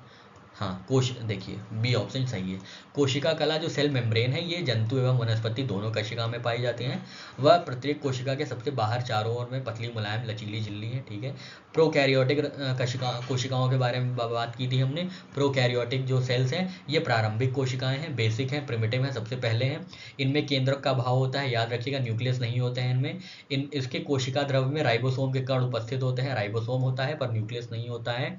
हाँ, देखिए बी ऑप्शन सही है। कोशिका कला जो सेल मेम्ब्रेन है ये जंतु एवं वनस्पति दोनों कोशिका में पाई जाती हैं। वह प्रत्येक कोशिका के सबसे बाहर चारों ओर में पतली मुलायम लचीली झिल्ली है, ठीक है। प्रोकैरियोटिक कोशिकाओं के बारे में बात की थी हमने। प्रोकैरियोटिक जो सेल्स हैं ये प्रारंभिक कोशिकाएं हैं, बेसिक हैं, प्रिमिटिव हैं, सबसे पहले हैं। इनमें केंद्रक का भाव होता है, याद रखिएगा, न्यूक्लियस नहीं होते हैं इनमें। इसके कोशिका द्रव्य में राइबोसोम के कण उपस्थित होते हैं, राइबोसोम होता है पर न्यूक्लियस नहीं होता है।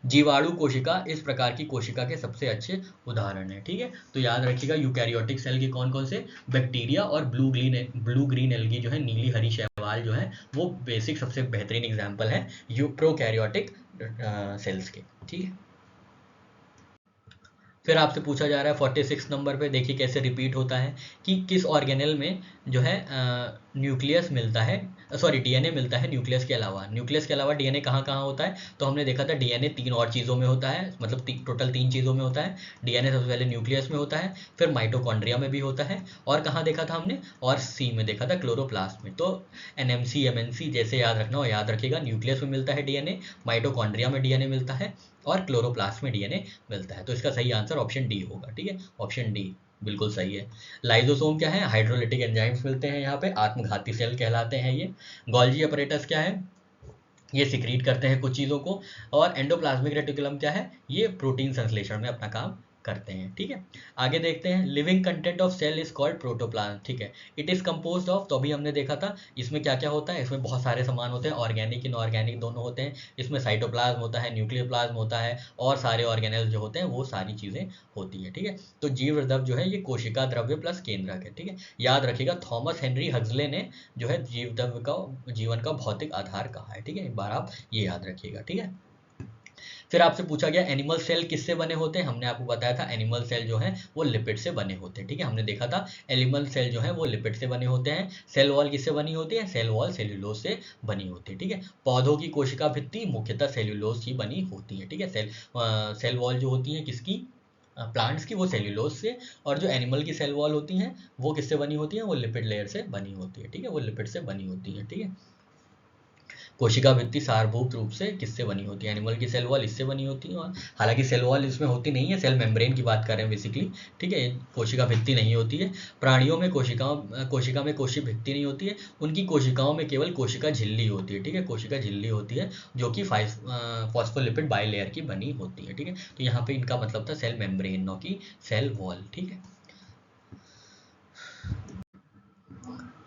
जीवाणु कोशिका इस प्रकार की कोशिका के सबसे अच्छे उदाहरण है, ठीक है। तो याद रखिएगा यूकैरियोटिक सेल के कौन कौन से, बैक्टीरिया और ब्लू ग्रीन एल्गी जो है, नीली हरी शैवाल जो है वो बेसिक सबसे बेहतरीन एग्जाम्पल है प्रोकैरियोटिक सेल्स के, ठीक है। फिर आपसे पूछा जा रहा है 46 नंबर पे, देखिए कैसे रिपीट होता है कि किस ऑर्गेनेल में जो है न्यूक्लियस मिलता है सॉरी डीएनए मिलता है न्यूक्लियस के अलावा। न्यूक्लियस के अलावा डीएनए कहाँ कहाँ होता है, तो हमने देखा था डीएनए 3 और चीज़ों में होता है, मतलब टोटल 3 चीज़ों में होता है। डीएनए सबसे पहले न्यूक्लियस में होता है, फिर माइटोकॉन्ड्रिया में भी होता है, और कहाँ देखा था हमने, और सी में देखा था क्लोरोप्लास्ट में। तो एनएमसी एमएनसी जैसे याद रखना हो याद रखिएगा, न्यूक्लियस में मिलता है डीएनए, माइटोकॉन्ड्रिया में डीएनए मिलता है, और क्लोरोप्लास्ट में डीएनए मिलता है। तो इसका सही आंसर ऑप्शन डी होगा। ठीक है, ऑप्शन डी बिल्कुल सही है। लाइजोसोम क्या है, हाइड्रोलिटिक एंजाइम्स मिलते हैं यहाँ पे, आत्मघाती सेल कहलाते हैं ये। गोल्जी अपरेटस क्या है, ये सिक्रीट करते हैं कुछ चीज़ों को। और एंडोप्लाज्मिक रेटिकुलम क्या है, ये प्रोटीन संश्लेषण में अपना काम करते हैं। ठीक है, आगे देखते हैं। Living content of cell is called protoplasm. ठीक है, इट इज कंपोज्ड ऑफ, तो अभी हमने देखा था इसमें क्या क्या होता है, इसमें बहुत सारे सामान होते हैं, ऑर्गेनिक इनऑर्गेनिक दोनों होते हैं। इसमें साइटोप्लाज्म होता है, न्यूक्लियोप्लाज्म होता है, और सारे ऑर्गेनेल्स जो होते हैं वो सारी चीज़ें होती है। ठीक है, तो जीव द्रव्य जो है ये कोशिका द्रव्य प्लस केंद्रक है। ठीक है, याद रखिएगा थॉमस हेनरी हक्सले ने जो है जीव द्रव्य का जीवन का भौतिक आधार कहा है। ठीक है, एक बार आप ये याद रखिएगा। ठीक है, फिर आपसे पूछा गया एनिमल सेल किससे बने होते हैं, हमने आपको बताया था एनिमल सेल जो है वो लिपिड से बने होते हैं। ठीक है, हमने देखा था एनिमल सेल जो है वो लिपिड से बने होते हैं। सेल वॉल किससे बनी होती है, सेल वॉल सेल्यूलोज से बनी होती है। ठीक है, पौधों की कोशिका भित्ति मुख्यतः सेल्यूलोज की बनी होती है। ठीक है, सेल वॉल जो होती है किसकी, प्लांट्स की, वो सेल्यूलोज से, और जो एनिमल की सेल वॉल होती हैं वो किससे बनी होती हैं, वो लिपिड लेयर से बनी होती है। ठीक है, वो लिपिड से बनी होती है। ठीक है, कोशिका भित्ति सारभूत रूप से किससे बनी होती है, एनिमल की सेल वॉल इससे बनी होती है, और हालांकि सेल वॉल इसमें होती नहीं है, सेल मेम्ब्रेन की बात कर रहे हैं बेसिकली। ठीक है, कोशिका भित्ति नहीं होती है। प्राणियों में कोशिका में कोशिका भित्ति नहीं होती है, उनकी कोशिकाओं में केवल कोशिका झिल्ली होती है। ठीक है, कोशिका झिल्ली होती है जो कि फॉस्फोलिपिड बाइलेयर की बनी होती है। ठीक है, तो यहाँ पे इनका मतलब था सेल मेम्ब्रेन, न कि सेल वॉल। ठीक है,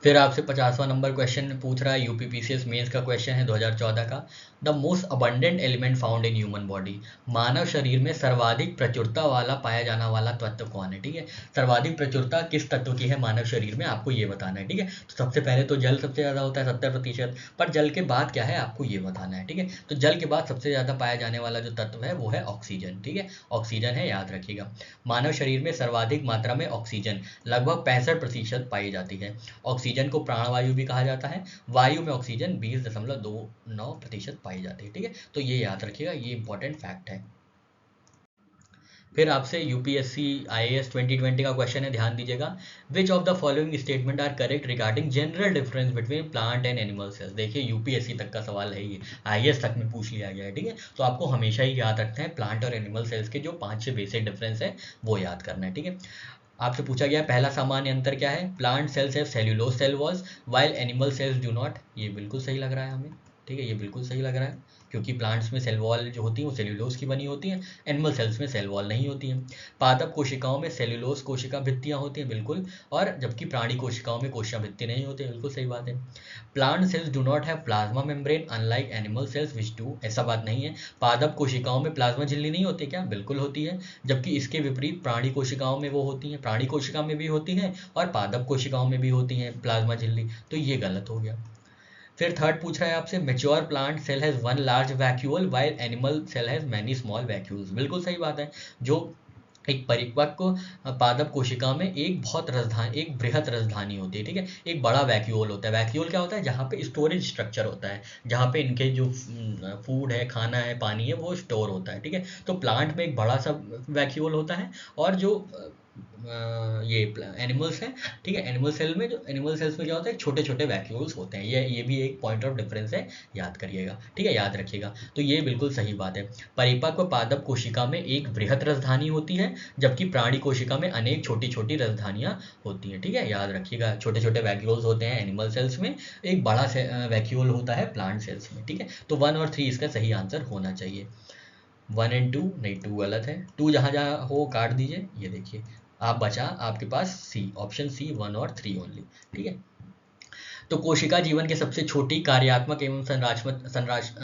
फिर आपसे 50वां नंबर क्वेश्चन पूछ रहा है, यूपीपीसीएस मेंस का क्वेश्चन है 2014 का। The most abundant element found in human body, मानव शरीर में सर्वाधिक प्रचुरता वाला पाया जाने वाला तत्व कौन है। ठीक है, सर्वाधिक प्रचुरता किस तत्व की है मानव शरीर में, आपको ये बताना है। ठीक है, तो सबसे पहले तो जल सबसे ज़्यादा होता है 70%, पर जल के बाद क्या है आपको ये बताना है। ठीक है, तो जल के बाद सबसे ज़्यादा पाया जाने वाला जो तत्व है वो है ऑक्सीजन। ठीक है, ऑक्सीजन है, याद रखिएगा। मानव शरीर में सर्वाधिक मात्रा में ऑक्सीजन लगभग 65% पाई जाती है। ऑक्सीजन को प्राणवायु भी कहा जाता है। वायु में ऑक्सीजन 20.29% पाई जाती है। ठीक है, तो ये याद रखिएगा, ये इंपॉर्टेंट फैक्ट है। फिर आपसे यूपीएससी आईएएस 2020 का क्वेश्चन है, ध्यान दीजिएगा। Which of the following statement are correct regarding general difference between plant and animal cells. देखिए यूपीएससी तक का सवाल है ये, आईएएस तक में पूछ लिया गया है। ठीक है, तो आपको हमेशा ही याद रखना है प्लांट और एनिमल सेल्स के जो 5-6 बेसिक डिफरेंस है वो याद करना है। ठीक है, आपसे पूछा गया पहला सामान्य अंतर क्या है, plant cells have cellulose cell walls while animal cells do not. ये बिल्कुल सही लग रहा है हमें। ठीक है, ये बिल्कुल सही लग रहा है, क्योंकि प्लांट्स में सेल वॉल जो होती है वो सेल्यूलोज की बनी होती है, एनिमल सेल्स में सेल वॉल नहीं होती है। पादप कोशिकाओं में सेल्यूलोज कोशिका भित्तियां होती हैं, बिल्कुल, और जबकि प्राणी कोशिकाओं में कोशिका भित्ति नहीं होती है, बिल्कुल सही बात है। Plant sales do not have plasma membrane unlike animal cells which do, ऐसा बात नहीं है। पादप कोशिकाओं में प्लाज्मा झिल्ली नहीं होती क्या, बिल्कुल होती है, जबकि इसके विपरीत प्राणी कोशिकाओं में वो होती है, प्राणी कोशिका में भी होती है और पादप कोशिकाओं में भी होती है प्लाज्मा झिल्ली, तो ये गलत हो गया। फिर थर्ड पूछ रहा है आपसे, mature plant cell has one large vacuole while animal cell has many small vacuoles. बिल्कुल सही बात है, जो एक परिपक्व पादप कोशिका में एक बृहत राजधानी होती है। ठीक है, एक बड़ा वैक्यूल होता है। वैक्यूल क्या होता है, जहाँ पे स्टोरेज स्ट्रक्चर होता है, जहाँ पे इनके जो फूड है, खाना है, पानी है, वो स्टोर होता है। ठीक है, तो प्लांट में एक बड़ा सा वैक्यूल होता है, और जो ये एनिमल्स हैं, ठीक है, एनिमल सेल्स में क्या होता है, छोटे छोटे वैक्यूल्स होते हैं। ये भी एक पॉइंट ऑफ डिफरेंस है, याद करिएगा। ठीक है, याद रखिएगा, तो ये बिल्कुल सही बात है। परिपक्व पादप कोशिका में एक बृहत राजधानी होती है, जबकि प्राणी कोशिका में अनेक छोटी छोटी राजधानियां होती हैं। ठीक है, याद रखिएगा, छोटे छोटे वैक्यूल्स होते हैं एनिमल सेल्स में, एक बड़ा वैक्यूल होता है प्लांट सेल्स में। ठीक है, तो 1 और 3 इसका सही आंसर होना चाहिए। 1 एंड 2 नहीं, 2 गलत है, 2 जहाँ जहाँ हो काट दीजिए। ये देखिए, आप बचा आपके पास सी, ऑप्शन सी 1 और 3 ओनली। ठीक है, तो कोशिका जीवन की सबसे छोटी कार्यात्मक एवं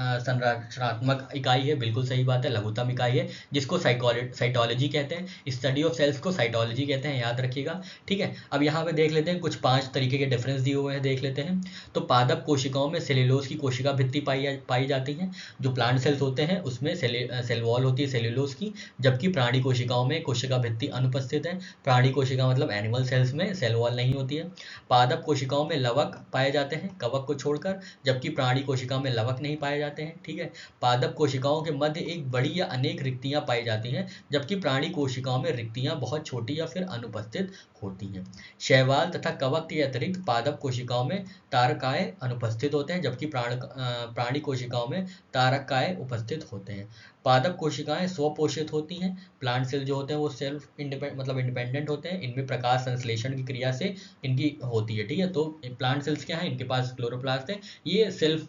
संरचनात्मक इकाई है, बिल्कुल सही बात है, लघुतम इकाई है, जिसको साइटोलॉजी कहते हैं। स्टडी ऑफ सेल्स को साइटोलॉजी कहते हैं, याद रखिएगा। ठीक है, अब यहाँ पे देख लेते हैं, कुछ 5 तरीके के डिफरेंस दिए हुए हैं, देख लेते हैं। तो पादप कोशिकाओं में सेल्यूलोज की कोशिका भित्ति पाई जाती है। जो प्लांट सेल्स होते हैं उसमें सेल वॉल होती है सेल्यूलोज की, जबकि प्राणी कोशिकाओं में कोशिका भित्ति अनुपस्थित है। प्राणी कोशिका मतलब एनिमल सेल्स में सेल वॉल नहीं होती है। पादप कोशिकाओं में लवक पाए जाते हैं कवक को छोड़कर, जबकि प्राणी कोशिका में लवक नहीं पाए जाते हैं। ठीक है, पादप कोशिकाओं के मध्य एक बड़ी या अनेक रिक्तियां पाई जाती हैं, जबकि प्राणी कोशिकाओं में रिक्तियां बहुत छोटी या फिर अनुपस्थित होती हैं। शैवाल तथा कवक के अतिरिक्त पादप कोशिकाओं में तारकाय अनुपस्थित होते हैं, जबकि प्राणी कोशिकाओं में तारकाय उपस्थित होते हैं। पादप कोशिकाएं स्वपोषित होती हैं। प्लांट सेल जो होते हैं वो सेल्फ इंडिपेंडेंट होते हैं। इनमें प्रकाश संश्लेषण की क्रिया से इनकी होती है। ठीक है, तो प्लांट सेल्स क्या है, इनके पास क्लोरोप्लास्ट है, ये सेल्फ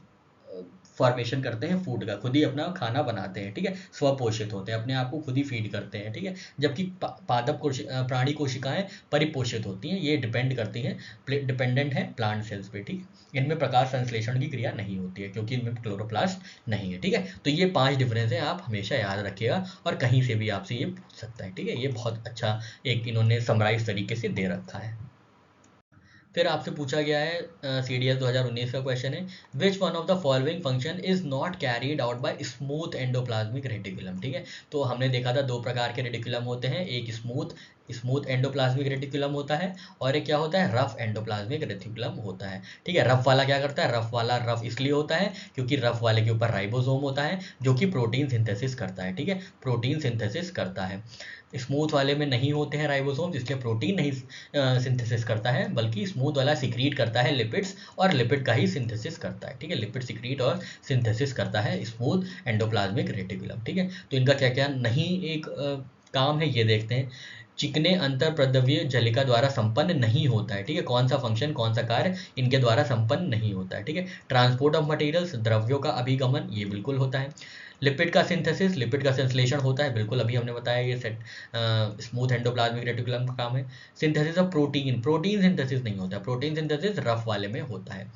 फॉर्मेशन करते हैं फूड का, खुद ही अपना खाना बनाते हैं। ठीक है, स्वपोषित होते हैं, अपने आप को खुद ही फीड करते हैं। ठीक है, जबकि प्राणी कोशिकाएं परिपोषित होती हैं, ये डिपेंड करती हैं, डिपेंडेंट है प्लांट सेल्स पे। ठीक है, इनमें प्रकाश संश्लेषण की क्रिया नहीं होती है क्योंकि इनमें क्लोरोप्लास्ट नहीं है। ठीक है, तो ये 5 डिफरेंस है, आप हमेशा याद रखिएगा और कहीं से भी आपसे ये पूछ सकता है। ठीक है, ये बहुत अच्छा एक इन्होंने समराइज तरीके से दे रखा है। फिर आपसे पूछा गया है CDS 2019 का क्वेश्चन है, विच one of the following function is not carried out by smooth endoplasmic reticulum. ठीक है, तो हमने देखा था 2 प्रकार के रेटिकुलम होते हैं, एक स्मूथ एंडोप्लाज्मिक रेटिकुलम होता है और एक क्या होता है, रफ एंडोप्लाज्मिक रेटिकुलम होता है। ठीक है, रफ वाला क्या करता है, रफ वाला रफ इसलिए होता है क्योंकि रफ वाले के ऊपर राइबोसोम होता है जो कि प्रोटीन सिंथेसिस करता है। ठीक है, प्रोटीन सिंथेसिस करता है। स्मूथ वाले में नहीं होते हैं राइबोसोम, इसलिए प्रोटीन नहीं सिंथेसिस करता है, बल्कि स्मूथ वाला सिक्रीट करता है लिपिड्स और लिपिड का ही सिंथेसिस करता है। ठीक है, लिपिड सिक्रीट और सिंथेसिस करता है स्मूथ एंडोप्लाज्मिक रेटिकुलम। ठीक है, तो इनका क्या क्या नहीं एक काम है, ये देखते हैं। चिकने अंतर प्रद्रव्य जलिका द्वारा संपन्न नहीं होता है। ठीक है, कौन सा फंक्शन, कौन सा कार्य इनके द्वारा संपन्न नहीं होता है। ठीक है, ट्रांसपोर्ट ऑफ मटेरियल्स, द्रव्यों का अभिगमन, ये बिल्कुल होता है। लिपिड का सिंथेसिस, लिपिड का संश्लेषण होता है, बिल्कुल अभी हमने बताया ये स्मूथ एंडोप्लाज्मिक रेटिकुलम का काम है। Synthesis of protein, protein synthesis नहीं होता है, प्रोटीन सिंथेसिस रफ वाले में होता है।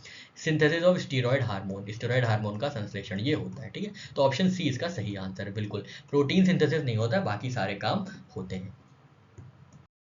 Synthesis of steroid hormone, steroid hormone का संश्लेषण ये होता है। ठीक है, तो ऑप्शन सी इसका सही आंसर है, बिल्कुल प्रोटीन सिंथेसिस नहीं होता है, बाकी सारे काम होते हैं।